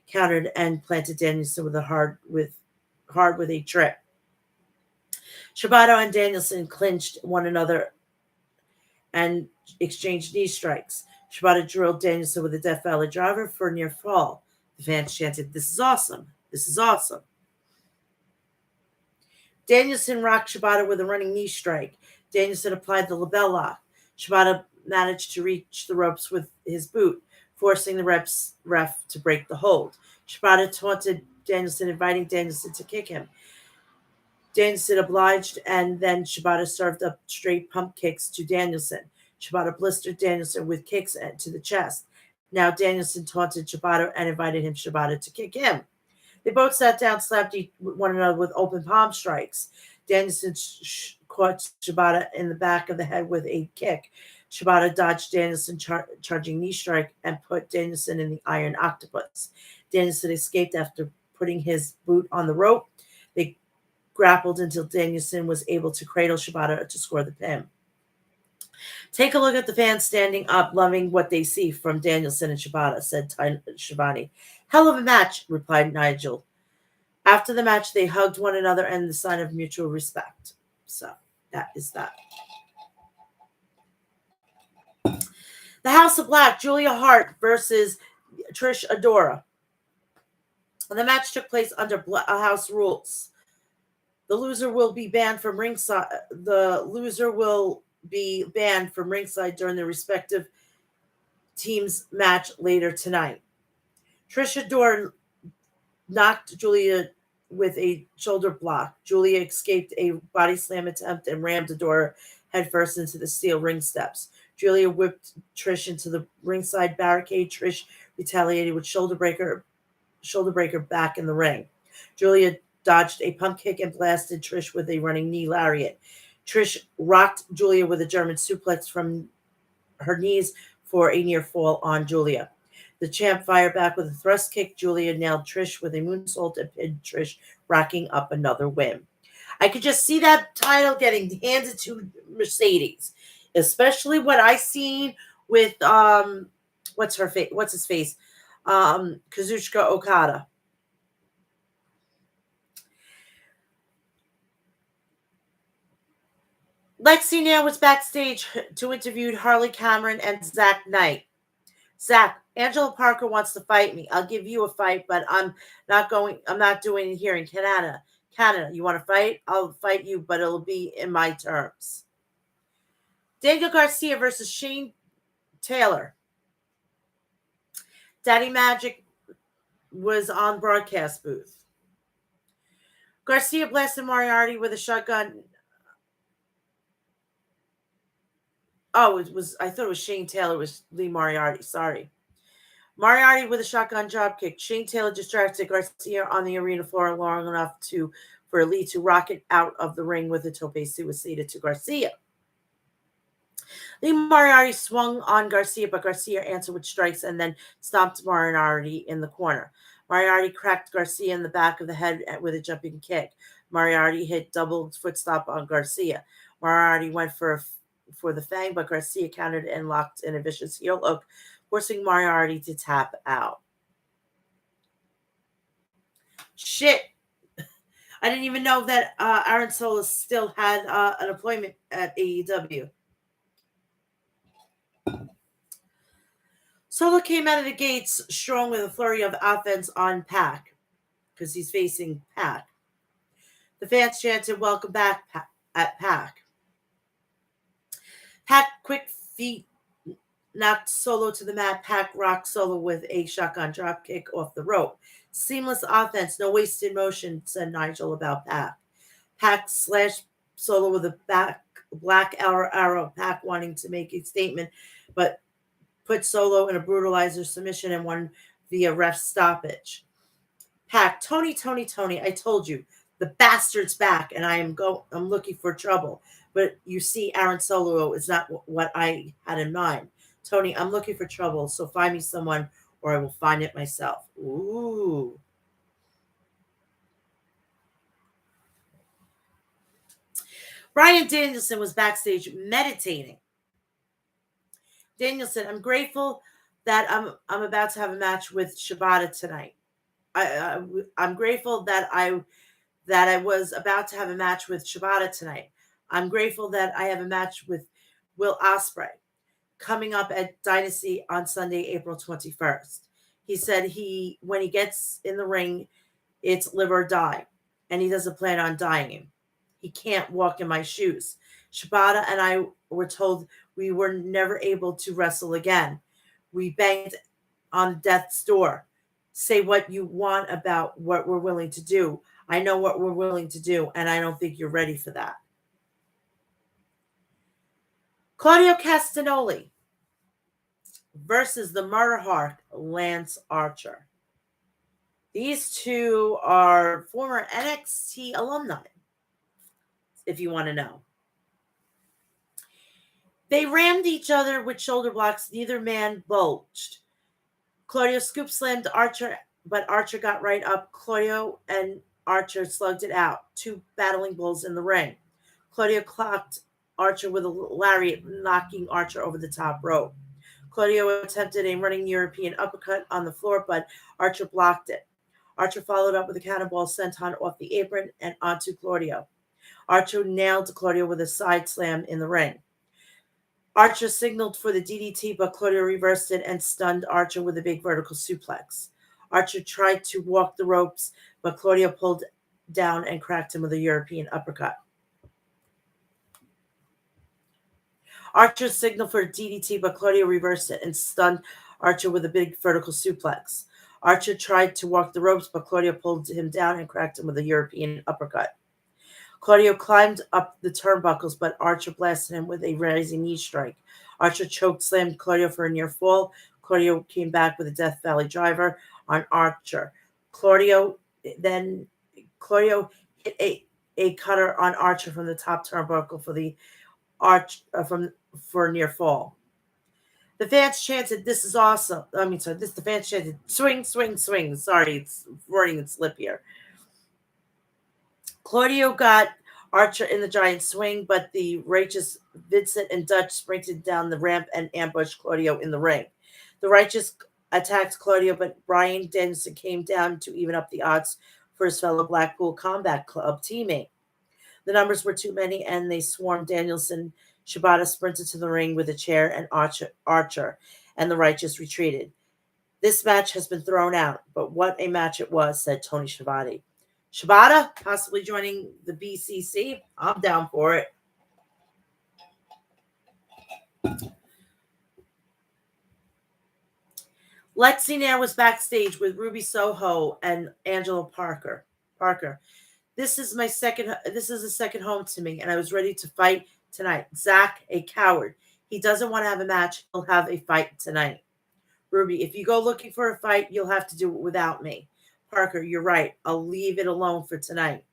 countered and planted Danielson with a trip. Shibata and Danielson clinched one another and exchanged knee strikes. Shibata drilled Danielson with a Death Valley driver for a near fall. The fans chanted, "This is awesome! This is awesome!" Danielson rocked Shibata with a running knee strike. Danielson applied the label lock. Shibata managed to reach the ropes with his boot, forcing the ref to break the hold. Shibata taunted Danielson, inviting Danielson to kick him. Danielson obliged, and then Shibata served up straight pump kicks to Danielson. Shibata blistered Danielson with kicks to the chest. Now Danielson taunted Shibata and invited Shibata to kick him. They both sat down, slapped one another with open palm strikes. Danielson caught Shibata in the back of the head with a kick. Shibata dodged Danielson charging knee strike and put Danielson in the iron octopus. Danielson escaped after putting his boot on the rope. They grappled until Danielson was able to cradle Shibata to score the pin. "Take a look at the fans standing up, loving what they see from Danielson and Shibata," said Shivani. "Hell of a match," replied Nigel. After the match, they hugged one another and the sign of mutual respect. So that is that. The House of Black, Julia Hart versus Trish Adora. The match took place under house rules. The loser will be banned from ringside. The loser will be banned from ringside during the respective team's match later tonight. Trish Adora knocked Julia with a shoulder block. Julia escaped a body slam attempt and rammed Adora headfirst into the steel ring steps. Julia whipped Trish into the ringside barricade. Trish retaliated with shoulder breaker back in the ring. Julia dodged a pump kick and blasted Trish with a running knee lariat. Trish rocked Julia with a German suplex from her knees for a near fall on Julia. The champ fired back with a thrust kick. Julia nailed Trish with a moonsault and pinned Trish, racking up another win. I could just see that title getting handed to Mercedes, especially what I seen with what's his face, Kazuchika Okada. Lexi Nail was backstage to interview Harley Cameron and Zach Knight. "Zach, Angela Parker wants to fight me. I'll give you a fight, but I'm not doing it here in Canada. You want to fight? I'll fight you, but it'll be in my terms." Daniel Garcia versus Shane Taylor. Daddy Magic was on broadcast booth. Garcia blasted Moriarty with a shotgun. Oh, I thought it was Shane Taylor. It was Lee Moriarty. Sorry. Moriarty with a shotgun drop kick. Shane Taylor distracted Garcia on the arena floor long enough to for Elite to rocket out of the ring with a tope suicida to Garcia. Lee Moriarty swung on Garcia, but Garcia answered with strikes and then stomped Moriarty in the corner. Moriarty cracked Garcia in the back of the head with a jumping kick. Moriarty hit double foot stop on Garcia. Moriarty went for the fang, but Garcia countered and locked in a vicious heel hook, forcing Moriarty to tap out. Shit. I didn't even know that Aaron Solis still had an appointment at AEW. Solo came out of the gates strong with a flurry of offense on Pac because he's facing Pac. The fans chanted, "Welcome back," at Pac. Pac quick feet knocked Solo to the mat. Pac rocked Solo with a shotgun drop kick off the rope. Seamless offense, no wasted motion, said Nigel about Pac. Pac slashed Solo with a black arrow. Pac wanting to make a statement, but put Solo in a brutalizer submission and won via ref stoppage. Pac, Tony, I told you, the bastard's back, and I'm looking for trouble. But you see, Aaron Solo is not what I had in mind. Tony, I'm looking for trouble, so find me someone, or I will find it myself. Ooh. Bryan Danielson was backstage meditating. Danielson, I'm grateful that I'm about to have a match with Shibata tonight. I'm grateful that I was about to have a match with Shibata tonight. I'm grateful that I have a match with Will Ospreay coming up at Dynasty on Sunday, April 21st. He said when he gets in the ring, it's live or die, and he doesn't plan on dying. He can't walk in my shoes. Shibata and I were told we were never able to wrestle again. We banged on death's door. Say what you want about what we're willing to do. I know what we're willing to do, and I don't think you're ready for that. Claudio Castagnoli versus the Murder Hawk, Lance Archer. These two are former NXT alumni, if you want to know. They rammed each other with shoulder blocks. Neither man bulged. Claudio scoop slammed Archer, but Archer got right up. Claudio and Archer slugged it out. Two battling bulls in the ring. Claudio clocked Archer with a lariat, knocking Archer over the top rope. Claudio attempted a running European uppercut on the floor, but Archer blocked it. Archer followed up with a cannonball senton off the apron and onto Claudio. Archer nailed Claudio with a side slam in the ring. Archer signaled for the DDT, but Claudio reversed it and stunned Archer with a big vertical suplex. Archer tried to walk the ropes, but Claudio pulled down and cracked him with a European uppercut. Archer signaled for a DDT, but Claudio reversed it and stunned Archer with a big vertical suplex. Archer tried to walk the ropes, but Claudio pulled him down and cracked him with a European uppercut. Claudio climbed up the turnbuckles, but Archer blasted him with a rising knee strike. Archer choked slammed Claudio for a near fall. Claudio came back with a Death Valley driver on Archer. Claudio hit a cutter on Archer from the top turnbuckle for the for a near fall. The fans chanted, "This is awesome." The fans chanted, "Swing, swing, swing." Sorry, it's wording and slip here. Claudio got Archer in the giant swing, but the Righteous Vincent and Dutch sprinted down the ramp and ambushed Claudio in the ring. The Righteous attacked Claudio, but Bryan Danielson came down to even up the odds for his fellow Blackpool Combat Club teammate. The numbers were too many, and they swarmed Danielson. Shibata sprinted to the ring with a chair, and Archer and the Righteous retreated. "This match has been thrown out, but what a match it was," said Tony Schiavone. Shibata possibly joining the BCC. I'm down for it. Lexi Nair was backstage with Ruby Soho and Angela Parker. This is a second home to me, and I was ready to fight tonight. Zach, a coward. He doesn't want to have a match. He'll have a fight tonight. Ruby, if you go looking for a fight, you'll have to do it without me. Parker, you're right. I'll leave it alone for tonight.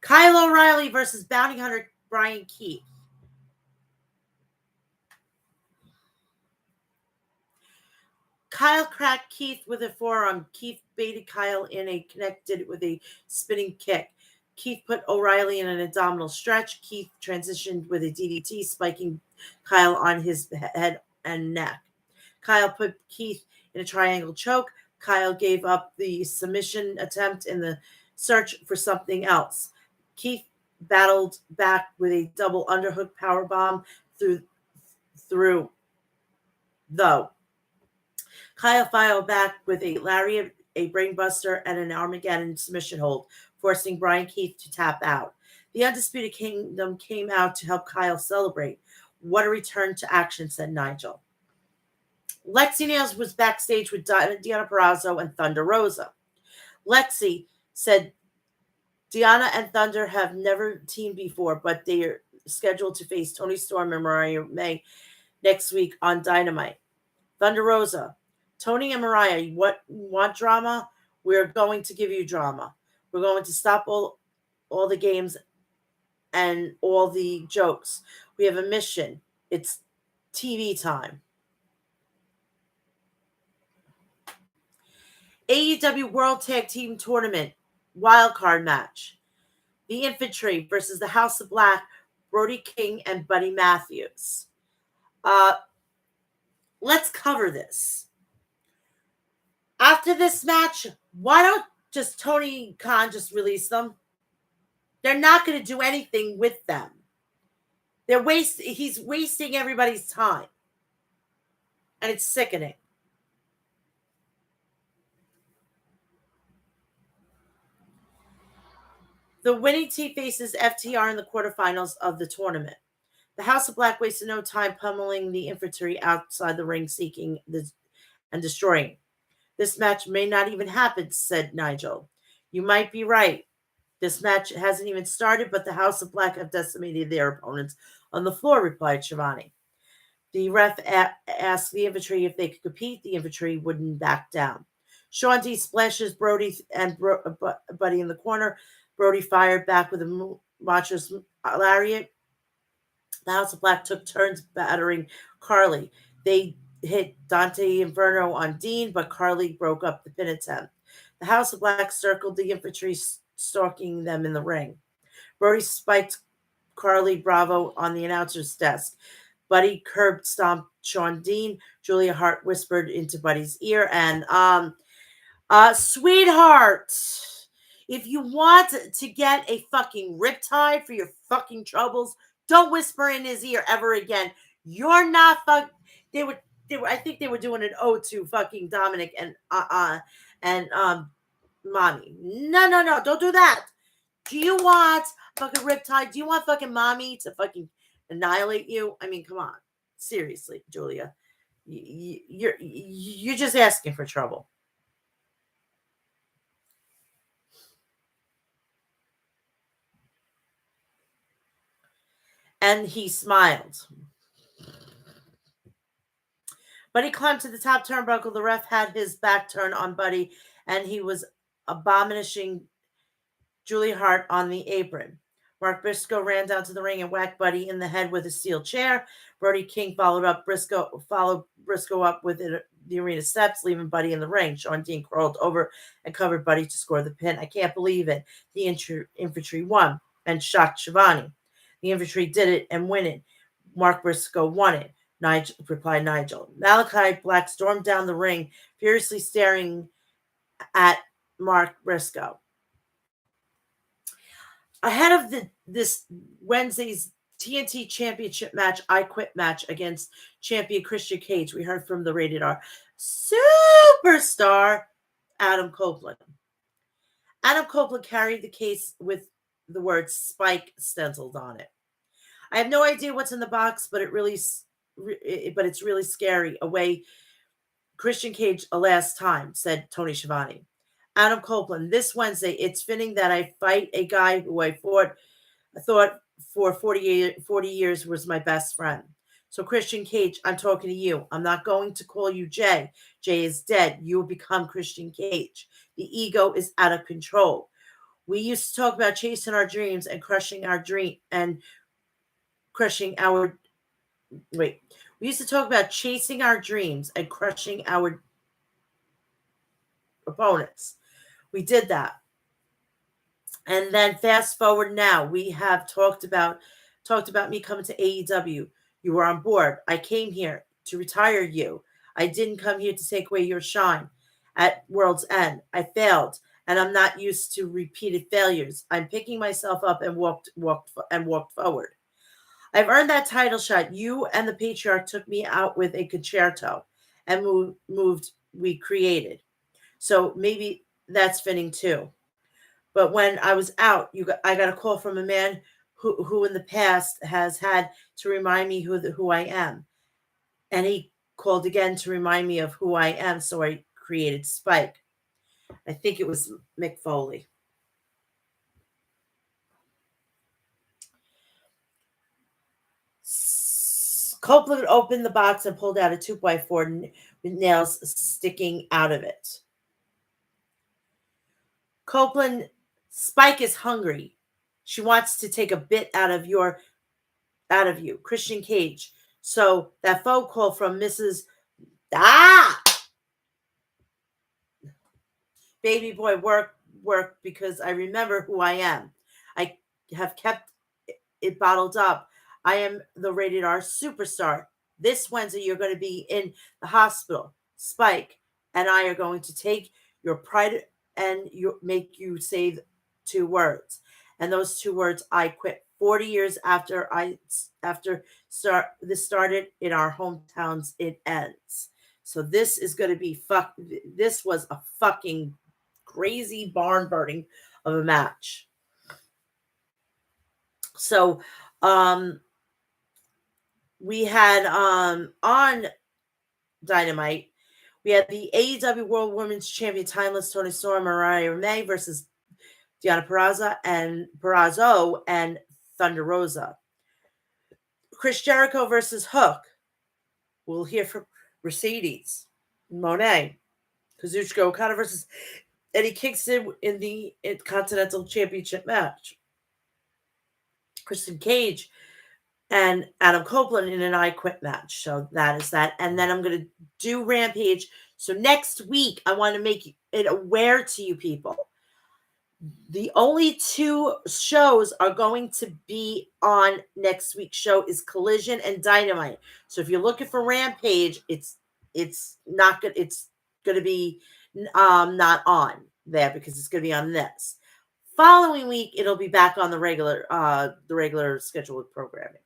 Kyle O'Reilly versus bounty hunter Brian Keith. Kyle cracked Keith with a forearm. Keith baited Kyle in a connected with a spinning kick. Keith put O'Reilly in an abdominal stretch. Keith transitioned with a DDT, spiking Kyle on his head and neck. Kyle put Keith in a triangle choke. Kyle gave up the submission attempt in the search for something else. Keith battled back with a double underhook powerbomb through though. Kyle filed back with a lariat, a brainbuster, and an Armageddon submission hold, forcing Brian Keith to tap out. The Undisputed Kingdom came out to help Kyle celebrate. What a return to action, said Nigel. Lexi Nails was backstage with Deonna Purrazzo and Thunder Rosa. Lexi said Deonna and Thunder have never teamed before, but they are scheduled to face Toni Storm and Mariah May next week on Dynamite. Thunder Rosa, Toni and Mariah, you want drama? We're going to give you drama. We're going to stop all the games and all the jokes. We have a mission. It's TV time. AEW World Tag Team Tournament wildcard match. The Infantry versus the House of Black, Brody King and Buddy Matthews. Let's cover this. After this match, why don't just Tony Khan just release them? They're not going to do anything with them. He's wasting everybody's time. And it's sickening. The winning team faces FTR in the quarterfinals of the tournament. The House of Black wasted no time pummeling the Infantry outside the ring, seeking and destroying. This match may not even happen, said Nigel. You might be right. This match hasn't even started, but the House of Black have decimated their opponents on the floor, replied Shivani. The ref asked the Infantry if they could compete. The Infantry wouldn't back down. Sean D splashes Brody and Buddy in the corner. Brody fired back with a monstrous lariat. The House of Black took turns battering Carly. They hit Dante Inferno on Dean, but Carly broke up the pin attempt. The House of Black circled the Infantry, stalking them in the ring. Brody spiked Carly Bravo on the announcer's desk. Buddy curb stomped Sean Dean. Julia Hart whispered into Buddy's ear, and sweetheart, if you want to get a fucking riptide for your fucking troubles, don't whisper in his ear ever again. You're not They were. I think they were doing an ode to fucking Dominic and mommy. No, don't do that. Do you want fucking riptide? Do you want fucking mommy to fucking annihilate you? I mean, come on, seriously, Julia, you're just asking for trouble. And he smiled. Buddy climbed to the top turnbuckle. The ref had his back turned on Buddy, and he was abominishing Julia Hart on the apron. Mark Briscoe ran down to the ring and whacked Buddy in the head with a steel chair. Brody King followed Briscoe up with the arena steps, leaving Buddy in the ring. Sean Dean crawled over and covered Buddy to score the pin. I can't believe it. The Infantry won and shocked Shivani. The Infantry did it and win it. Mark Briscoe won it, replied Nigel. Malachi Black stormed down the ring, furiously staring at Mark Briscoe. Ahead of this Wednesday's TNT Championship match, I Quit match against champion Christian Cage, we heard from the Rated R superstar Adam Copeland. Adam Copeland carried the case with the word Spike stenciled on it. I have no idea what's in the box, but it's really scary. Away Christian Cage a last time, said Tony Schiavone. Adam Copeland, this Wednesday, it's fitting that I fight a guy who I thought for 40 years was my best friend. So Christian Cage, I'm talking to you. I'm not going to call you Jay. Jay is dead. You will become Christian Cage. The ego is out of control. We used to talk about chasing our dreams and crushing our dream and crushing our wait. We used to talk about chasing our dreams and crushing our opponents. We did that. And then fast forward now, we have talked about me coming to AEW. You were on board. I came here to retire you. I didn't come here to take away your shine. At World's End, I failed, and I'm not used to repeated failures. I'm picking myself up and walked forward. I've earned that title shot. You and the patriarch took me out with a concerto and moved we created. So maybe that's fitting too. But when I was out, I got a call from a man who in the past has had to remind me who I am, and he called again to remind me of who I am. So I created Spike. I think it was Mick Foley. Copeland opened the box and pulled out a 2x4 with nails sticking out of it. Copeland, Spike is hungry. She wants to take a bit out of you, Christian Cage. So that phone call from Mrs. Baby boy work because I remember who I am. I have kept it bottled up. I am the rated R superstar. This Wednesday, you're going to be in the hospital. Spike and I are going to take your pride and make you say 2 words. And those 2 words, I quit. 40 years after this started in our hometowns, it ends. So this is going to be This was a fucking crazy barn burning of a match. So, we had on Dynamite, we had the AEW World Women's Champion Timeless Toni Storm Mariah May versus Deonna Purrazzo and Thunder Rosa. Chris Jericho versus Hook. We'll hear from Mercedes Monet. Kazuchika Okada versus Eddie Kingston in the Continental Championship match. Christian Cage and Adam Copeland in an I Quit match. So that is that. And then I'm going to do Rampage. So next week, I want to make it aware to you people. The only 2 shows are going to be on next week's show is Collision and Dynamite. So if you're looking for Rampage, it's not good. It's going to be not on there because it's going to be on this. Following week, it'll be back on the regular scheduled programming.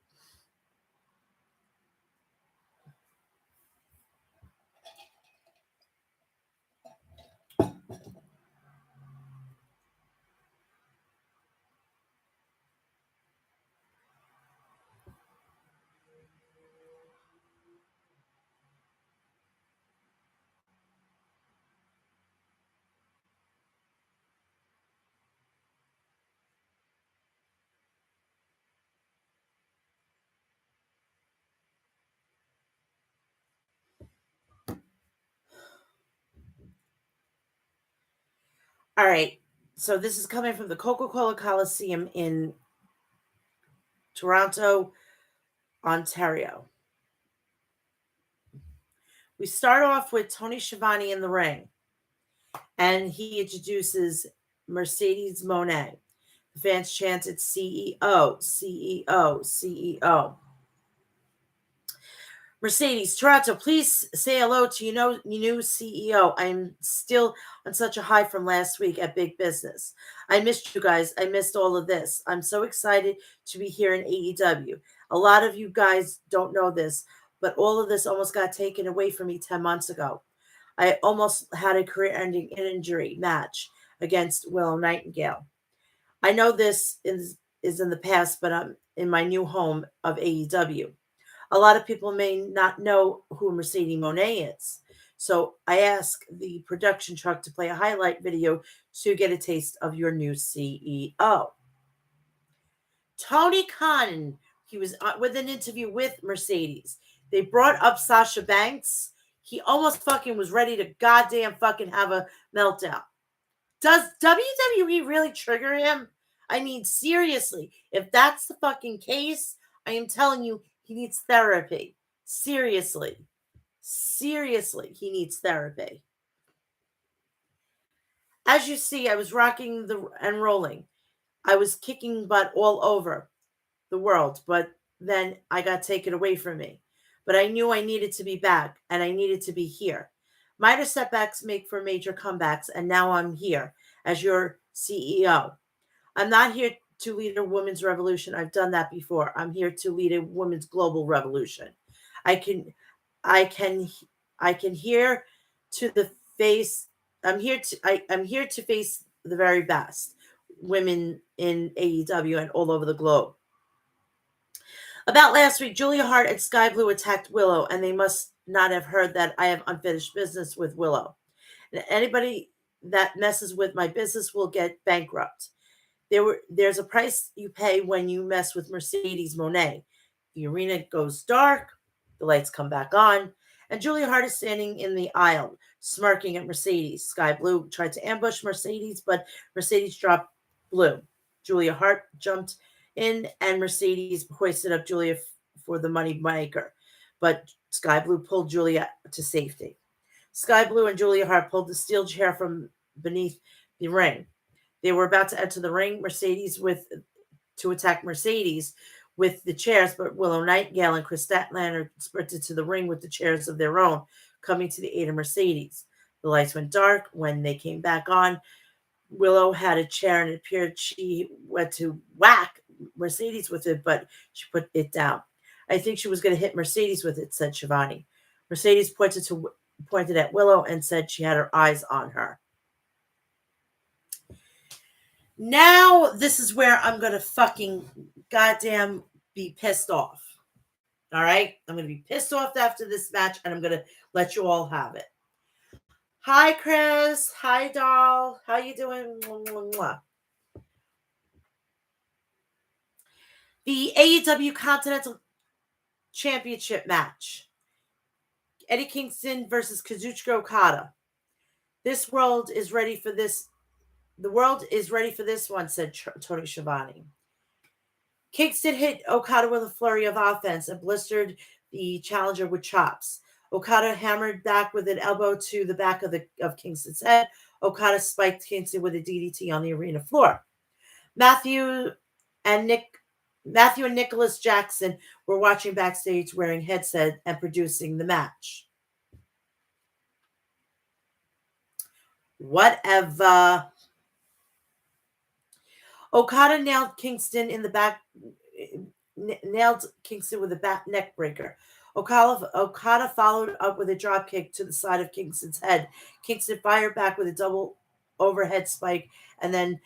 All right. So this is coming from the Coca-Cola Coliseum in Toronto, Ontario. We start off with Tony Schiavone in the ring, and he introduces Mercedes Monet. The fans chanted CEO, CEO, CEO. Mercedes, Toronto, please say hello to your new CEO. I'm still on such a high from last week at Big Business. I missed you guys. I missed all of this. I'm so excited to be here in AEW. A lot of you guys don't know this, but all of this almost got taken away from me 10 months ago. I almost had a career-ending injury match against Willow Nightingale. I know this is in the past, but I'm in my new home of AEW. A lot of people may not know who Mercedes Monet is. So I ask the production truck to play a highlight video to get a taste of your new CEO. Tony Khan, he was with an interview with Mercedes. They brought up Sasha Banks. He almost fucking was ready to goddamn fucking have a meltdown. Does WWE really trigger him? I mean, seriously, if that's the fucking case, I am telling you, he needs therapy. Seriously. Seriously, he needs therapy. As you see, I was rocking the and rolling. I was kicking butt all over the world, but then I got taken away from me. But I knew I needed to be back and I needed to be here. Minor setbacks make for major comebacks, and now I'm here as your CEO. I'm not here to lead a women's revolution. I've done that before. I'm here to lead a women's global revolution. I can I can I can hear to the face I'm here to face the very best women in AEW and all over the globe. About last week, Julia Hart and Sky Blue attacked Willow, and they must not have heard that I have unfinished business with Willow. And anybody that messes with my business will get bankrupt. There's a price you pay when you mess with Mercedes Monet. The arena goes dark, the lights come back on, and Julia Hart is standing in the aisle, smirking at Mercedes. Sky Blue tried to ambush Mercedes, but Mercedes dropped Blue. Julia Hart jumped in, and Mercedes hoisted up Julia for the money maker, but Sky Blue pulled Julia to safety. Sky Blue and Julia Hart pulled the steel chair from beneath the ring. They were about to enter the ring, Mercedes to attack Mercedes with the chairs, but Willow Nightingale and Chris Statlander sprinted to the ring with the chairs of their own, coming to the aid of Mercedes. The lights went dark. When they came back on, Willow had a chair and it appeared she went to whack Mercedes with it, but she put it down. I think she was going to hit Mercedes with it, said Shivani. Mercedes pointed at Willow and said she had her eyes on her. Now, this is where I'm going to fucking goddamn be pissed off. All right? I'm going to be pissed off after this match, and I'm going to let you all have it. Hi, Chris. Hi, doll. How you doing? The AEW Continental Championship match. Eddie Kingston versus Kazuchika Okada. This world is ready for this. The world is ready for this one, said Tony Schiavone. Kingston hit Okada with a flurry of offense and blistered the challenger with chops. Okada hammered back with an elbow to the back of Kingston's head. Okada spiked Kingston with a DDT on the arena floor. Matthew and Nicholas Jackson were watching backstage wearing headset and producing the match. Whatever. Okada nailed Kingston with a back neck breaker. Okada followed up with a drop kick to the side of Kingston's head. Kingston fired back with a double overhead spike and then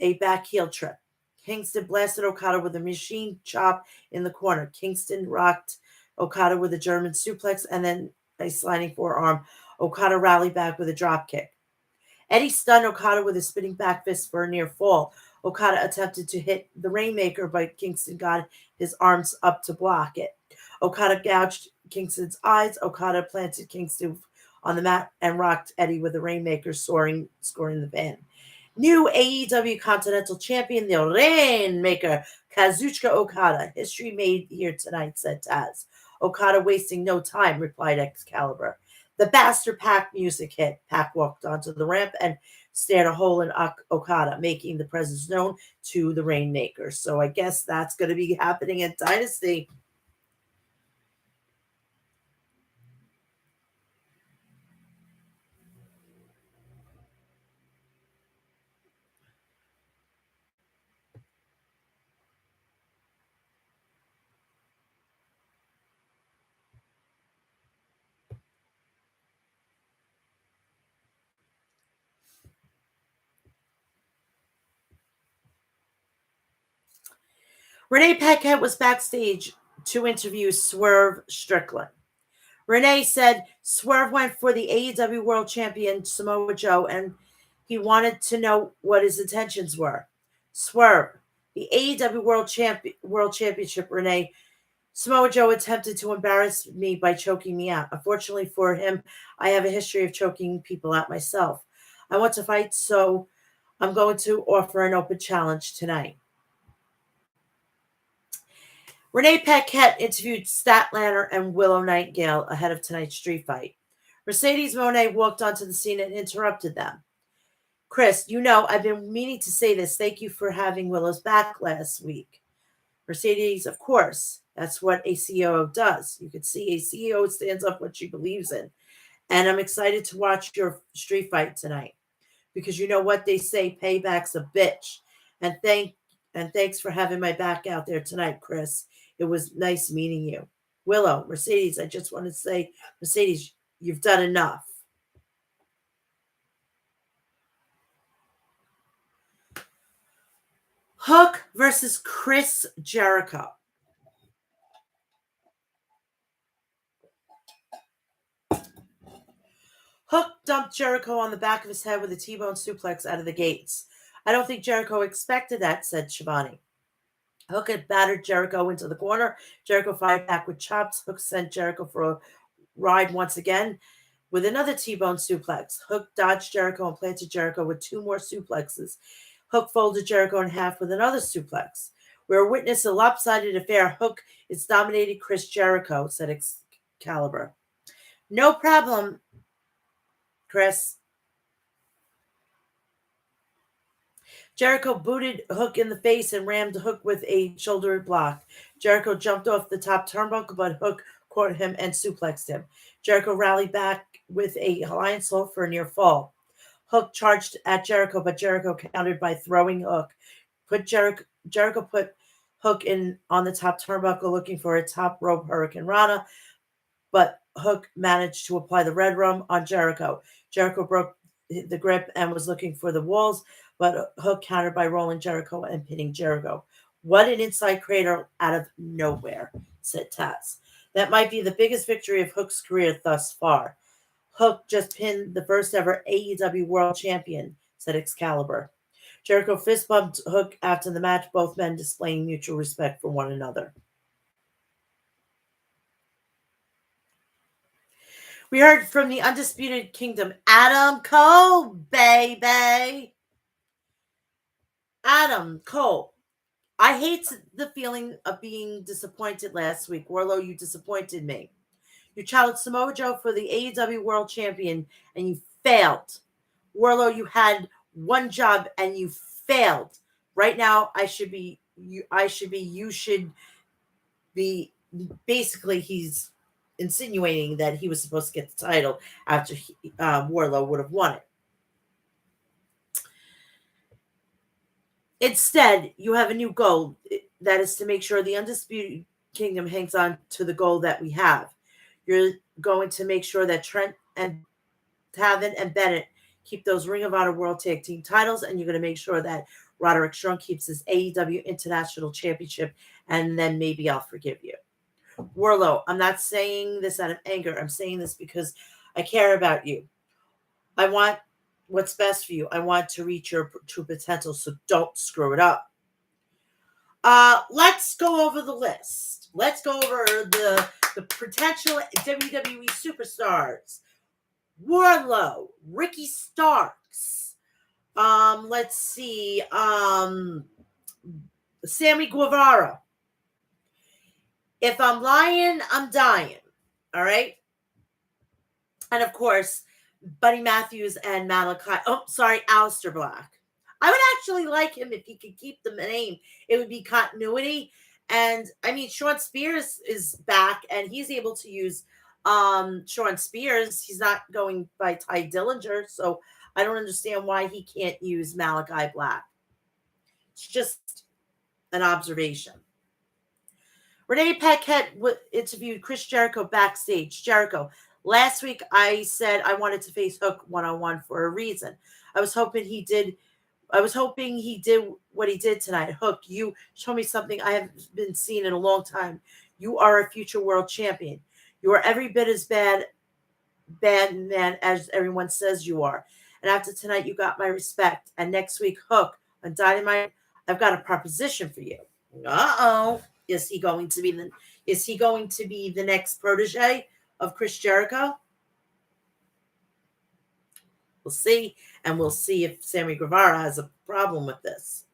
a back heel trip. Kingston blasted Okada with a machine chop in the corner. Kingston rocked Okada with a German suplex and then a sliding forearm. Okada rallied back with a drop kick. Eddie stunned Okada with a spinning back fist for a near fall. Okada attempted to hit the Rainmaker, but Kingston got his arms up to block it. Okada gouged Kingston's eyes. Okada planted Kingston on the mat and rocked Eddie with the Rainmaker, scoring the pin. New AEW Continental Champion, the Rainmaker, Kazuchika Okada. History made here tonight, said Taz. Okada wasting no time, replied Excalibur. The Bastard Pac music hit. Pac walked onto the ramp and stared a hole in Okada, making the presence known to the Rainmaker. So I guess that's going to be happening at Dynasty. Renee Paquette was backstage to interview Swerve Strickland. Renee said Swerve went for the AEW World Champion Samoa Joe and he wanted to know what his intentions were. Swerve, the AEW World Championship, Renee. Samoa Joe attempted to embarrass me by choking me out. Unfortunately for him, I have a history of choking people out myself. I want to fight, so I'm going to offer an open challenge tonight. Renee Paquette interviewed Statlander and Willow Nightingale ahead of tonight's street fight. Mercedes Monet walked onto the scene and interrupted them. Chris, I've been meaning to say this. Thank you for having Willow's back last week. Mercedes, of course, that's what a CEO does. You can see a CEO stands up what she believes in. And I'm excited to watch your street fight tonight. Because you know what they say, payback's a bitch. And thanks for having my back out there tonight, Chris. It was nice meeting you. Willow, Mercedes, I just want to say, Mercedes, you've done enough. Hook versus Chris Jericho. Hook dumped Jericho on the back of his head with a T-bone suplex out of the gates. I don't think Jericho expected that, said Shivani. Hook had battered Jericho into the corner. Jericho fired back with chops. Hook sent Jericho for a ride once again with another T-bone suplex. Hook dodged Jericho and planted Jericho with two more suplexes. Hook folded Jericho in half with another suplex. We're witnessing a lopsided affair. Hook is dominating Chris Jericho, said Excalibur. No problem, Chris. Jericho booted Hook in the face and rammed Hook with a shoulder block. Jericho jumped off the top turnbuckle, but Hook caught him and suplexed him. Jericho rallied back with a Alliance hold for a near fall. Hook charged at Jericho, but Jericho countered by throwing Hook. Jericho put Hook in on the top turnbuckle looking for a top rope Hurricane Rana, but Hook managed to apply the Red Rum on Jericho. Jericho broke the grip and was looking for the walls, but Hook countered by rolling Jericho and pinning Jericho. What an inside cradle out of nowhere, said Taz. That might be the biggest victory of Hook's career thus far. Hook just pinned the first ever AEW World Champion, said Excalibur. Jericho fist bumped Hook after the match, both men displaying mutual respect for one another. We heard from the Undisputed Kingdom, Adam Cole, baby. Adam Cole. I hate the feeling of being disappointed last week. Wardlow, you disappointed me. You challenged Samoa Joe for the AEW World Champion and you failed. Wardlow, you had one job and you failed. Right now, you should be basically he's insinuating that he was supposed to get the title after Wardlow would have won it. Instead, you have a new goal that is to make sure the Undisputed Kingdom hangs on to the goal that we have. You're going to make sure that Trent and Taven and Bennett keep those Ring of Honor World Tag Team titles, and you're going to make sure that Roderick Strong keeps his AEW International Championship, and then maybe I'll forgive you. Wardlow, I'm not saying this out of anger. I'm saying this because I care about you. I want what's best for you. I want to reach your true potential, so don't screw it up. Let's go over the list. Let's go over the potential WWE superstars. Wardlow, Ricky Starks. Let's see. Sammy Guevara. If I'm lying, I'm dying. All right. And of course, Buddy Matthews and Malachi. Oh, sorry, Aleister Black. I would actually like him if he could keep the name. It would be continuity. And I mean, Sean Spears is back and he's able to use Sean Spears. He's not going by Ty Dillinger. So I don't understand why he can't use Malachi Black. It's just an observation. Renee Paquette interviewed Chris Jericho backstage. Jericho, last week I said I wanted to face Hook one-on-one for a reason. I was hoping he did what he did tonight. Hook, you show me something I haven't been seeing in a long time. You are a future world champion. You are every bit as bad man as everyone says you are. And after tonight, you got my respect. And next week, Hook, on Dynamite, I've got a proposition for you. Uh-oh. Is he going to be the next protege of Chris Jericho? We'll see, and we'll see if Sammy Guevara has a problem with this.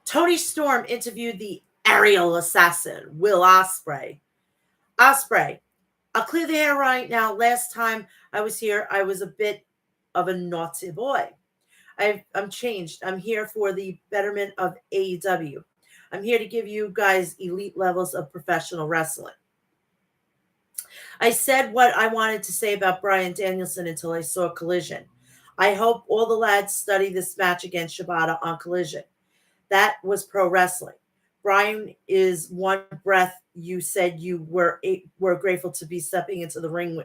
Tony Storm interviewed the aerial assassin, Will Ospreay. Ospreay, I'll clear the air right now. Last time I was here, I was a bit of a naughty boy. I'm changed. I'm here for the betterment of AEW. I'm here to give you guys elite levels of professional wrestling. I said what I wanted to say about Bryan Danielson until I saw Collision. I hope all the lads study this match against Shibata on Collision. That was pro wrestling. Bryan is one breath you said you were grateful to be stepping into the ring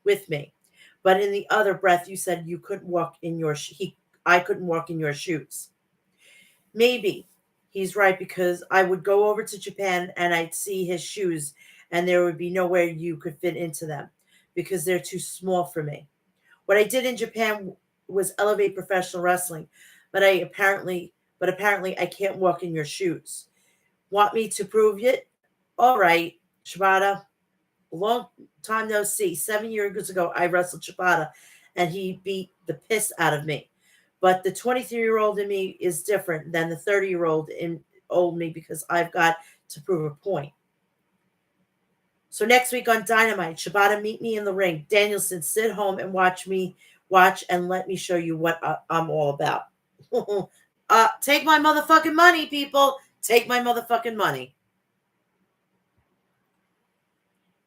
with me, but in the other breath you said you couldn't walk in your I couldn't walk in your shoes. Maybe he's right, because I would go over to Japan and I'd see his shoes and there would be nowhere you could fit into them because they're too small for me. What I did in Japan was elevate professional wrestling, but apparently I can't walk in your shoes. Want me to prove it? All right, Shibata. Long time no see. 7 years ago, I wrestled Shibata, and he beat the piss out of me. But the 23-year-old in me is different than the 30-year-old in old me, because I've got to prove a point. So next week on Dynamite, Shibata, meet me in the ring. Danielson, sit home and watch and let me show you what I'm all about. Take my motherfucking money, people. Take my motherfucking money.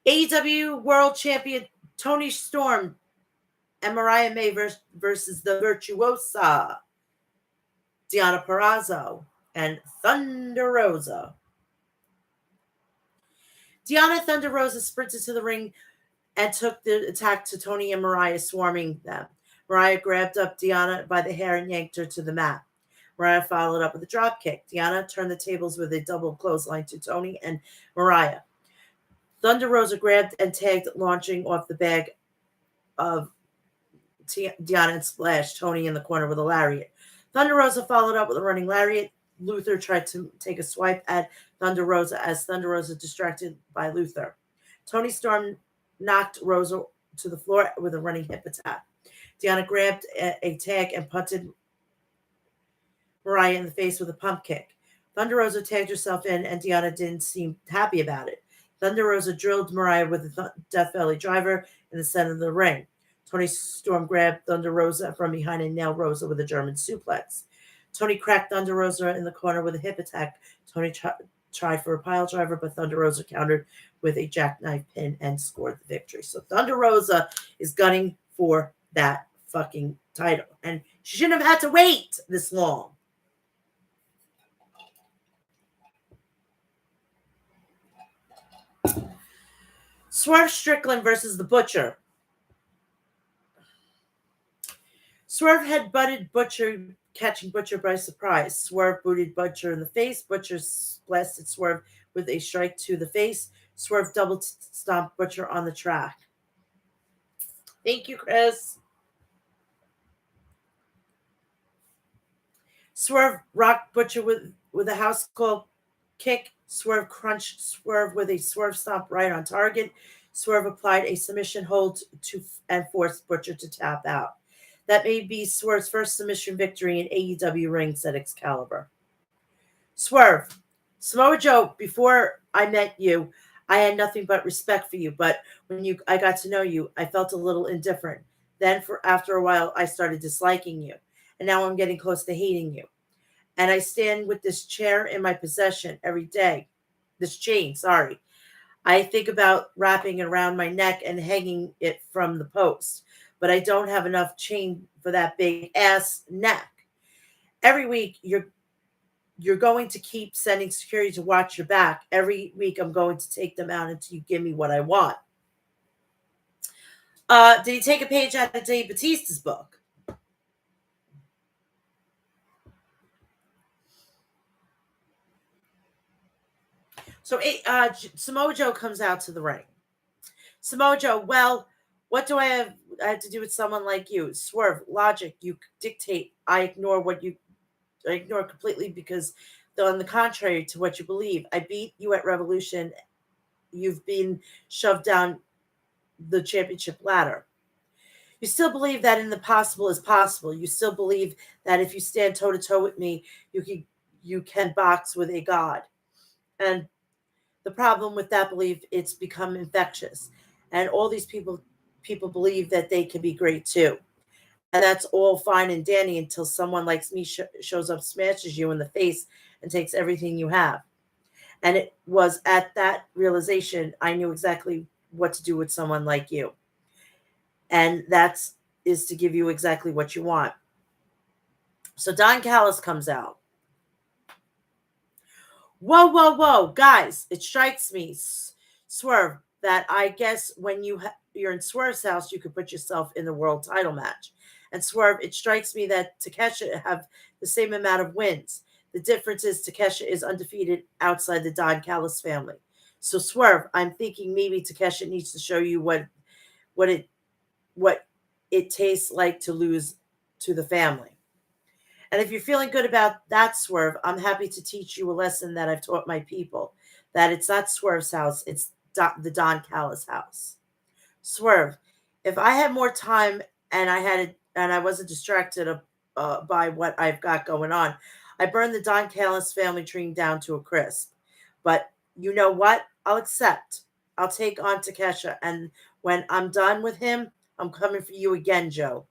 AEW World Champion Tony Storm and Mariah May versus the Virtuosa, Deonna Purrazzo and Thunder Rosa. Deonna Thunder Rosa sprinted to the ring and took the attack to Tony and Mariah, swarming them. Mariah grabbed up Deonna by the hair and yanked her to the mat. Mariah followed up with a drop kick. Deonna turned the tables with a double clothesline to Tony and Mariah. Thunder Rosa grabbed and tagged, launching off the bag of Deonna and splashed Tony in the corner with a lariat. Thunder Rosa followed up with a running lariat. Luther tried to take a swipe at Thunder Rosa as Thunder Rosa distracted by Luther. Tony Storm knocked Rosa to the floor with a running hip attack. Deonna grabbed a tag and punted Mariah in the face with a pump kick. Thunder Rosa tagged herself in, and Deonna didn't seem happy about it. Thunder Rosa drilled Mariah with a Death Valley driver in the center of the ring. Tony Storm grabbed Thunder Rosa from behind and nailed Rosa with a German suplex. Tony cracked Thunder Rosa in the corner with a hip attack. Tony tried for a pile driver, but Thunder Rosa countered with a jackknife pin and scored the victory. So Thunder Rosa is gunning for that fucking title, and she shouldn't have had to wait this long. Swerve Strickland versus the Butcher. Swerve had butted Butcher, catching Butcher by surprise. Swerve booted Butcher in the face. Butcher blasted Swerve with a strike to the face. Swerve double stomped Butcher on the track. Thank you, Chris. Swerve rocked Butcher with a house call kick. Swerve crunched Swerve with a swerve stomp right on target. Swerve applied a submission hold and forced Butcher to tap out. That may be Swerve's first submission victory in AEW rings at Excalibur. Swerve, Samoa Joe, before I met you, I had nothing but respect for you. But when I got to know you, I felt a little indifferent. Then after a while, I started disliking you. And now I'm getting close to hating you. And I stand with this chair in my possession every day. This chain, sorry. I think about wrapping it around my neck and hanging it from the post. But I don't have enough chain for that big ass neck. Every week, you're going to keep sending security to watch your back. Every week, I'm going to take them out until you give me what I want. Did he take a page out of Dave Batista's book? So Samoa Joe comes out to the ring. Samoa Joe, well, what do I have to do with someone like you? Swerve, logic, you dictate. I ignore completely because on the contrary to what you believe. I beat you at Revolution. You've been shoved down the championship ladder. You still believe that in the possible is possible. You still believe that if you stand toe to toe with me, you can box with a god. And the problem with that belief, it's become infectious. And all these people believe that they can be great too. And that's all fine and dandy until someone like me shows up, smashes you in the face, and takes everything you have. And it was at that realization I knew exactly what to do with someone like you. And that's is to give you exactly what you want. So Don Callis comes out. Whoa, whoa, whoa, guys! It strikes me, Swerve, that I guess when you're in Swerve's house, you could put yourself in the world title match. And Swerve, it strikes me that Takesha have the same amount of wins. The difference is Takesha is undefeated outside the Don Callis family. So Swerve, I'm thinking maybe Takesha needs to show you what it what it tastes like to lose to the family. And if you're feeling good about that, Swerve, I'm happy to teach you a lesson that I've taught my people, that it's not Swerve's house, it's the Don Callis house. Swerve, if I had more time and I wasn't distracted by what I've got going on, I burned the Don Callis family tree down to a crisp. But you know what? I'll accept. I'll take on Takesha, and when I'm done with him, I'm coming for you again, Joe.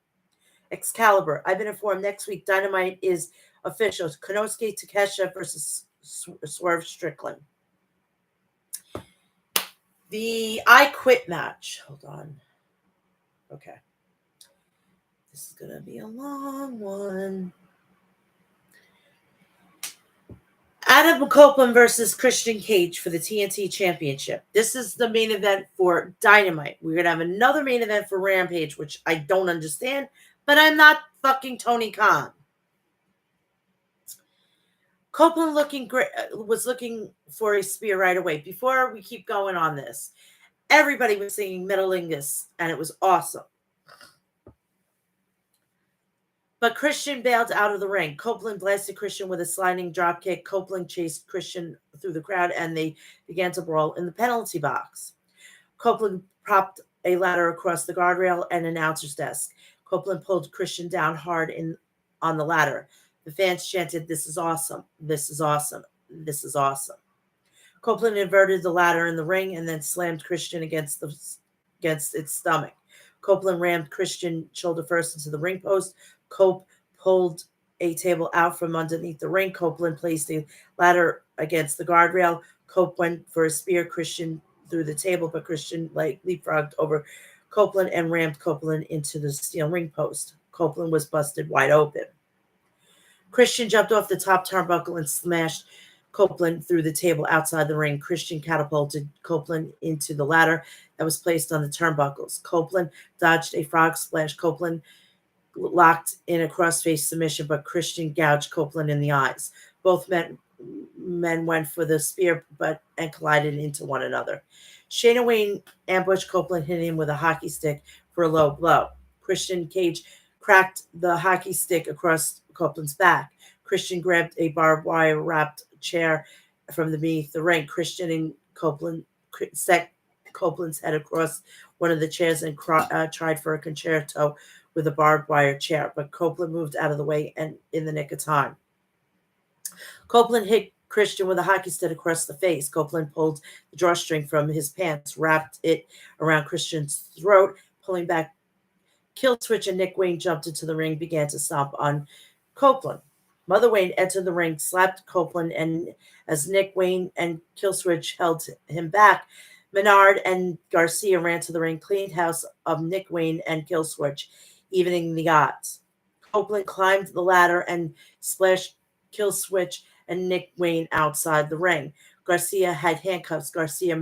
Excalibur. I've been informed next week Dynamite is official. Konosuke Takesha versus Swerve Strickland. The I Quit match. Hold on. Okay. This is going to be a long one. Adam Copeland versus Christian Cage for the TNT Championship. This is the main event for Dynamite. We're going to have another main event for Rampage, which I don't understand, but I'm not fucking Tony Khan. Copeland was looking for a spear right away. Before we keep going on this, everybody was singing Metalingus, and it was awesome. But Christian bailed out of the ring. Copeland blasted Christian with a sliding dropkick. Copeland chased Christian through the crowd, and they began to brawl in the penalty box. Copeland propped a ladder across the guardrail and announcer's desk. Copeland pulled Christian down hard on the ladder. The fans chanted, "This is awesome. This is awesome. This is awesome." Copeland inverted the ladder in the ring and then slammed Christian against its stomach. Copeland rammed Christian shoulder first into the ring post. Cope pulled a table out from underneath the ring. Copeland placed a ladder against the guardrail. Cope went for a spear. Christian through the table, but Christian leapfrogged over Copeland and rammed Copeland into the steel ring post. Copeland was busted wide open. Christian jumped off the top turnbuckle and smashed Copeland through the table outside the ring. Christian catapulted Copeland into the ladder that was placed on the turnbuckles. Copeland dodged a frog splash. Copeland locked in a crossface submission, but Christian gouged Copeland in the eyes. Both men went for the spear and collided into one another. Shayna Wayne ambushed Copeland, hitting him with a hockey stick for a low blow. Christian Cage cracked the hockey stick across Copeland's back. Christian grabbed a barbed wire wrapped chair from beneath the ring. Christian and Copeland set Copeland's head across one of the chairs and tried for a concerto with a barbed wire chair, but Copeland moved out of the way and in the nick of time. Copeland hit Christian with a hockey stick across the face. Copeland pulled the drawstring from his pants, wrapped it around Christian's throat, pulling back. Killswitch and Nick Wayne jumped into the ring, began to stomp on Copeland. Mother Wayne entered the ring, slapped Copeland, and as Nick Wayne and Killswitch held him back, Menard and Garcia ran to the ring, cleaned house of Nick Wayne and Killswitch, evening the odds. Copeland climbed the ladder and splashed Killswitch and Nick Wayne outside the ring. Garcia had handcuffs. Garcia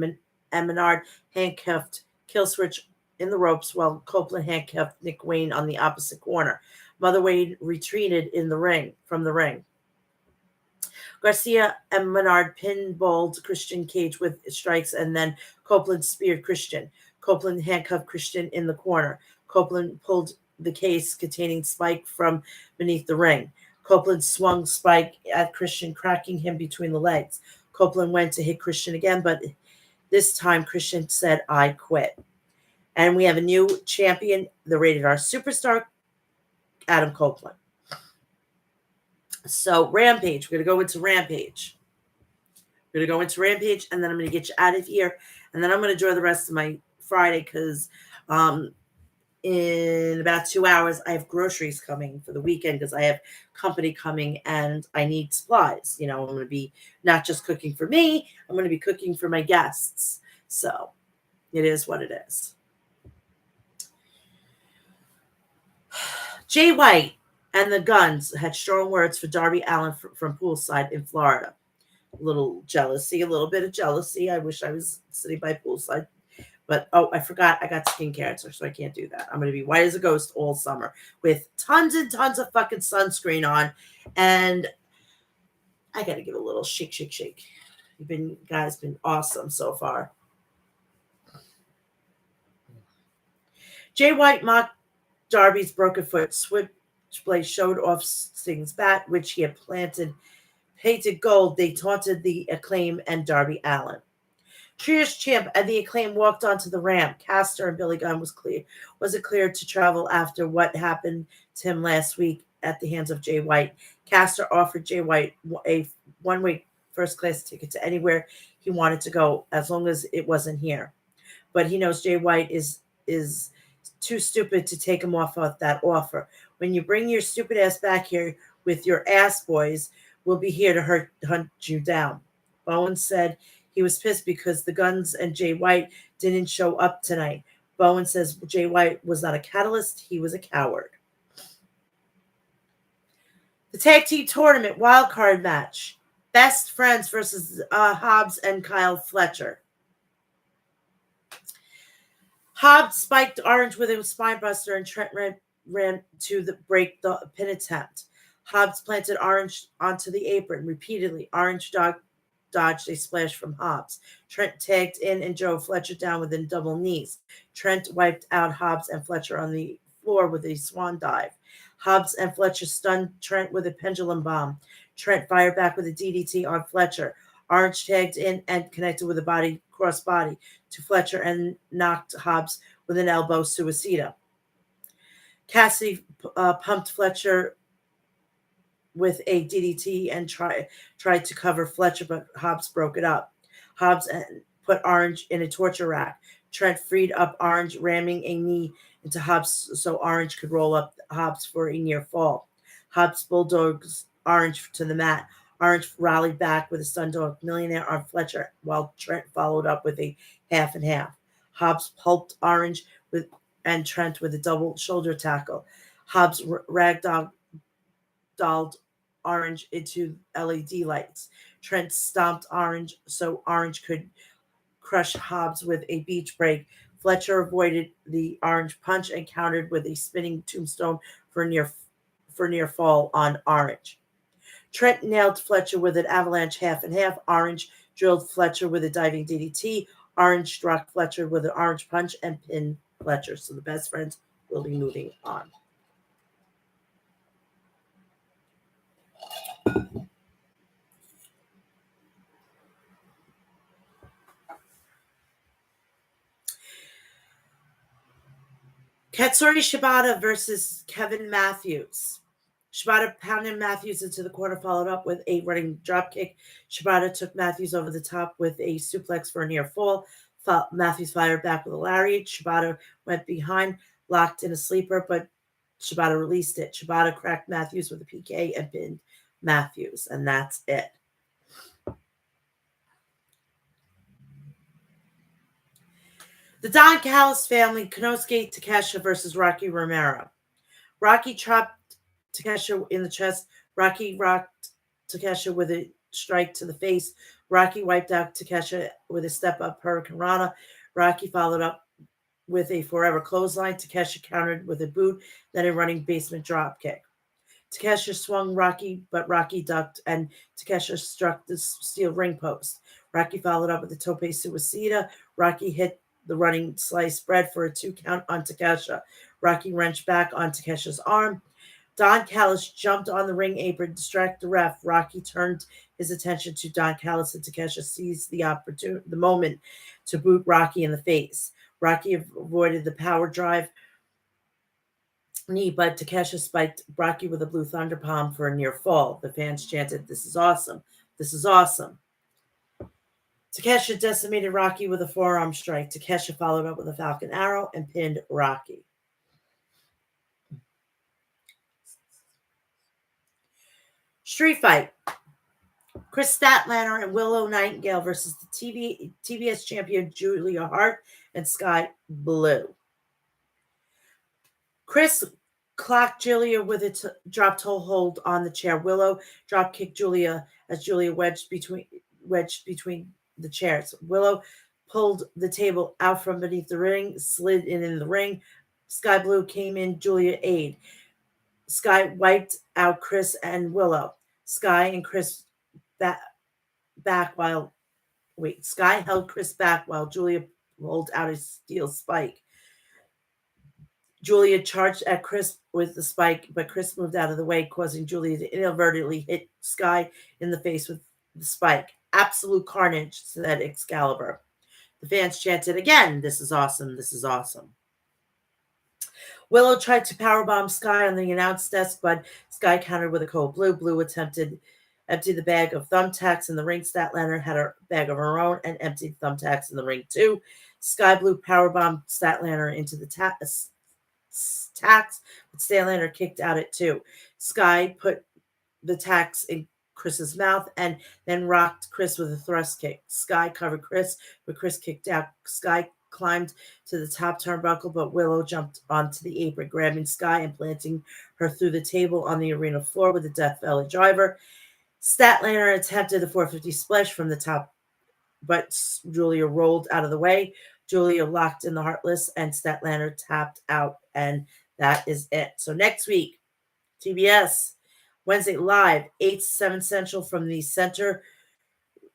and Menard handcuffed Killswitch in the ropes while Copeland handcuffed Nick Wayne on the opposite corner. Mother Wayne retreated from the ring. Garcia and Menard pinballed Christian Cage with strikes, and then Copeland speared Christian. Copeland handcuffed Christian in the corner. Copeland pulled the case containing Spike from beneath the ring. Copeland swung Spike at Christian, cracking him between the legs. Copeland went to hit Christian again, but this time Christian said, "I quit." And we have a new champion, the Rated R Superstar, Adam Copeland. So Rampage, we're going to go into Rampage. We're going to go into Rampage, and then I'm going to get you out of here. And then I'm going to enjoy the rest of my Friday because in about 2 hours, I have groceries coming for the weekend because I have company coming and I need supplies. I'm going to be not just cooking for me, I'm going to be cooking for my guests. So it is what it is. Jay White and the Guns had strong words for Darby Allin from poolside in Florida. A little jealousy, a little bit of jealousy. I wish I was sitting by poolside. But, I forgot I got skin cancer, so I can't do that. I'm going to be white as a ghost all summer with tons and tons of fucking sunscreen on. And I got to give a little shake. You guys been awesome so far. Jay White mocked Darby's broken foot. Switchblade showed off Sting's bat, which he had painted gold. They taunted the Acclaim and Darby Allin. Trios champ and the Acclaim walked onto the ramp. Caster and Billy Gunn wasn't cleared to travel after what happened to him last week at the hands of Jay White. Caster offered Jay White a one-way first-class ticket to anywhere he wanted to go, as long as it wasn't here. But he knows Jay White is too stupid to take him off of that offer. When you bring your stupid ass back here with your ass boys, we'll be here to hunt you down. Bowen said he was pissed because the Guns and Jay White didn't show up tonight. Bowen says Jay White was not a catalyst, he was a coward. The tag team tournament wildcard match. Best Friends versus Hobbs and Kyle Fletcher. Hobbs spiked Orange with a spinebuster and Trent ran to break the pin attempt. Hobbs planted Orange onto the apron repeatedly. Orange dodged a splash from Hobbs. Trent tagged in and drove Fletcher down with a double knees. Trent wiped out Hobbs and Fletcher on the floor with a swan dive. Hobbs and Fletcher stunned Trent with a pendulum bomb. Trent fired back with a DDT on Fletcher. Orange tagged in and connected with a crossbody to Fletcher and knocked Hobbs with an elbow suicida. Cassidy pumped Fletcher with a DDT and tried to cover Fletcher, but Hobbs broke it up. Hobbs put Orange in a torture rack. Trent freed up Orange, ramming a knee into Hobbs so Orange could roll up Hobbs for a near fall. Hobbs bulldogs Orange to the mat. Orange rallied back with a Stundog Millionaire on Fletcher, while Trent followed up with a half and half. Hobbs pulped Orange and Trent with a double shoulder tackle. Hobbs ragdolled Orange into LED lights. Trent stomped Orange so Orange could crush Hobbs with a beach break. Fletcher avoided the Orange punch and countered with a spinning tombstone for near fall on Orange. Trent nailed Fletcher with an avalanche half and half. Orange drilled Fletcher with a diving DDT. Orange struck Fletcher with an orange punch and pinned Fletcher. So the Best Friends will be moving on. Katsuri Shibata versus Kevin Matthews. Shibata pounded Matthews into the corner, followed up with a running dropkick. Shibata took Matthews over the top with a suplex for a near fall. Matthews fired back with a lariat. Shibata went behind, locked in a sleeper, but Shibata released it. Shibata cracked Matthews with a PK and pinned Matthews, and that's it. The Don Callis family, Konosuke Takeshita versus Rocky Romero. Rocky chopped Takeshita in the chest. Rocky rocked Takeshita with a strike to the face. Rocky wiped out Takeshita with a step-up Hurricane Rana. Rocky followed up with a forever clothesline. Takeshita countered with a boot, then a running basement dropkick. Takeshita swung Rocky, but Rocky ducked, and Takeshita struck the steel ring post. Rocky followed up with a tope suicida. Rocky hit the running slice bread for a 2 count on Takeshita. Rocky wrenched back on Takeshita's arm. Don Callis jumped on the ring apron to distract the ref. Rocky turned his attention to Don Callis, and Takeshita seized the moment to boot Rocky in the face. Rocky avoided the power drive knee, but Takesha spiked Rocky with a blue thunder palm for a near fall. The fans chanted, "This is awesome. This is awesome." Takesha decimated Rocky with a forearm strike. Takesha followed up with a Falcon Arrow and pinned Rocky. Street fight. Chris Statlander and Willow Nightingale versus the TBS champion Julia Hart and Sky Blue. Chris clocked Julia with a drop toe hold on the chair. Willow drop kicked Julia as Julia wedged between the chairs. Willow pulled the table out from beneath the ring, slid in the ring. Sky Blue came in Julia aid. Sky wiped out Chris and Willow. Sky and Chris back while Sky held Chris back while Julia rolled out a steel spike. Julia charged at Chris with the spike, but Chris moved out of the way, causing Julia to inadvertently hit Sky in the face with the spike. Absolute carnage, said Excalibur. The fans chanted again, "This is awesome, this is awesome." Willow tried to powerbomb Sky on the announce desk, but Sky countered with a cold blue. Blue attempted to empty the bag of thumbtacks in the ring. Statlander had a bag of her own and emptied thumbtacks in the ring too. Sky Blue powerbombed Statlander into the tacks, but Statlander kicked out at two. Sky put the tacks in Chris's mouth and then rocked Chris with a thrust kick. Sky covered Chris, but Chris kicked out. Sky climbed to the top turnbuckle, but Willow jumped onto the apron, grabbing Sky and planting her through the table on the arena floor with a Death Valley driver. Statlander attempted the 450 splash from the top, but Julia rolled out of the way. Julia locked in the Heartless, and Statlander tapped out, and that is it. So next week, TBS, Wednesday live, 8 to 7 Central from the Center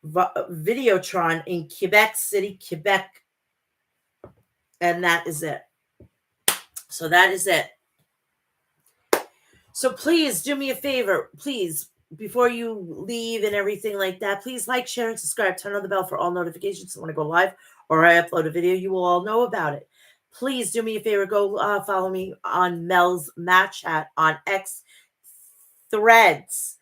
Videotron in Quebec City, Quebec. And that is it. So that is it. So please do me a favor. Please, before you leave and everything like that, please like, share, and subscribe. Turn on the bell for all notifications. So when I go live or I upload a video, you will all know about it. Please do me a favor. Go follow me on Mel'S Mat Chat on X, Threads,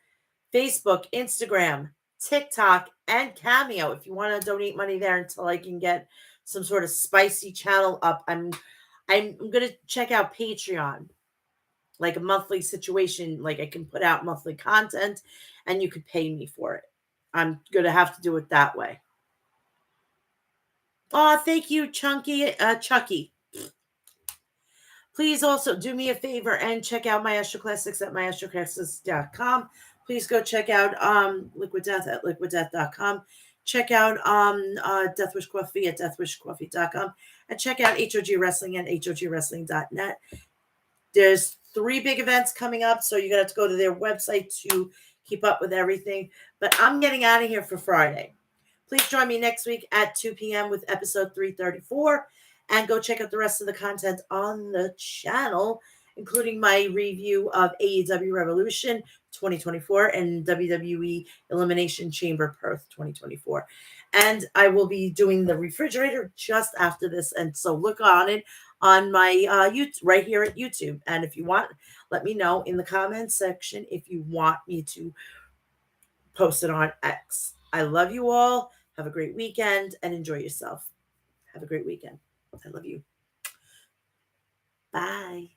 Facebook, Instagram, TikTok, and Cameo. If you want to donate money there until I can get some sort of spicy channel up, I'm going to check out Patreon, like a monthly situation. Like I can put out monthly content and you could pay me for it. I'm going to have to do it that way. Oh, thank you, Chucky. Please also do me a favor and check out my Astro Classics at myAstroClassics.com. Please go check out Liquid Death at liquiddeath.com. Check out Deathwish Coffee at deathwishcoffee.com. And check out HOG Wrestling at hogwrestling.net. There's 3 big events coming up, so you're going to have to go to their website to keep up with everything. But I'm getting out of here for Friday. Please join me next week at 2 p.m. with episode 334. And go check out the rest of the content on the channel, including my review of AEW Revolution 2024 and WWE Elimination Chamber Perth 2024. And I will be doing the refrigerator just after this. And so look on it on my YouTube, right here at YouTube. And if you want, let me know in the comments section if you want me to post it on X. I love you all. Have a great weekend and enjoy yourself. Have a great weekend. I love you. Bye.